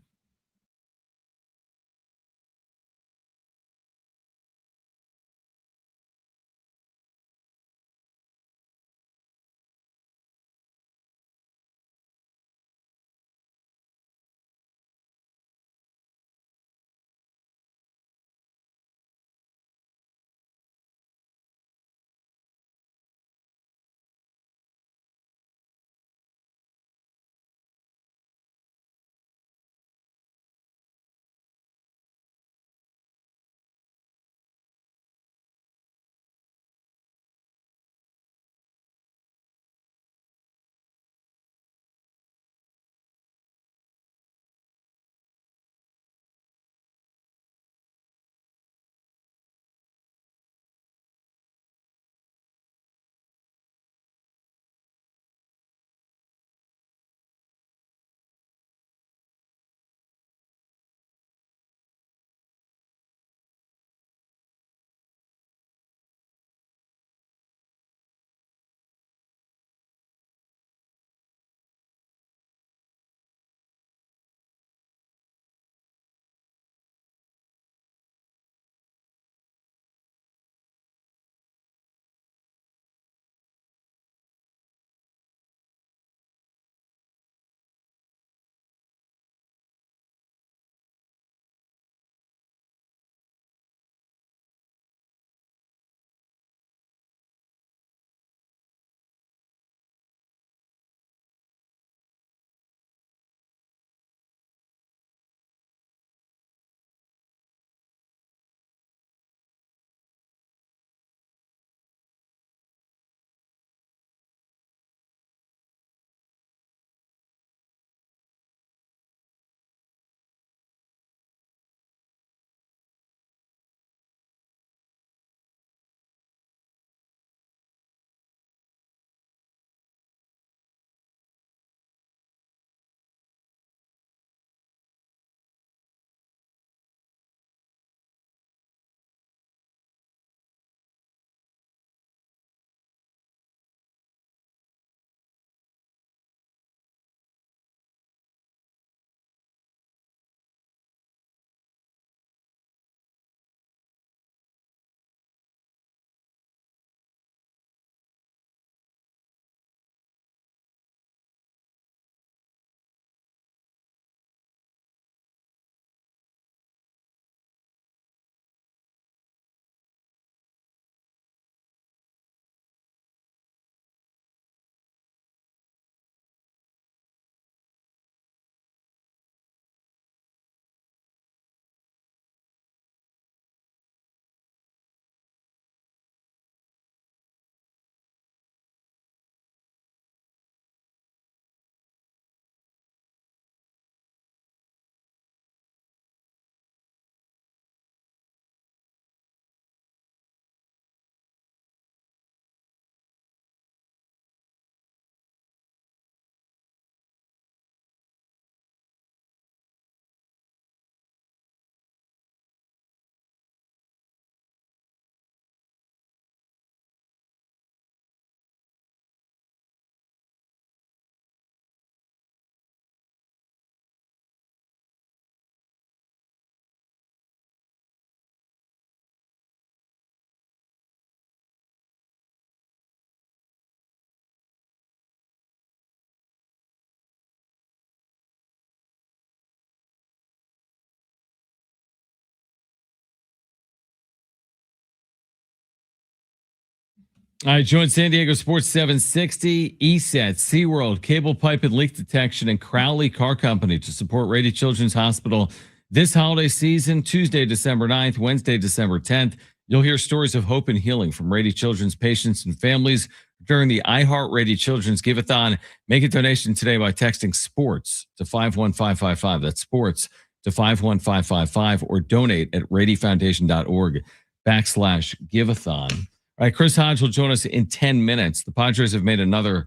All right, join San Diego Sports 760, ESET, SeaWorld, Cable Pipe and Leak Detection, and Crowley Car Company to support Rady Children's Hospital this holiday season, Tuesday, December 9th, Wednesday, December 10th. You'll hear stories of hope and healing from Rady Children's patients and families during the iHeart Rady Children's Give-a-thon. Make a donation today by texting SPORTS to 51555. That's SPORTS to 51555, or donate at radyfoundation.org/give-a-thon. All right, Chris Hodge will join us in 10 minutes. The Padres have made another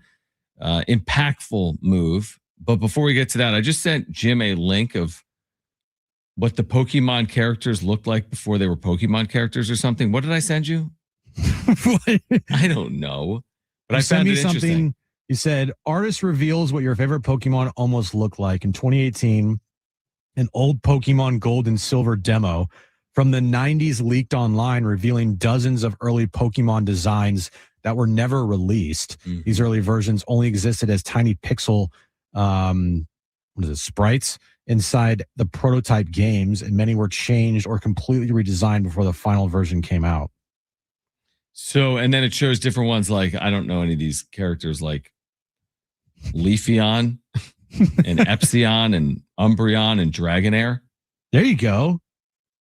impactful move. But before we get to that, I just sent Jim a link of what the Pokemon characters looked like before they were Pokemon characters or something. What did I send you? I don't know. But I found it interesting. Something. You said, artist reveals what your favorite Pokemon almost looked like. In 2018, an old Pokemon Gold and Silver demo from the 90s leaked online, revealing dozens of early Pokemon designs that were never released. Mm-hmm. These early versions only existed as tiny pixel sprites inside the prototype games, and many were changed or completely redesigned before the final version came out. So, and then it shows different ones, like, I don't know any of these characters, like Leafeon and Epsilon and Umbreon and Dragonair. There you go.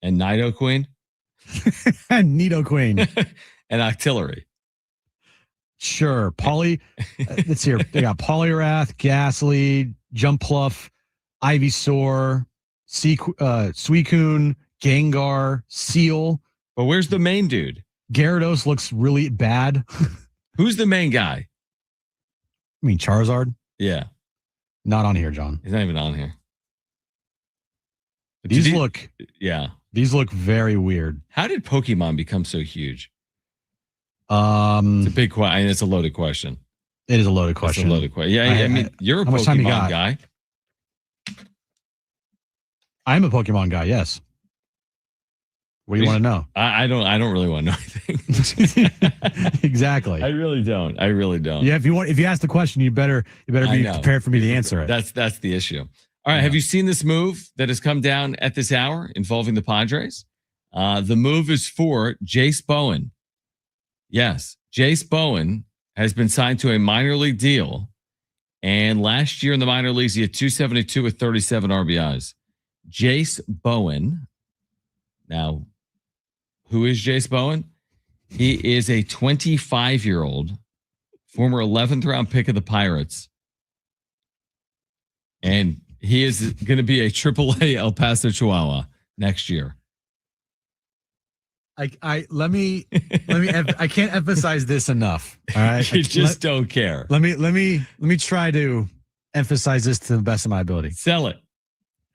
And Nidoqueen. And Nidoqueen. And Octillery. Sure. Let's hear. They got Poliwrath, Ghastly, Jumpluff, Ivysaur, Suicune, Gengar, Seal. But where's the main dude? Gyarados looks really bad. Who's the main guy? I mean, Charizard? Yeah. Not on here, John. He's not even on here. These look very weird. How did Pokemon become so huge? It's a big question. It's a loaded question. It is a loaded question. It's a loaded question. Yeah, I mean, you're a Pokemon guy. I'm a Pokemon guy, yes. What do you want to know? I don't really want to know anything. Exactly. I really don't. Yeah, if you ask the question, you better be prepared for me to answer it. That's the issue. All right. Have you seen this move that has come down at this hour involving the Padres? The move is for Jace Bowen. Yes, Jace Bowen has been signed to a minor league deal. And last year in the minor leagues, he had 272 with 37 RBIs. Jace Bowen. Now, who is Jace Bowen? He is a 25-year-old, former 11th round pick of the Pirates. And he is going to be a AAA El Paso Chihuahua next year. I can't emphasize this enough. All right. You just don't care. Let me try to emphasize this to the best of my ability. Sell it.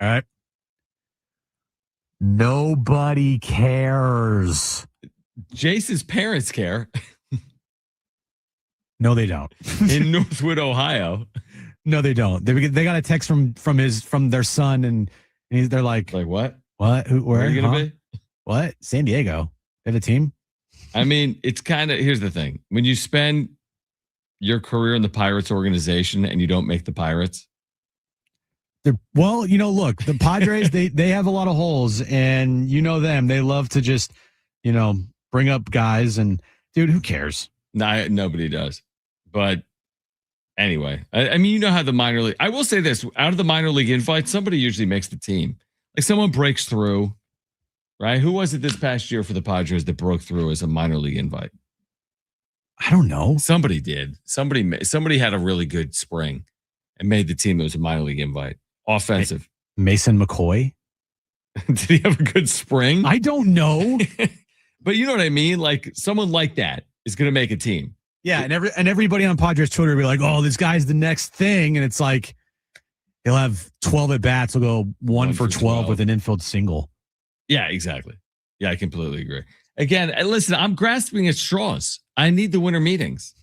All right. Nobody cares. Jace's parents care. No, they don't. In Northwood, Ohio. No, they don't. They got a text from their son, and they're like what? What? Where are you gonna be? What? San Diego. They have a team. I mean, it's kind of, here's the thing: when you spend your career in the Pirates organization and you don't make the Pirates. Well, look, the Padres, they have a lot of holes, and them. They love to just, bring up guys, and dude, who cares? No, nobody does. But anyway, I mean, how the minor league, I will say this, out of the minor league invites, somebody usually makes the team. Like someone breaks through, right? Who was it this past year for the Padres that broke through as a minor league invite? I don't know. Somebody did. Somebody had a really good spring and made the team. It was a minor league invite. Offensive. Mason McCoy. Did he have a good spring? I don't know. But you know what I mean? Like someone like that is going to make a team. Yeah, and everybody on Padres Twitter will be like, "Oh, this guy's the next thing," and it's like he'll have 12 at bats. He'll go 1 for 12 with an infield single. Yeah, exactly. Yeah, I completely agree. Again, listen, I'm grasping at straws. I need the winter meetings.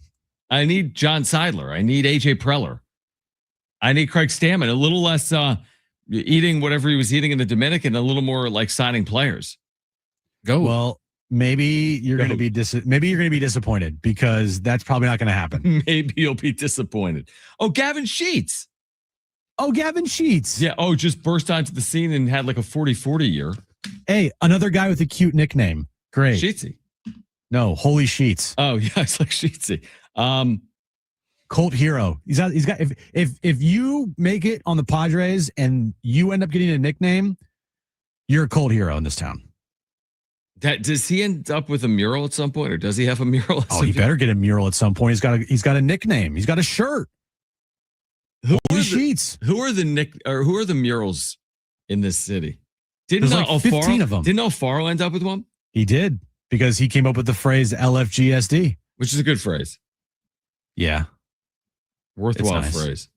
I need John Seidler. I need AJ Preller. I need Craig Stammen. A little less eating whatever he was eating in the Dominican, a little more like signing players. Go. Well, maybe you're going to be disappointed because that's probably not going to happen. Maybe you'll be disappointed. Oh, Gavin Sheets. Yeah. Oh, just burst onto the scene and had like a 40-40 year. Hey, another guy with a cute nickname. Great. Sheetsy. No, Holy Sheets. Oh yeah, it's like Sheetsy. Cult hero. He's got if you make it on the Padres and you end up getting a nickname, you're a cult hero in this town. Does he end up with a mural at some point, or does he have a mural? Oh, he better get a mural at some point. He's got a nickname. He's got a shirt. Holy Sheets. Who are the murals in this city? There's like 15 of them. Didn't Alfaro end up with one? He did, because he came up with the phrase LFGSD, which is a good phrase. Yeah. Worthwhile nice. phrase.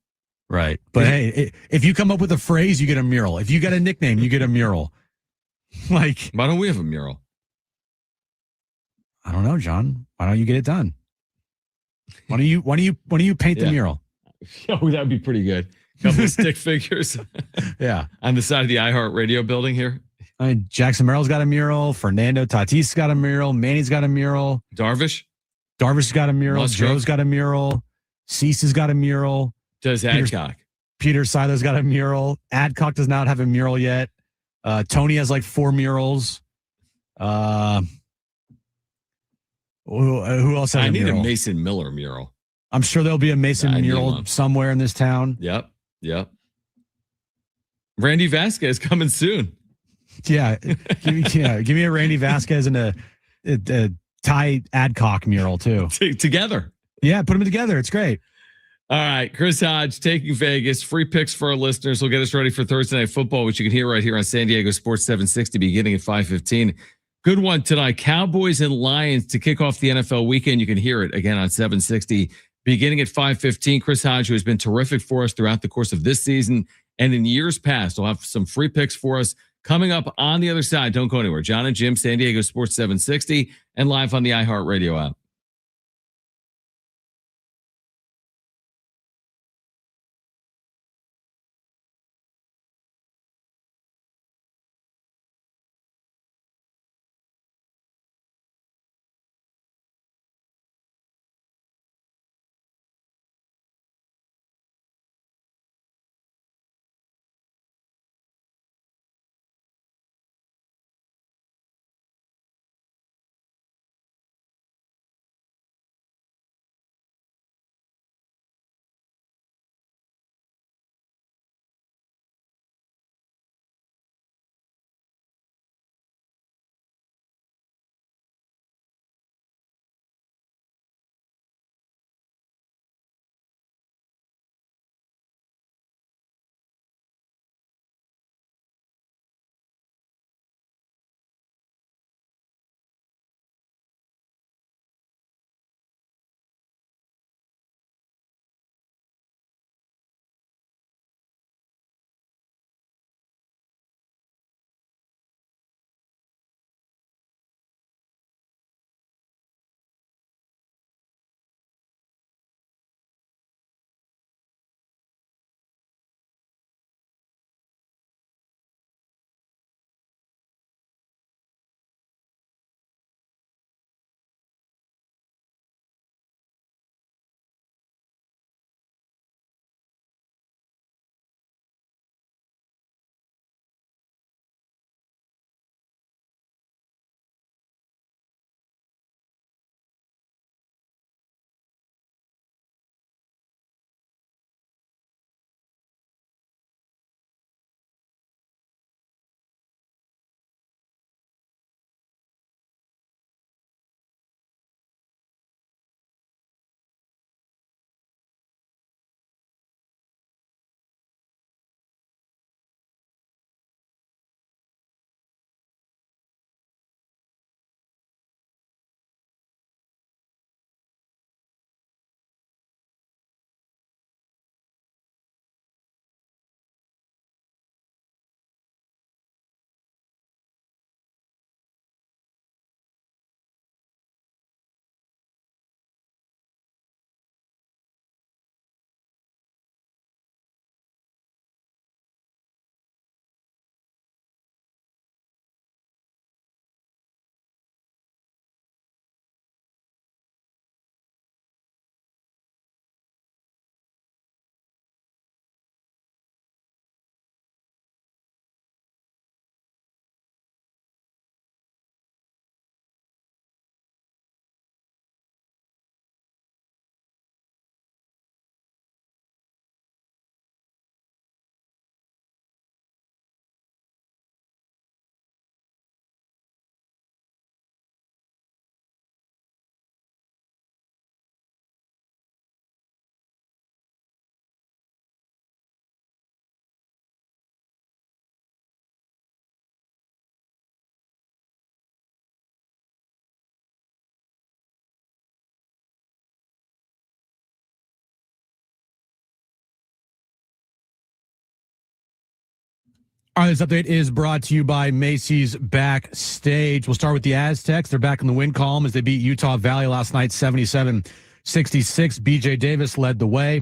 Right. But hey, if you come up with a phrase, you get a mural. If you got a nickname, you get a mural. Like, why don't we have a mural? I don't know, John. Why don't you get it done? Why don't you paint the mural? Oh, that would be pretty good. Couple of stick figures. Yeah. On the side of the iHeartRadio building here. I mean, Jackson Merrill's got a mural. Fernando Tatis got a mural. Manny's got a mural. Darvish has got a mural. Musgrove. Joe's got a mural. Cease has got a mural. Does Adcock? Peter Silo's got a mural. Adcock does not have a mural yet. Tony has like 4 murals. Who else has I a need mural? a Mason Miller mural. I'm sure there'll be a Mason mural somewhere in this town. Yep. Randy Vasquez coming soon. Yeah. Give me a Randy Vasquez and a Tai Adcock mural too. Together. Yeah, put them together. It's great. All right, Chris Hodge taking Vegas. Free picks for our listeners. We'll get us ready for Thursday Night Football, which you can hear right here on San Diego Sports 760, beginning at 5:15. Good one tonight. Cowboys and Lions to kick off the NFL weekend. You can hear it again on 760, beginning at 5:15. Chris Hodge, who has been terrific for us throughout the course of this season and in years past, will have some free picks for us coming up on the other side. Don't go anywhere. Jon and Jim, San Diego Sports 760, and live on the iHeartRadio app. All right, this update is brought to you by Macy's Backstage. We'll start with the Aztecs. They're back in the win column as they beat Utah Valley last night, 77-66. BJ Davis led the way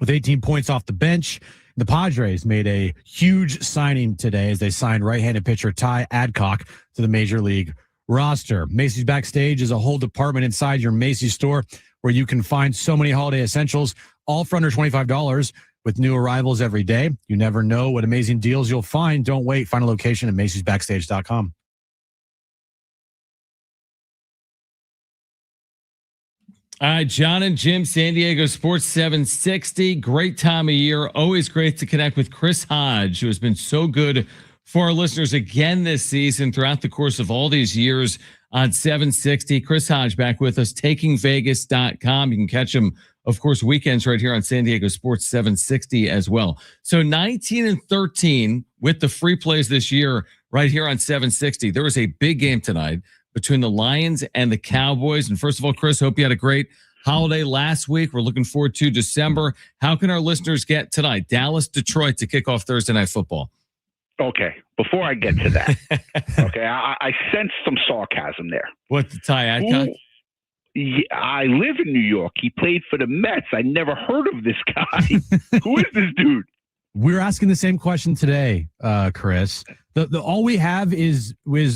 with 18 points off the bench. The Padres made a huge signing today as they signed right-handed pitcher Tai Adcock to the Major League roster. Macy's Backstage is a whole department inside your Macy's store where you can find so many holiday essentials, all for under $25. With new arrivals every day, you never know what amazing deals you'll find. Don't wait. Find a location at Macy'sBackstage.com. All right, Jon and Jim, San Diego Sports 760. Great time of year. Always great to connect with Chris Hodge, who has been so good for our listeners again this season throughout the course of all these years on 760. Chris Hodge back with us, takingvegas.com. You can catch him, of course, weekends right here on San Diego Sports 760 as well. So 19-13 with the free plays this year right here on 760. There was a big game tonight between the Lions and the Cowboys. And first of all, Chris, hope you had a great holiday last week. We're looking forward to December. How can our listeners get tonight? Dallas, Detroit to kick off Thursday Night Football. Okay, before I get to that, okay, I sense some sarcasm there. What, the Tai Adcock? I live in New York. He played for the Mets. I never heard of this guy. Who is this dude? We're asking the same question today, Chris. The all we have is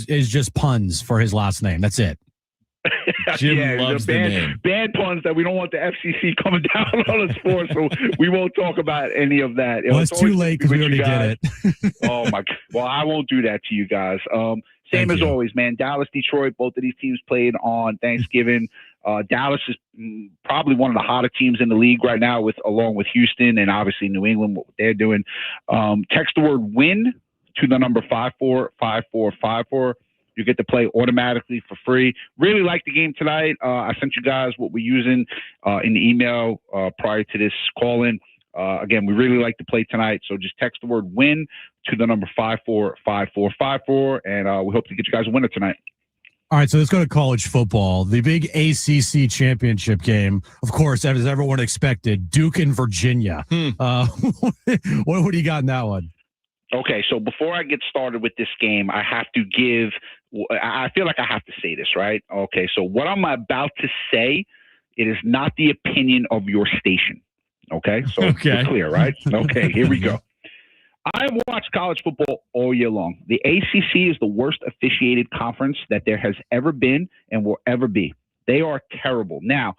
just puns for his last name. That's it. Jim loves the name. Bad puns that we don't want the FCC coming down on us for, so we won't talk about any of that. Well, it's too late because we already did it. Oh my! Well, I won't do that to you guys. Same as always, man. Dallas, Detroit, both of these teams played on Thanksgiving. Dallas is probably one of the hotter teams in the league right now, along with Houston and obviously New England, what they're doing. Text the word "win" to the number 545454. You get to play automatically for free. Really like the game tonight. I sent you guys what we're using in the email prior to this call-in. Again, we really like to play tonight, so just text the word "win" to the number 545454, and we hope to get you guys a winner tonight. All right, so let's go to college football. The big ACC championship game, of course, as everyone expected, Duke and Virginia. What do you got in that one? Okay, so before I get started with this game, I feel like I have to say this, right? Okay, so what I'm about to say, it is not the opinion of your station. Okay, so we're clear, right? Okay, here we go. I've watched college football all year long. The ACC is the worst officiated conference that there has ever been and will ever be. They are terrible. Now,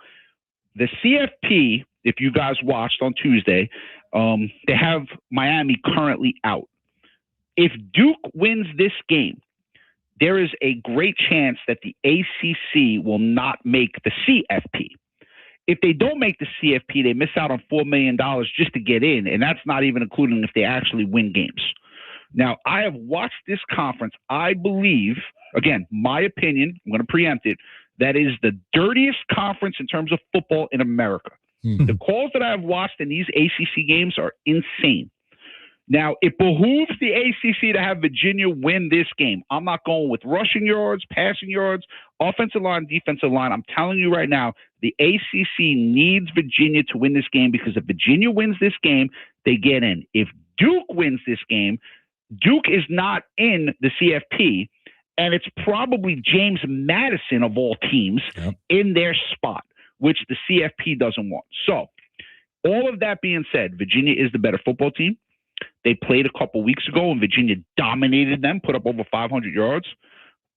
the CFP, if you guys watched on Tuesday, they have Miami currently out. If Duke wins this game, there is a great chance that the ACC will not make the CFP. If they don't make the CFP, they miss out on $4 million just to get in, and that's not even including if they actually win games. Now, I have watched this conference. I believe, again, my opinion, I'm going to preempt it, that is the dirtiest conference in terms of football in America. The calls that I have watched in these ACC games are insane. Now, it behooves the ACC to have Virginia win this game. I'm not going with rushing yards, passing yards, offensive line, defensive line. I'm telling you right now, the ACC needs Virginia to win this game because if Virginia wins this game, they get in. If Duke wins this game, Duke is not in the CFP, and it's probably James Madison of all teams in their spot, which the CFP doesn't want. So, all of that being said, Virginia is the better football team. They played a couple weeks ago, and Virginia dominated them, put up over 500 yards.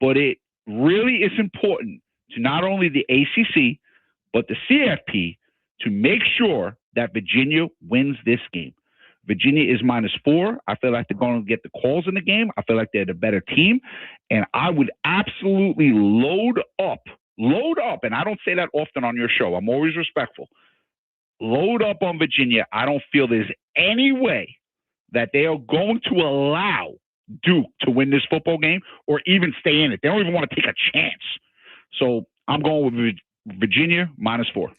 But it really is important to not only the ACC, but the CFP to make sure that Virginia wins this game. Virginia is -4. I feel like they're going to get the calls in the game. I feel like they're the better team. And I would absolutely load up. And I don't say that often on your show. I'm always respectful. Load up on Virginia. I don't feel there's any way that they are going to allow Duke to win this football game or even stay in it. They don't even want to take a chance. So I'm going with Virginia -4.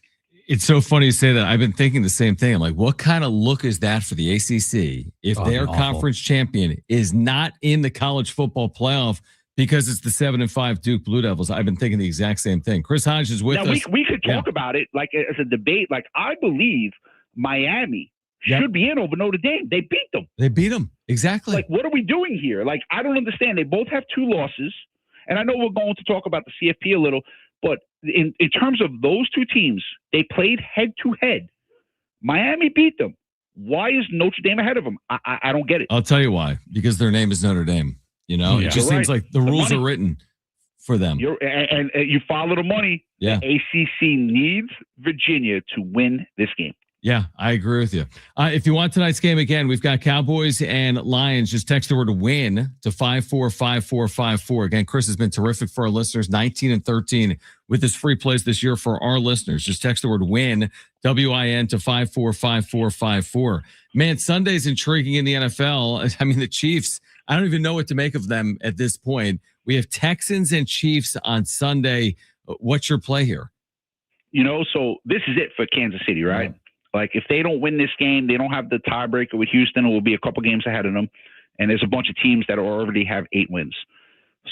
It's so funny you say that. I've been thinking the same thing. I'm like, what kind of look is that for the ACC if their conference champion is not in the college football playoff because it's the 7-5 Duke Blue Devils? I've been thinking the exact same thing. Chris Hodge is with us. We could talk about it like as a debate. Like I believe Miami should be in over Notre Dame. They beat them. They beat them. Exactly. Like, what are we doing here? Like, I don't understand. They both have 2 losses. And I know we're going to talk about the CFP a little, but in terms of those 2 teams, they played head-to-head. Miami beat them. Why is Notre Dame ahead of them? I don't get it. I'll tell you why. Because their name is Notre Dame. You know, Yeah. it just seems like the rules are written for them. And you follow the money. Yeah. The ACC needs Virginia to win this game. Yeah, I agree with you. If you want tonight's game again, we've got Cowboys and Lions. Just text the word WIN to 545454. Again, Chris has been terrific for our listeners, 19-13 with his free plays this year for our listeners. Just text the word WIN, WIN to 545454. Man, Sunday's intriguing in the NFL. I mean, the Chiefs, I don't even know what to make of them at this point. We have Texans and Chiefs on Sunday. What's your play here? You know, so this is it for Kansas City, right? Yeah. Like, if they don't win this game, they don't have the tiebreaker with Houston. It will be a couple games ahead of them. And there's a bunch of teams that already have 8 wins.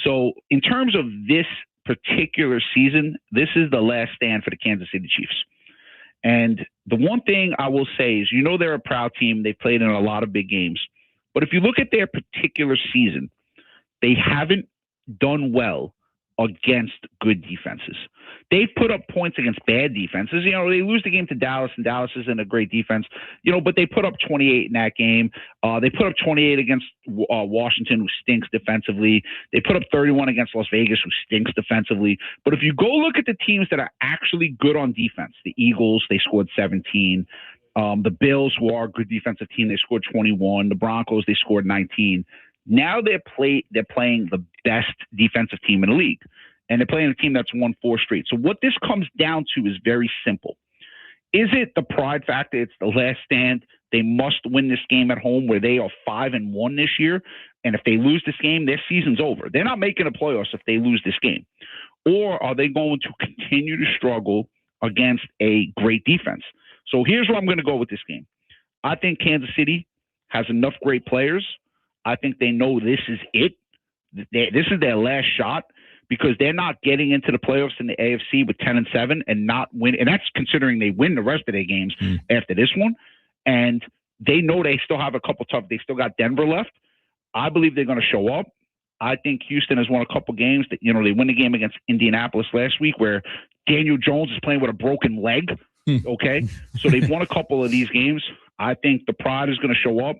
So in terms of this particular season, this is the last stand for the Kansas City Chiefs. And the one thing I will say is, you know, they're a proud team. They played in a lot of big games. But if you look at their particular season, they haven't done well against good defenses. They've put up points against bad defenses. You know, they lose the game to Dallas, and Dallas isn't a great defense, you know, but they put up 28 in that game. They put up 28 against Washington, who stinks defensively. They put up 31 against Las Vegas, who stinks defensively. But if you go look at the teams that are actually good on defense, the Eagles, they scored 17. The Bills, who are a good defensive team, they scored 21. The Broncos, they scored 19. Now they're playing the best defensive team in the league. And they're playing a team that's won 4 straight. So what this comes down to is very simple. Is it the pride factor? It's the last stand. They must win this game at home, where they are 5-1 this year. And if they lose this game, their season's over. They're not making the playoffs if they lose this game. Or are they going to continue to struggle against a great defense? So here's where I'm going to go with this game. I think Kansas City has enough great players. I think they know this is it. This is their last shot, because they're not getting into the playoffs in the AFC with 10-7 and not win. And that's considering they win the rest of their games after this one. And they know they still have a couple tough. They still got Denver left. I believe they're going to show up. I think Houston has won a couple games. That, you know, they win the game against Indianapolis last week, where Daniel Jones is playing with a broken leg. Okay. So they've won a couple of these games. I think the pride is going to show up.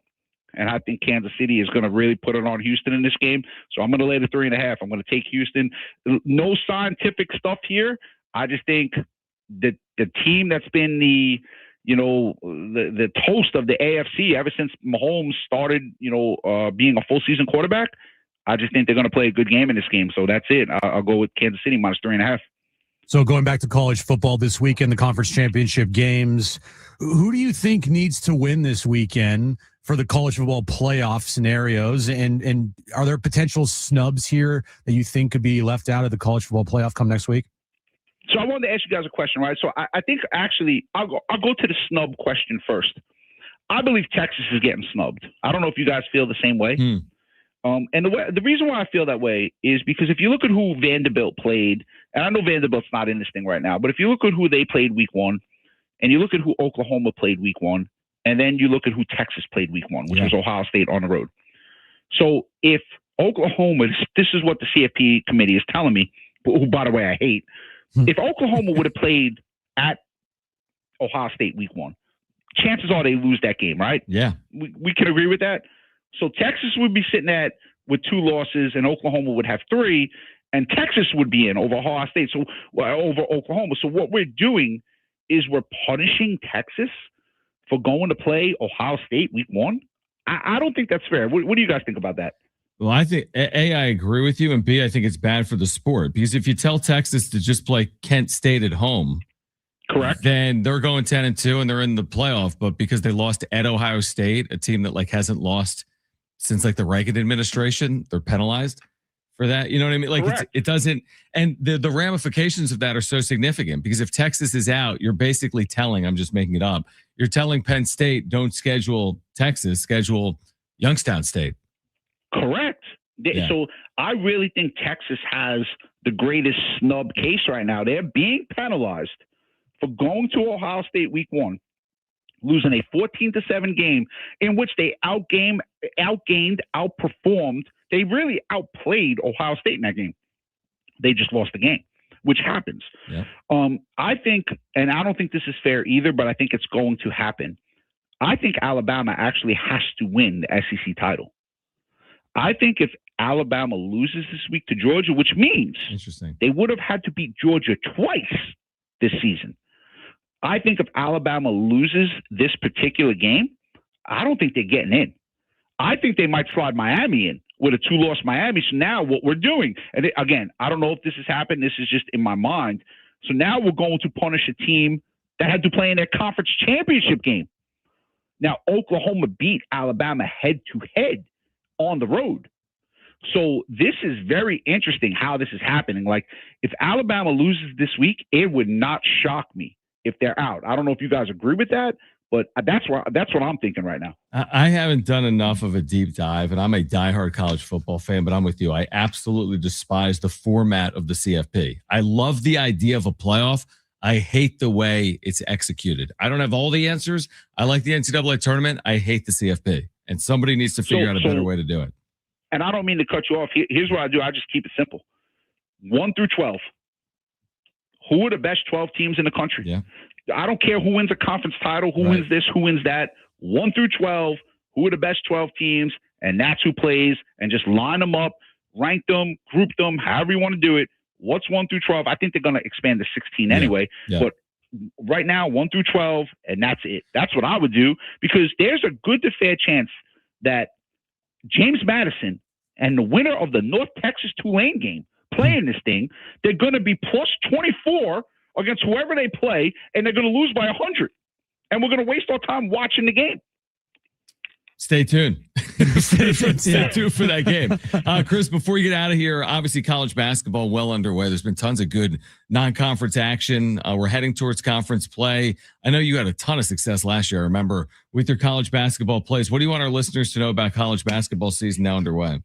And I think Kansas City is going to really put it on Houston in this game. So I'm going to lay the 3.5. I'm going to take Houston. No scientific stuff here. I just think that the team that's been the toast of the AFC ever since Mahomes started, being a full season quarterback, I just think they're going to play a good game in this game. So that's it. I'll go with Kansas City minus 3.5. So going back to college football this weekend, the conference championship games, who do you think needs to win this weekend for the college football playoff scenarios? And are there potential snubs here that you think could be left out of the college football playoff come next week? So I wanted to ask you guys a question, right? So I think actually I'll go to the snub question first. I believe Texas is getting snubbed. I don't know if you guys feel the same way. And the reason why I feel that way is because if you look at who Vanderbilt played, and I know Vanderbilt's not in this thing right now, but if you look at who they played week 1, and you look at who Oklahoma played week 1, and then you look at who Texas played week 1, which was Ohio State on the road. So if Oklahoma, this is what the CFP committee is telling me, who, by the way, I hate. If Oklahoma would have played at Ohio State week 1, chances are they lose that game, right? Yeah. We can agree with that. So Texas would be sitting with 2 losses, and Oklahoma would have 3, and Texas would be in over Ohio State, over Oklahoma. So what we're doing is we're punishing Texas for going to play Ohio State week 1. I don't think that's fair. What do you guys think about that? Well, I think A, I agree with you, and B, I think it's bad for the sport, because if you tell Texas to just play Kent State at home, correct, then they're going 10-2 and they're in the playoff. But because they lost at Ohio State, a team that hasn't lost since the Reagan administration, they're penalized for that. You know what I mean? It doesn't, and the ramifications of that are so significant, because if Texas is out, you're basically telling, I'm just making it up, you're telling Penn State, don't schedule Texas, schedule Youngstown State. Correct. Yeah. So I really think Texas has the greatest snub case right now. They're being penalized for going to Ohio State week 1, losing a 14-7 game in which they outperformed. They really outplayed Ohio State in that game. They just lost the game, which happens. Yep. I think, and I don't think this is fair either, but I think it's going to happen. I think Alabama actually has to win the SEC title. I think if Alabama loses this week to Georgia, which means they would have had to beat Georgia twice this season. I think if Alabama loses this particular game, I don't think they're getting in. I think they might slide Miami in with a 2-loss Miami. So now what we're doing, and again, I don't know if this has happened. This is just in my mind. So now we're going to punish a team that had to play in their conference championship game. Now, Oklahoma beat Alabama head-to-head on the road. So this is very interesting how this is happening. Like, if Alabama loses this week, it would not shock me if they're out. I don't know if you guys agree with that, but that's what I'm thinking right now. I haven't done enough of a deep dive, and I'm a diehard college football fan, but I'm with you. I absolutely despise the format of the CFP. I love the idea of a playoff. I hate the way it's executed. I don't have all the answers. I like the NCAA tournament. I hate the CFP, and somebody needs to figure out a better way to do it. And I don't mean to cut you off. Here's what I do. I just keep it simple. 1 through 12. Who are the best 12 teams in the country? Yeah. I don't care who wins a conference title, who wins this, who wins that. 1 through 12, who are the best 12 teams, and that's who plays, and just line them up, rank them, group them, however you want to do it. What's 1 through 12? I think they're going to expand to 16 anyway. Yeah. But right now, 1 through 12, and that's it. That's what I would do, because there's a good to fair chance that James Madison and the winner of the North Texas Tulane game playing this thing, they're going to be plus 24 against whoever they play, and they're going to lose by 100. And we're going to waste our time watching the game. Stay tuned. Stay tuned for that game. Chris, before you get out of here, obviously college basketball well underway. There's been tons of good non-conference action. We're heading towards conference play. I know you had a ton of success last year, I remember, with your college basketball plays. What do you want our listeners to know about college basketball season now underway?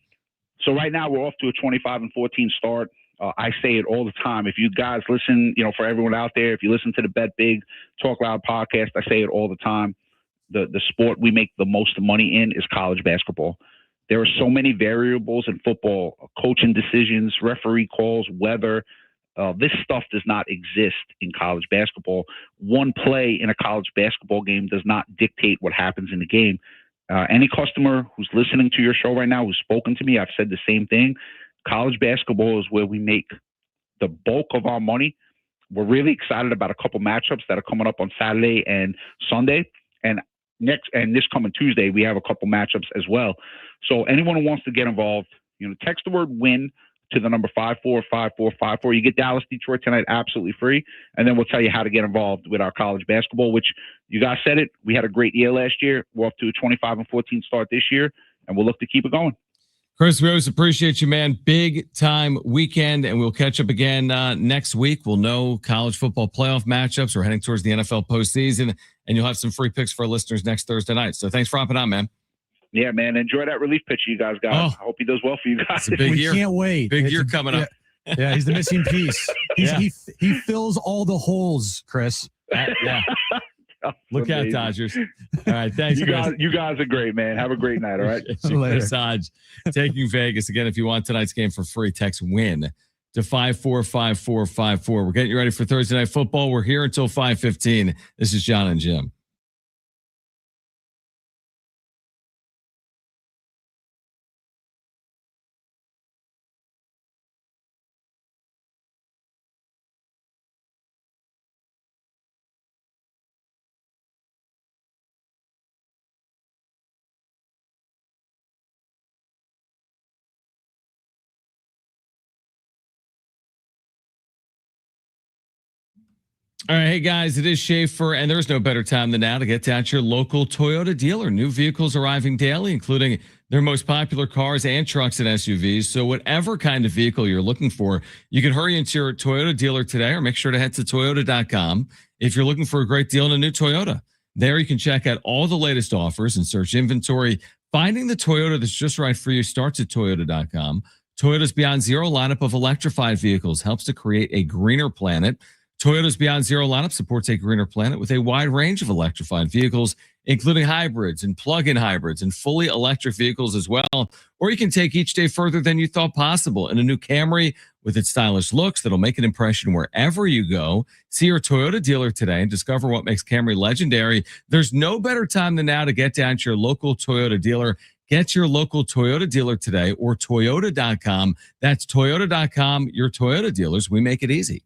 So right now we're off to a 25-14 start. I say it all the time. If you guys listen, for everyone out there, if you listen to the Bet Big, Talk Loud podcast, I say it all the time. The sport we make the most money in is college basketball. There are so many variables in football, coaching decisions, referee calls, weather. This stuff does not exist in college basketball. One play in a college basketball game does not dictate what happens in the game. Any customer who's listening to your show right now, who's spoken to me, I've said the same thing. College basketball is where we make the bulk of our money. We're really excited about a couple matchups that are coming up on Saturday and Sunday. And this coming Tuesday, we have a couple matchups as well. So anyone who wants to get involved, text the word WIN to the number 545454. You get Dallas, Detroit tonight absolutely free. And then we'll tell you how to get involved with our college basketball, which you guys said it. We had a great year last year. We're off to a 25-14 start this year, and we'll look to keep it going. Chris, we always appreciate you, man. Big time weekend, and we'll catch up again next week. We'll know college football playoff matchups. We're heading towards the NFL postseason, and you'll have some free picks for our listeners next Thursday night. So thanks for hopping on, man. Yeah, man. Enjoy that relief pitch you guys got. I hope he does well for you guys. It's a big year. Can't wait. Big year coming up. Yeah, he's the missing piece. He fills all the holes, Chris. Yeah. Look out, Dodgers. All right, thanks, Chris. You guys are great, man. Have a great night, all right? Chris Hodge taking Vegas. Again, if you want tonight's game for free, text WIN to 545454. We're getting you ready for Thursday Night Football. We're here until 5:15. This is Jon and Jim. All right, hey guys, it is Schaefer, and there's no better time than now to get at your local Toyota dealer. New vehicles arriving daily, including their most popular cars and trucks and SUVs. So whatever kind of vehicle you're looking for, you can hurry into your Toyota dealer today, or make sure to head to Toyota.com if you're looking for a great deal on a new Toyota. There you can check out all the latest offers and search inventory. Finding the Toyota that's just right for you starts at Toyota.com. Toyota's Beyond Zero lineup of electrified vehicles helps to create a greener planet. Toyota's Beyond Zero lineup supports a greener planet with a wide range of electrified vehicles, including hybrids and plug-in hybrids and fully electric vehicles as well. Or you can take each day further than you thought possible in a new Camry with its stylish looks that'll make an impression wherever you go. See your Toyota dealer today and discover what makes Camry legendary. There's no better time than now to get down to your local Toyota dealer. Get your local Toyota dealer today or Toyota.com. That's Toyota.com, your Toyota dealers. We make it easy.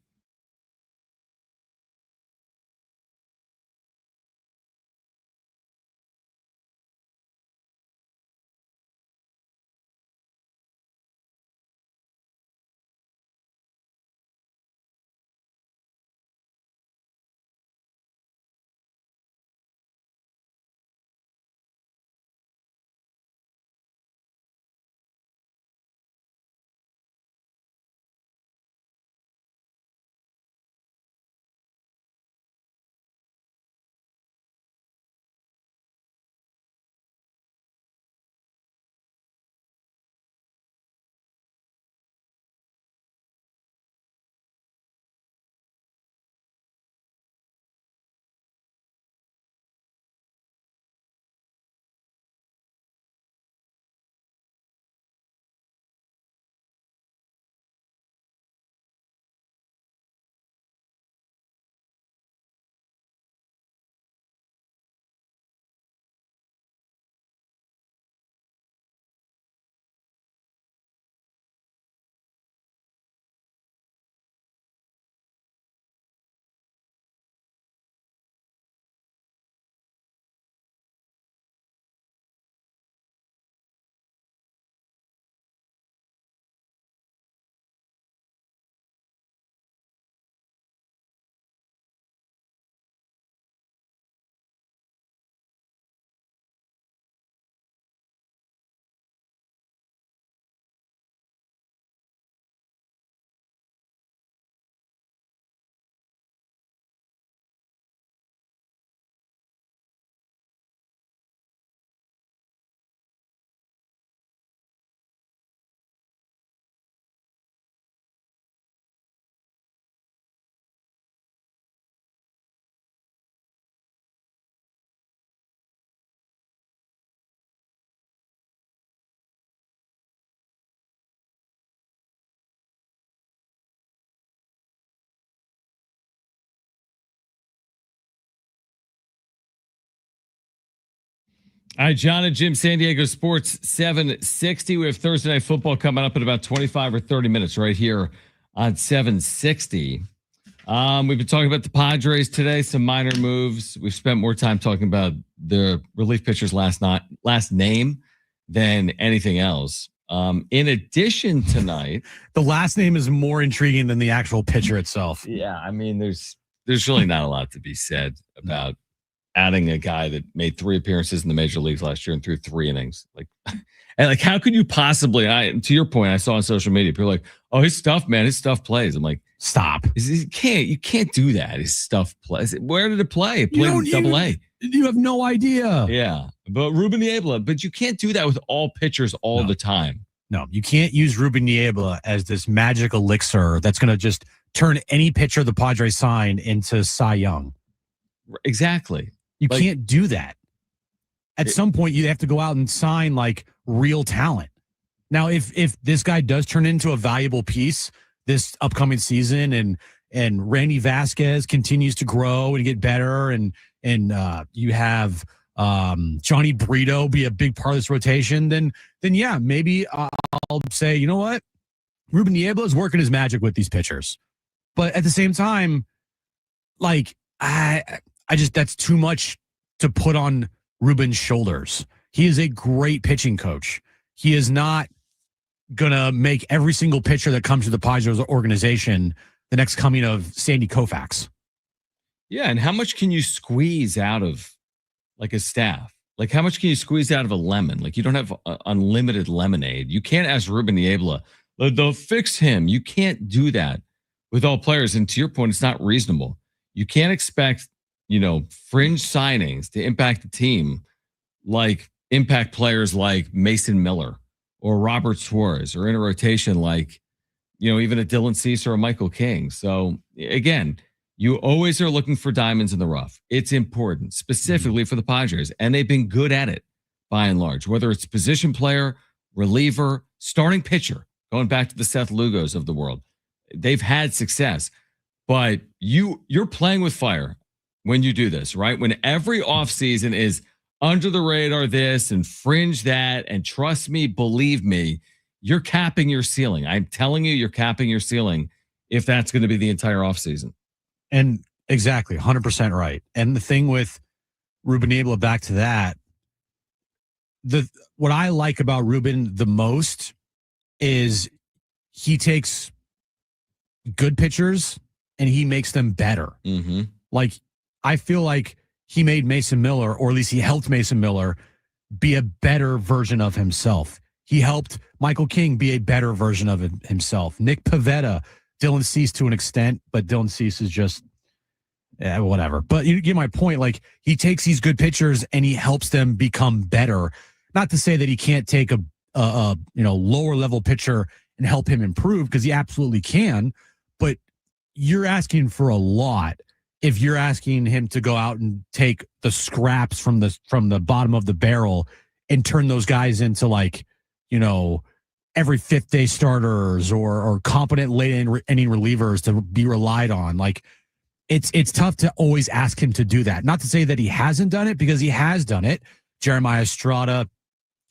All right, Jon and Jim, San Diego Sports 760. We have Thursday Night Football coming up in about 25 or 30 minutes right here on 760. We've been talking about the Padres today, some minor moves. We've spent more time talking about the relief pitcher's last name than anything else. In addition tonight, the last name is more intriguing than the actual pitcher itself. Yeah, I mean, there's really not a lot to be said about adding a guy that made 3 appearances in the major leagues last year and threw 3 innings. How could you possibly, to your point, I saw on social media, people are like, oh, his stuff plays. I'm like, stop. You can't do that. His stuff plays. Where did it play? It played in Double-A. You have no idea. Yeah. But Ruben Niebla, but you can't do that with all pitchers all the time. No, you can't use Ruben Niebla as this magic elixir that's going to just turn any pitcher the Padres sign into Cy Young. Exactly. You can't do that. At some point, you have to go out and sign real talent. Now, if this guy does turn into a valuable piece this upcoming season, and Randy Vasquez continues to grow and get better, and you have Johnny Brito be a big part of this rotation, then yeah, maybe I'll say, you know what, Ruben Niebla is working his magic with these pitchers. But at the same time, I just, that's too much to put on Ruben's shoulders. He is a great pitching coach. He is not going to make every single pitcher that comes to the Padres organization the next coming of Sandy Koufax. Yeah, and how much can you squeeze out of a staff? How much can you squeeze out of a lemon? You don't have unlimited lemonade. You can't ask Ruben Niebla, they'll fix him. You can't do that with all players. And to your point, it's not reasonable. You can't expect fringe signings to impact the team impact players like Mason Miller or Robert Suarez, or in a rotation even a Dylan Cease or a Michael King. So again, You always are looking for diamonds in the rough. It's important, specifically for the Padres, and they've been good at it by and large, whether it's position player, reliever, starting pitcher, going back to the Seth Lugos of the world. They've had success, but you're playing with fire when you do this, right? When every offseason is under the radar this and fringe that, and trust me, believe me, you're capping your ceiling. I'm telling you, you're capping your ceiling if that's going to be the entire offseason. And exactly, 100% right. And the thing with Ruben Niebla, back to that, what I like about Ruben the most is he takes good pitchers and he makes them better. Mm-hmm. Like, I feel like he made Mason Miller, or at least he helped Mason Miller be a better version of himself. He helped Michael King be a better version of himself. Nick Pivetta, Dylan Cease to an extent, but Dylan Cease is just whatever. But you get my point. Like, he takes these good pitchers and he helps them become better. Not to say that he can't take a lower level pitcher and help him improve, because he absolutely can. But you're asking for a lot if you're asking him to go out and take the scraps from the bottom of the barrel and turn those guys into, like, every fifth day starters or competent late inning relievers to be relied on. Like, it's tough to always ask him to do that. Not to say that he hasn't done it, because he has done it. Jeremiah Estrada,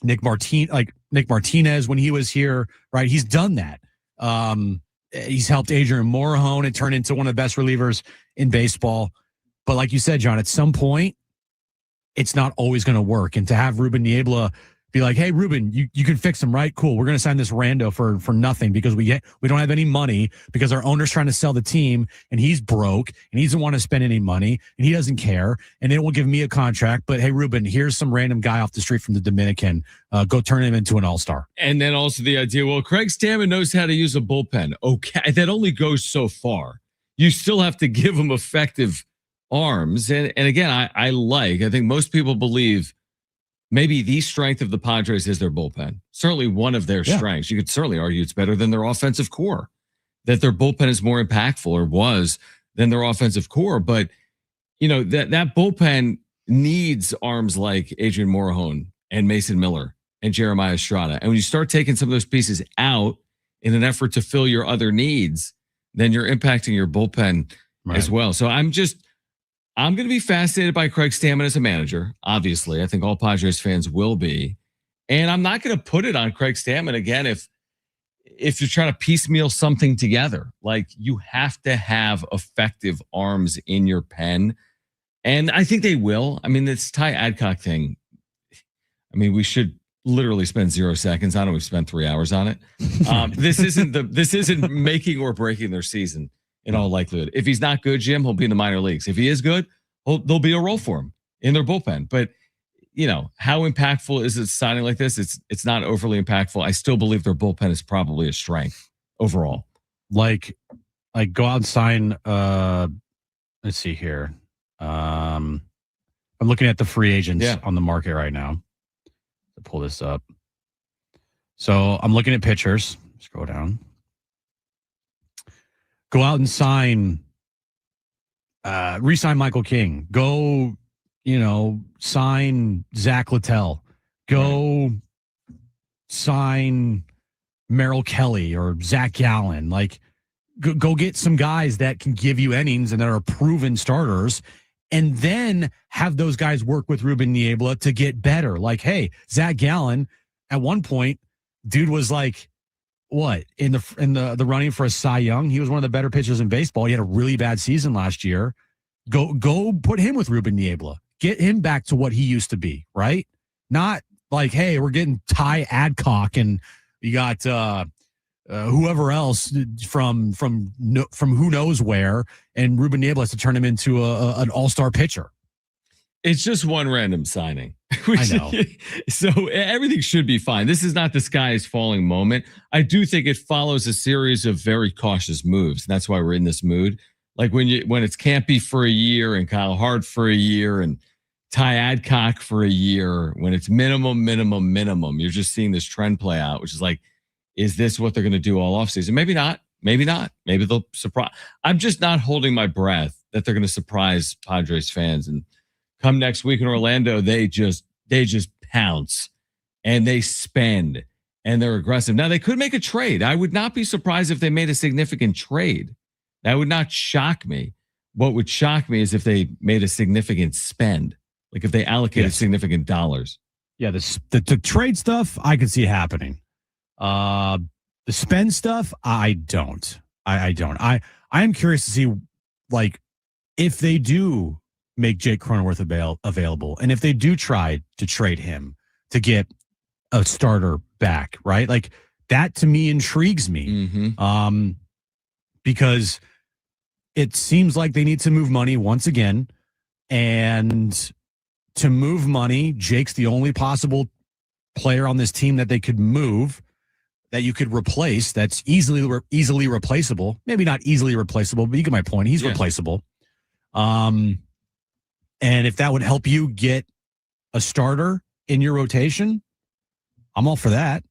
Nick Martinez when he was here, right? He's done that. He's helped Adrian Morejon and turn into one of the best relievers in baseball. But like you said, John, at some point, it's not always going to work. And to have Ruben Niebla be like, hey, Ruben, you can fix him, right? Cool. We're going to sign this rando for nothing because we don't have any money, because our owner's trying to sell the team and he's broke and he doesn't want to spend any money and he doesn't care. And they won't give me a contract. But hey, Ruben, here's some random guy off the street from the Dominican. Go turn him into an all-star. And then also the idea, well, Craig Stammen knows how to use a bullpen. Okay, that only goes so far. You still have to give him effective arms. And again, I think most people believe maybe the strength of the Padres is their bullpen. Certainly one of their strengths. You could certainly argue it's better than their offensive core, that their bullpen is more impactful, or was, than their offensive core. But, that bullpen needs arms like Adrian Morejon and Mason Miller and Jeremiah Estrada. And when you start taking some of those pieces out in an effort to fill your other needs, then you're impacting your bullpen as well. So I'm going to be fascinated by Craig Stammen as a manager. Obviously, I think all Padres fans will be. And I'm not going to put it on Craig Stammen again if you're trying to piecemeal something together. Like, you have to have effective arms in your pen. And I think they will. I mean, this Tai Adcock thing, we should literally spend 0 seconds on it. We've spent 3 hours on it. This isn't making or breaking their season. In all likelihood, if he's not good, Jim, he'll be in the minor leagues. If he is good, there'll be a role for him in their bullpen. But how impactful is it signing like this? It's not overly impactful. I still believe their bullpen is probably a strength overall. Like go out and sign. Let's see here. I'm looking at the free agents on the market right now. To pull this up. So I'm looking at pitchers. Scroll down. Go out and re-sign Michael King. Go, sign Zach Littell. Go sign Merrill Kelly or Zach Gallen. Like, go get some guys that can give you innings and that are proven starters, and then have those guys work with Ruben Niebla to get better. Like, hey, Zach Gallen, at one point, dude was like, what, in the running for a Cy Young? He was one of the better pitchers in baseball. He had a really bad season last year. Go put him with Ruben Niebla. Get him back to what he used to be, right? Not like, hey, we're getting Tai Adcock and you got whoever else from who knows where, and Ruben Niebla has to turn him into an all-star pitcher. It's just one random signing. I know. So everything should be fine. This is not the sky is falling moment. I do think it follows a series of very cautious moves. That's why we're in this mood. Like when it's Campy for a year and Kyle Hart for a year and Tai Adcock for a year, when it's minimum, you're just seeing this trend play out, which is like, is this what they're going to do all offseason? Maybe not. Maybe they'll surprise. I'm just not holding my breath that they're going to surprise Padres fans. And come next week in Orlando, they just pounce and they spend and they're aggressive. Now they could make a trade. I would not be surprised if they made a significant trade. That would not shock me. What would shock me is if they made a significant spend, like if they allocated significant dollars. Yeah, the trade stuff I could see happening. The spend stuff, I don't. I don't. I am curious to see, like, if they do make Jake Cronenworth available, and if they do try to trade him to get a starter back, right? Like, that to me intrigues me. Mm-hmm. Because it seems like they need to move money once again, and to move money, Jake's the only possible player on this team that they could move, that you could replace, that's easily replaceable. Maybe not easily replaceable, but you get my point. He's replaceable. And if that would help you get a starter in your rotation, I'm all for that.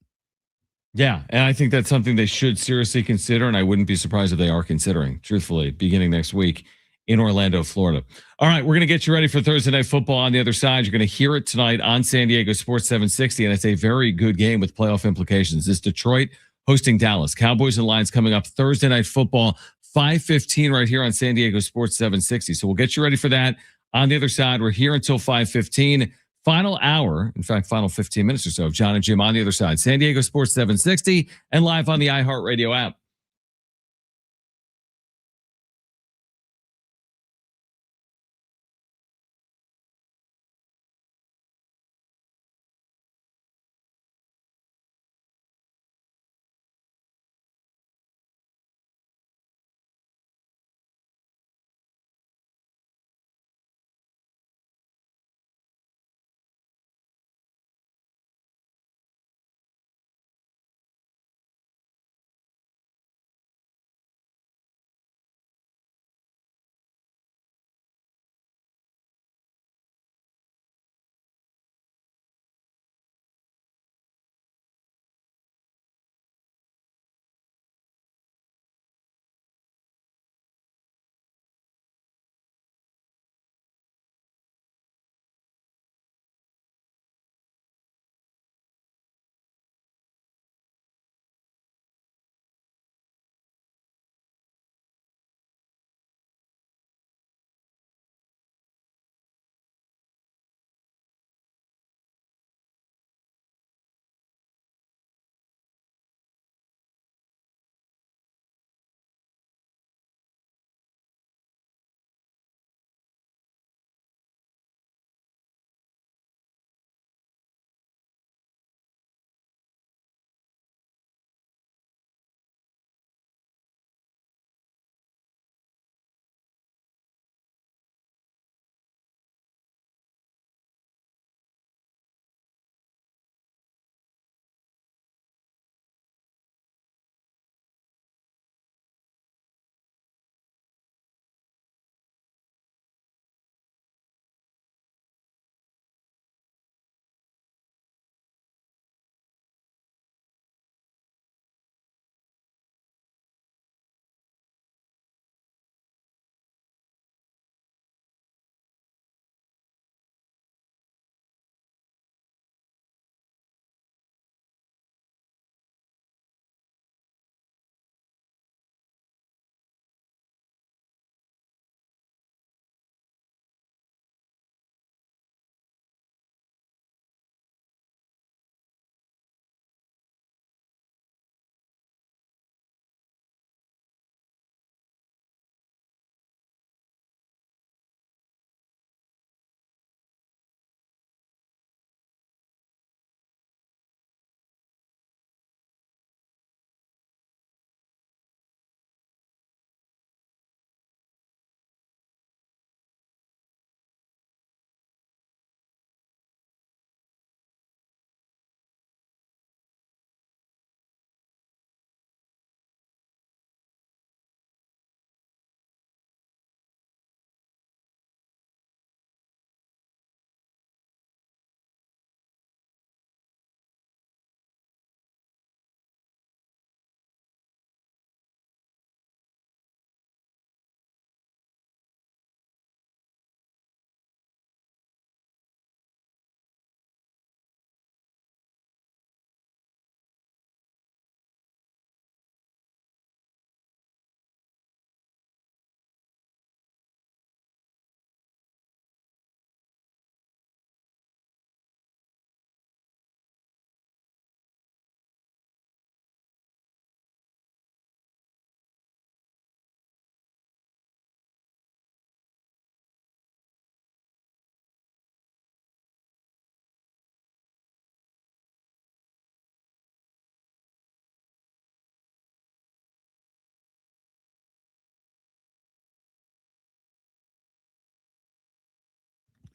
Yeah, and I think that's something they should seriously consider, and I wouldn't be surprised if they are considering, truthfully, beginning next week in Orlando, Florida. All right, we're going to get you ready for Thursday Night Football. On the other side, you're going to hear it tonight on San Diego Sports 760, and it's a very good game with playoff implications. It's Detroit hosting Dallas. Cowboys and Lions coming up Thursday Night Football, 5:15 right here on San Diego Sports 760. So we'll get you ready for that. On the other side, we're here until 5:15. Final hour, in fact, final 15 minutes or so of Jon and Jim on the other side. San Diego Sports 760 and live on the iHeartRadio app.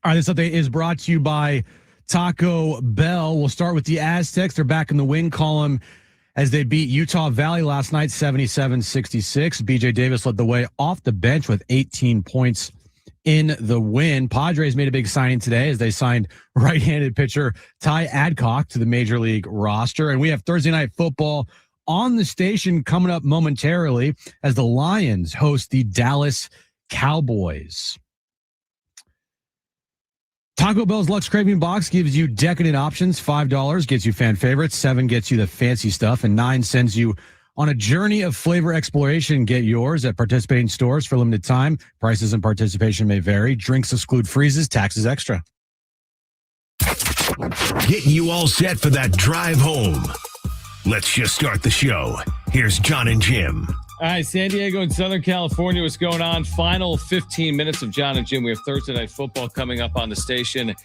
All right, this update is brought to you by Taco Bell. We'll start with the Aztecs. They're back in the win column as they beat Utah Valley last night, 77-66. BJ Davis led the way off the bench with 18 points in the win. Padres made a big signing today as they signed right-handed pitcher Tai Adcock to the Major League roster. And we have Thursday Night Football on the station coming up momentarily as the Lions host the Dallas Cowboys. Taco Bell's Lux Craving Box gives you decadent options. $5 gets you fan favorites, $7 gets you the fancy stuff, and $9 sends you on a journey of flavor exploration. Get yours at participating stores for limited time. Prices and participation may vary. Drinks exclude freezes, taxes extra. Getting you all set for that drive home. Let's just start the show. Here's Jon and Jim. All right, San Diego and Southern California, what's going on? Final 15 minutes of Jon and Jim. We have Thursday Night Football coming up on the station.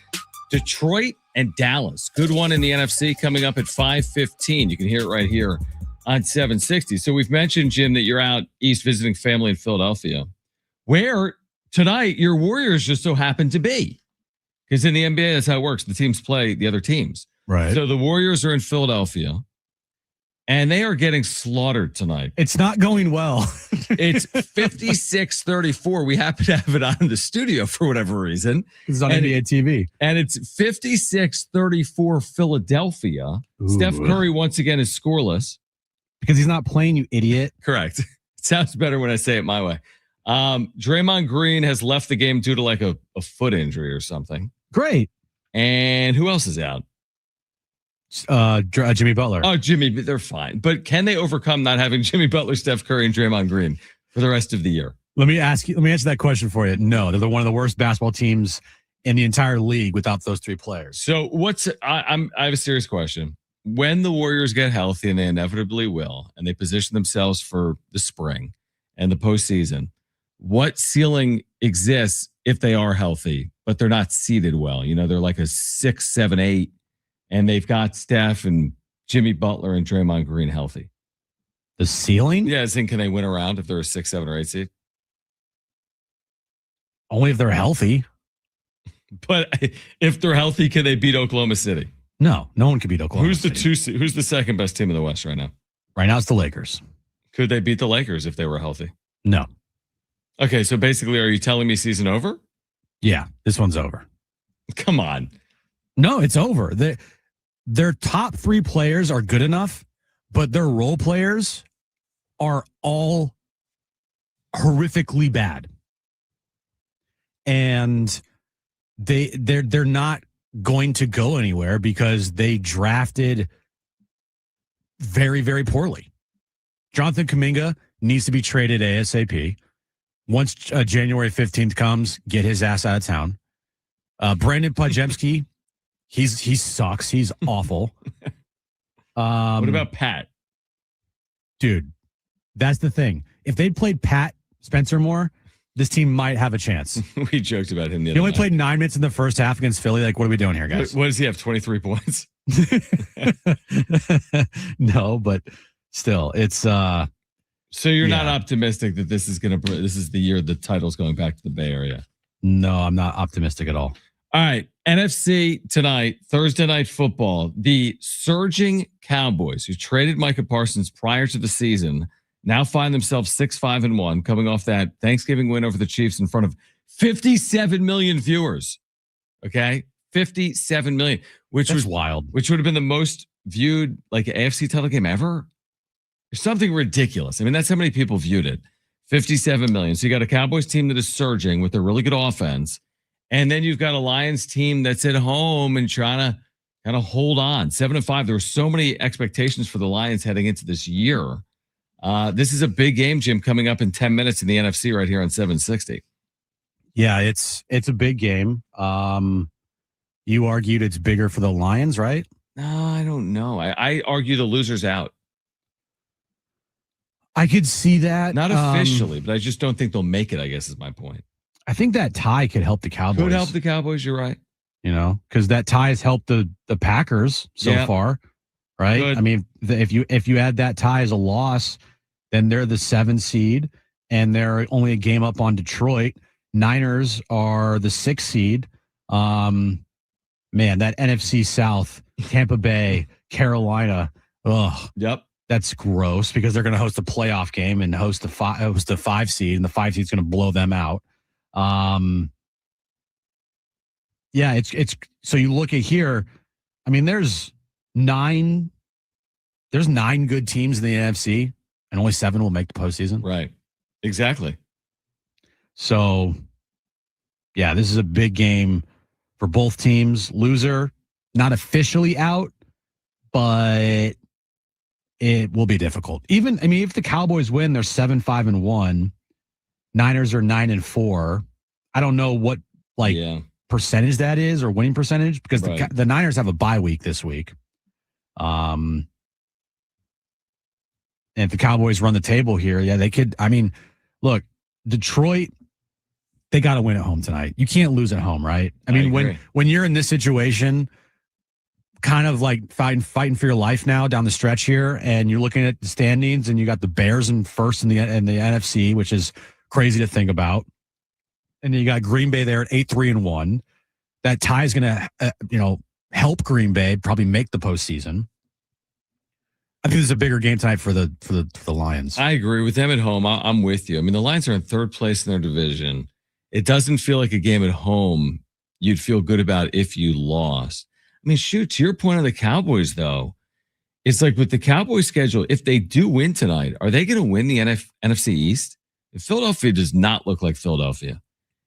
Detroit and Dallas. Good one in the NFC coming up at 5:15. You can hear it right here on 760. So we've mentioned, Jim, that you're out east visiting family in Philadelphia, where tonight your Warriors just so happen to be. Because in the NBA, that's how it works. The teams play the other teams. Right. So the Warriors are in Philadelphia. And they are getting slaughtered tonight. It's not going well. It's 56-34. We happen to have it on in the studio for whatever reason. It's on NBA TV. And it's 56-34 Philadelphia. Ooh. Steph Curry once again is scoreless. Because he's not playing, you idiot. Correct. It sounds better when I say it my way. Draymond Green has left the game due to like a foot injury or something. Great. And who else is out? Jimmy Butler. Oh, Jimmy, they're fine. But can they overcome not having Jimmy Butler, Steph Curry, and Draymond Green for the rest of the year? Let me answer that question for you. No, they're one of the worst basketball teams in the entire league without those three players. So I have a serious question. When the Warriors get healthy, and they inevitably will, and they position themselves for the spring and the postseason, what ceiling exists if they are healthy, but they're not seeded well? You know, they're like a 6, 7, 8. And they've got Steph and Jimmy Butler and Draymond Green healthy. The ceiling? Yeah, I think can they win around if they're a 6, 7, or 8 seed? Only if they're healthy. But if they're healthy, can they beat Oklahoma City? No one can beat Oklahoma City. Who's the second best team in the West right now? Right now it's the Lakers. Could they beat the Lakers if they were healthy? No. Okay, so basically, are you telling me season over? Yeah, this one's over. Come on. No, it's over. Their top three players are good enough, but their role players are all horrifically bad. And they're not going to go anywhere because they drafted very, very poorly. Jonathan Kuminga needs to be traded ASAP. Once January 15th comes, get his ass out of town. Brandon Podjemski, he sucks. He's awful. What about Pat? Dude, that's the thing. If they played Pat Spencer more, this team might have a chance. We joked about him the other He only night. played 9 minutes in the first half against Philly. Like, what are we doing here, guys? What does he have? 23 points? No, but still, it's So you're not optimistic that this is the year the title's going back to the Bay Area? No, I'm not optimistic at all. All right, NFC tonight, Thursday Night Football. The surging Cowboys, who traded Micah Parsons prior to the season, now find themselves 6-5-1, coming off that Thanksgiving win over the Chiefs in front of 57 million viewers. Okay, 57 million, which was wild. Which would have been the most viewed like AFC title game ever. Something ridiculous. I mean, that's how many people viewed it. 57 million. So you got a Cowboys team that is surging with a really good offense. And then you've got a Lions team that's at home and trying to kind of hold on. 7-5. There were so many expectations for the Lions heading into this year. This is a big game, Jim, coming up in 10 minutes in the NFC right here on 760. Yeah, it's a big game. You argued it's bigger for the Lions, right? No, I don't know. I argue the loser's out. I could see that. Not officially, but I just don't think they'll make it, I guess is my point. I think that tie could help the Cowboys. Could help the Cowboys, you're right. You know, because that tie has helped the Packers so far, right? Good. I mean, if you add that tie as a loss, then they're the 7 seed, and they're only a game up on Detroit. Niners are the 6 seed. Man, that NFC South, Tampa Bay, Carolina. Ugh. Yep. That's gross because they're going to host a playoff game and host the 5 seed, and the 5 seed is going to blow them out. Yeah, it's so you look at here. I mean, there's 9 good teams in the NFC, and only 7 will make the postseason. Right. Exactly. So, yeah, this is a big game for both teams. Loser, not officially out, but it will be difficult. Even, I mean, if the Cowboys win, they're 7-5-1. Niners are 9-4. I don't know what percentage that is or winning percentage because the Niners have a bye week this week. And if the Cowboys run the table here, yeah, they could. I mean, look, Detroit, they got to win at home tonight. You can't lose at home, right? I mean, when you're in this situation, kind of like fighting for your life now down the stretch here, and you're looking at the standings, and you got the Bears in first in the NFC, which is crazy to think about, and then you got Green Bay there at 8-3-1. That tie is going to, help Green Bay probably make the postseason. I think this is a bigger game tonight for the Lions. I agree with them at home. I'm with you. I mean, the Lions are in third place in their division. It doesn't feel like a game at home you'd feel good about if you lost. I mean, shoot, to your point on the Cowboys, though, it's like with the Cowboys schedule, if they do win tonight, are they going to win the NFC East? Philadelphia does not look like Philadelphia.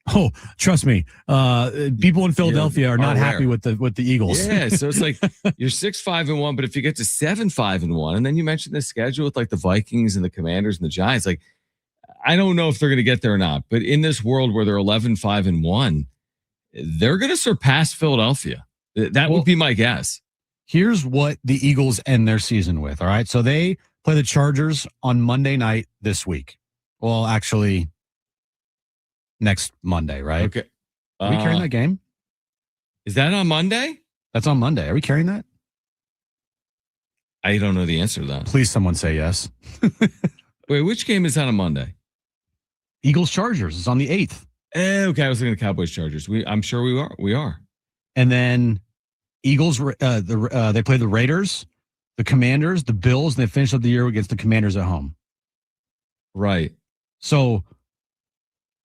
Oh, trust me. People in Philadelphia are not happy with the Eagles. Yeah, so it's like you're 6-5-1, but if you get to 7-5-1, and then you mentioned the schedule with like the Vikings and the Commanders and the Giants, like I don't know if they're going to get there or not. But in this world where they're 11-5-1, they're going to surpass Philadelphia. That would be my guess. Here's what the Eagles end their season with. All right, so they play the Chargers on Monday night this week. Well, actually, next Monday, right? Okay. Are we carrying that game? Is that on Monday? That's on Monday. Are we carrying that? I don't know the answer to that. Please, someone say yes. Wait, which game is on a Eagles Chargers is on the 8th. Okay, I was thinking the Cowboys Chargers. I'm sure we are. And then Eagles, they play the Raiders, the Commanders, the Bills, and they finish up the year against the Commanders at home. Right. So,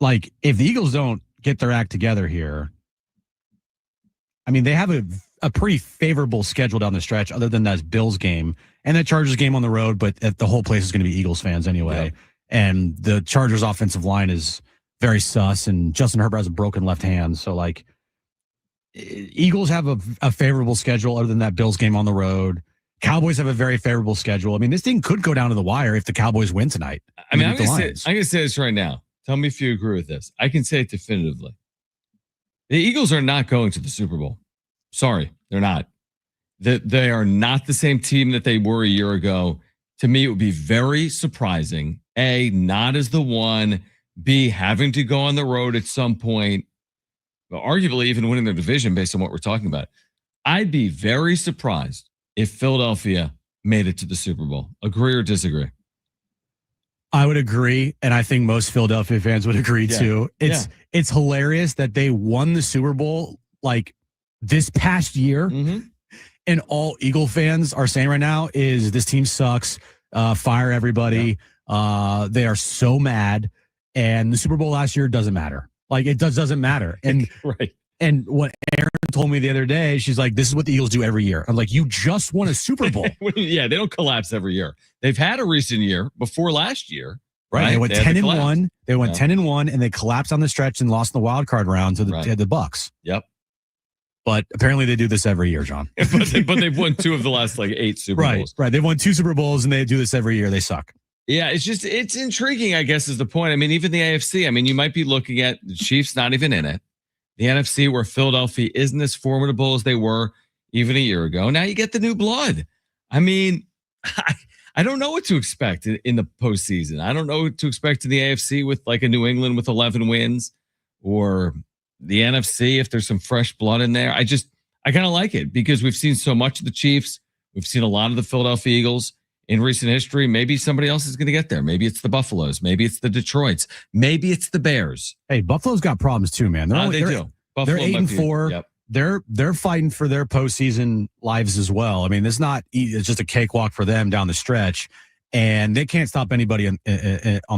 like, if the Eagles don't get their act together here, I mean, they have a pretty favorable schedule down the stretch other than that Bills game and that Chargers game on the road, but the whole place is going to be Eagles fans anyway. Yep. And the Chargers offensive line is very sus, and Justin Herbert has a broken left hand. So, like, Eagles have a favorable schedule other than that Bills game on the road. Cowboys have a very favorable schedule. I mean, this thing could go down to the wire if the Cowboys win tonight. I mean, I'm going to say this right now. Tell me if you agree with this. I can say it definitively. The Eagles are not going to the Super Bowl. Sorry, they're not. They are not the same team that they were a year ago. To me, it would be very surprising. A, not as the one. B, having to go on the road at some point. Well, arguably even winning their division based on what we're talking about. I'd be very surprised if Philadelphia made it to the Super Bowl. Agree or disagree? I would agree, and I think most Philadelphia fans would agree too. It's hilarious that they won the Super Bowl like this past year, and all Eagle fans are saying right now is this team sucks, fire everybody. They are so mad, and the Super Bowl last year doesn't matter. Like it doesn't matter. And right. And what Aaron told me the other day, she's like, "This is what the Eagles do every year." I'm like, "You just won a Super Bowl." Yeah, they don't collapse every year. They've had a recent year before last year. Right. They went 10-1. They went 10-1, and they collapsed on the stretch and lost in the wild card round to the Bucks. Yep. But apparently they do this every year, John. but they've won 2 of the last 8 Super Bowls. Right. They've won 2 Super Bowls, and they do this every year. They suck. Yeah, it's intriguing, I guess, is the point. I mean, even the AFC, I mean, you might be looking at the Chiefs not even in it. The NFC, where Philadelphia isn't as formidable as they were even a year ago. Now you get the new blood. I mean, I don't know what to expect in the postseason. I don't know what to expect in the AFC with like a New England with 11 wins, or the NFC if there's some fresh blood in there. I kind of like it because we've seen so much of the Chiefs. We've seen a lot of the Philadelphia Eagles in recent history. Maybe somebody else is going to get there. Maybe it's the Buffaloes. Maybe it's the Detroits. Maybe it's the Bears. Hey, Buffalo's got problems too, man. They do. Buffalo they're 8-4. Yep. They're fighting for their postseason lives as well. I mean, it's just a cakewalk for them down the stretch, and they can't stop anybody on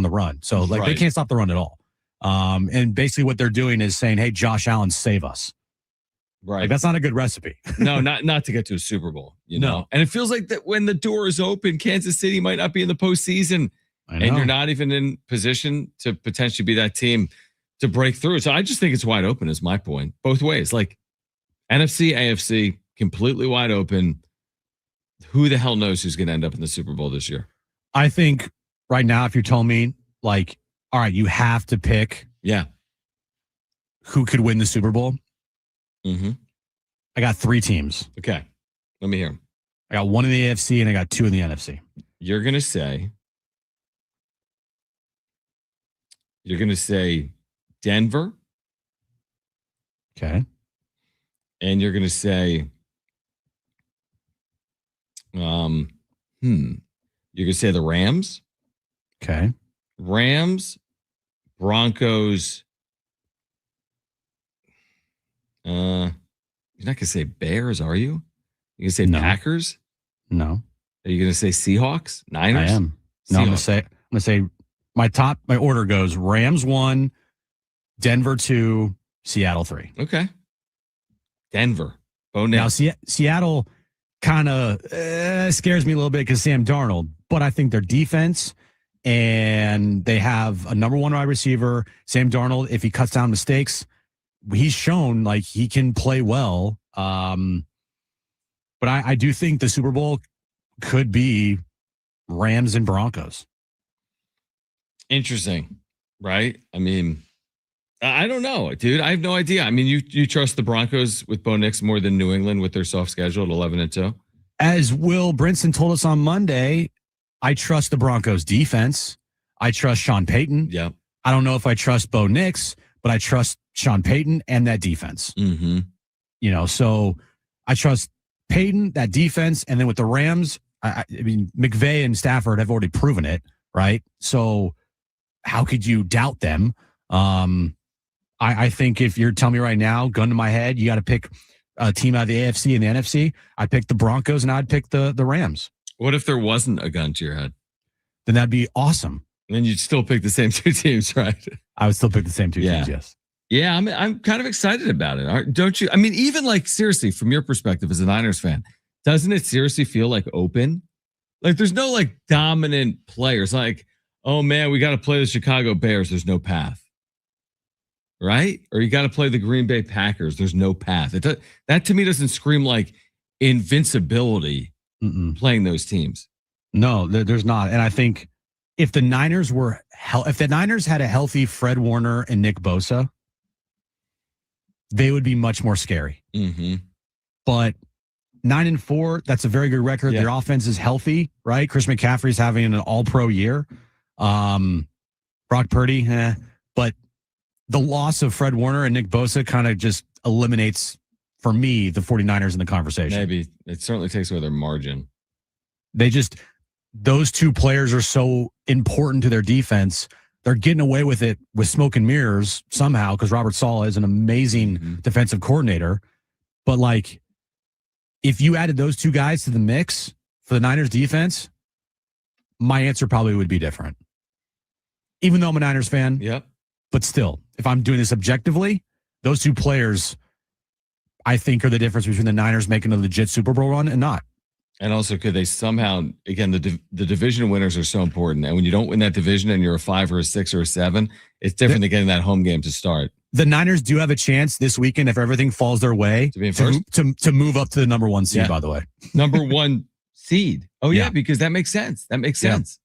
the run. So they can't stop the run at all. And basically what they're doing is saying, "Hey, Josh Allen, save us." Right. Like, that's not a good recipe. No, not to get to a Super Bowl. No. And it feels like that when the door is open, Kansas City might not be in the postseason, and you're not even in position to potentially be that team to break through. So I just think it's wide open. Is my point both ways. Like NFC, AFC, completely wide open. Who the hell knows who's going to end up in the Super Bowl this year? I think right now, if you told me, like, all right, you have to pick who could win the Super Bowl. Mm-hmm. I got 3 teams. Okay. Let me hear them. I got 1 in the AFC and I got 2 in the NFC. You're going to say Denver. Okay. And you're going to say, you're going to say the Rams. Okay. Rams, Broncos. You're not going to say Bears, are you? You're going to say Packers? No. Are you going to say Seahawks? Niners? I am. No, I'm going to say my order goes Rams 1, Denver 2, Seattle 3. Okay. Denver. Bo Now, Nix. Seattle kind of scares me a little bit because Sam Darnold, but I think their defense, and they have a number 1 wide receiver, Sam Darnold. If he cuts down mistakes, he's shown like he can play well. But I do think the Super Bowl could be Rams and Broncos. Interesting, right? I mean, I don't know, dude. I have no idea. I mean, you trust the Broncos with Bo Nix more than New England with their soft schedule at 11-2? As Will Brinson told us on Monday, I trust the Broncos defense. I trust Sean Payton. Yeah. I don't know if I trust Bo Nix, but I trust Sean Payton and that defense. Mm-hmm. So I trust Payton, that defense, and then with the Rams, I mean, McVay and Stafford have already proven it, right? So how could you doubt them? I think if you're telling me right now, gun to my head, you got to pick a team out of the AFC and the NFC, I'd pick the Broncos and I'd pick the Rams. What if there wasn't a gun to your head? Then that'd be awesome. Then you'd still pick the same 2 teams, right? I would still pick the same 2 teams, yes. Yeah, I'm kind of excited about it. Don't you? I mean, even like seriously, from your perspective as a Niners fan, doesn't it seriously feel like open? Like there's no like dominant players. Like, oh man, we got to play the Chicago Bears. There's no path. Right? Or you got to play the Green Bay Packers. There's no path. That to me doesn't scream like invincibility playing those teams. No, there's not. And I think if the Niners had a healthy Fred Warner and Nick Bosa, they would be much more scary. Mm-hmm. But 9-4, that's a very good record. Yeah. Their offense is healthy, right? Chris McCaffrey's having an all-pro year. Brock Purdy, but the loss of Fred Warner and Nick Bosa kind of just eliminates, for me, the 49ers in the conversation. Maybe. It certainly takes away their margin. Those 2 players are so important to their defense. They're getting away with it with smoke and mirrors somehow because Robert Saleh is an amazing defensive coordinator. But like, if you added those 2 guys to the mix for the Niners defense, my answer probably would be different. Even though I'm a Niners fan. Yep. But still, if I'm doing this objectively, those 2 players, I think, are the difference between the Niners making a legit Super Bowl run and not. And also, could they somehow, again, the division winners are so important. And when you don't win that division and you're a 5 or a 6 or a 7, it's different than getting that home game to start. The Niners do have a chance this weekend, if everything falls their way, to be in first? To move up to the number 1 seed, by the way. Number 1 seed. Oh, yeah, because that makes sense. That makes sense.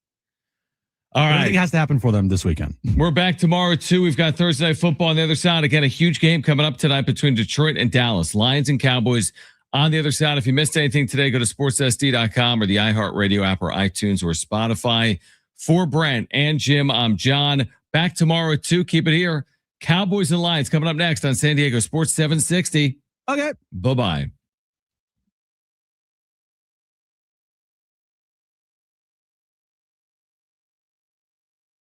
All right. Everything has to happen for them this weekend. We're back tomorrow, too. We've got Thursday Night Football on the other side. Again, a huge game coming up tonight between Detroit and Dallas. Lions and Cowboys on the other side. If you missed anything today, go to sportssd.com or the iHeartRadio app or iTunes or Spotify. For Brent and Jim, I'm John. Back tomorrow, too. Keep it here. Cowboys and Lions coming up next on San Diego Sports 760. Okay. Bye-bye.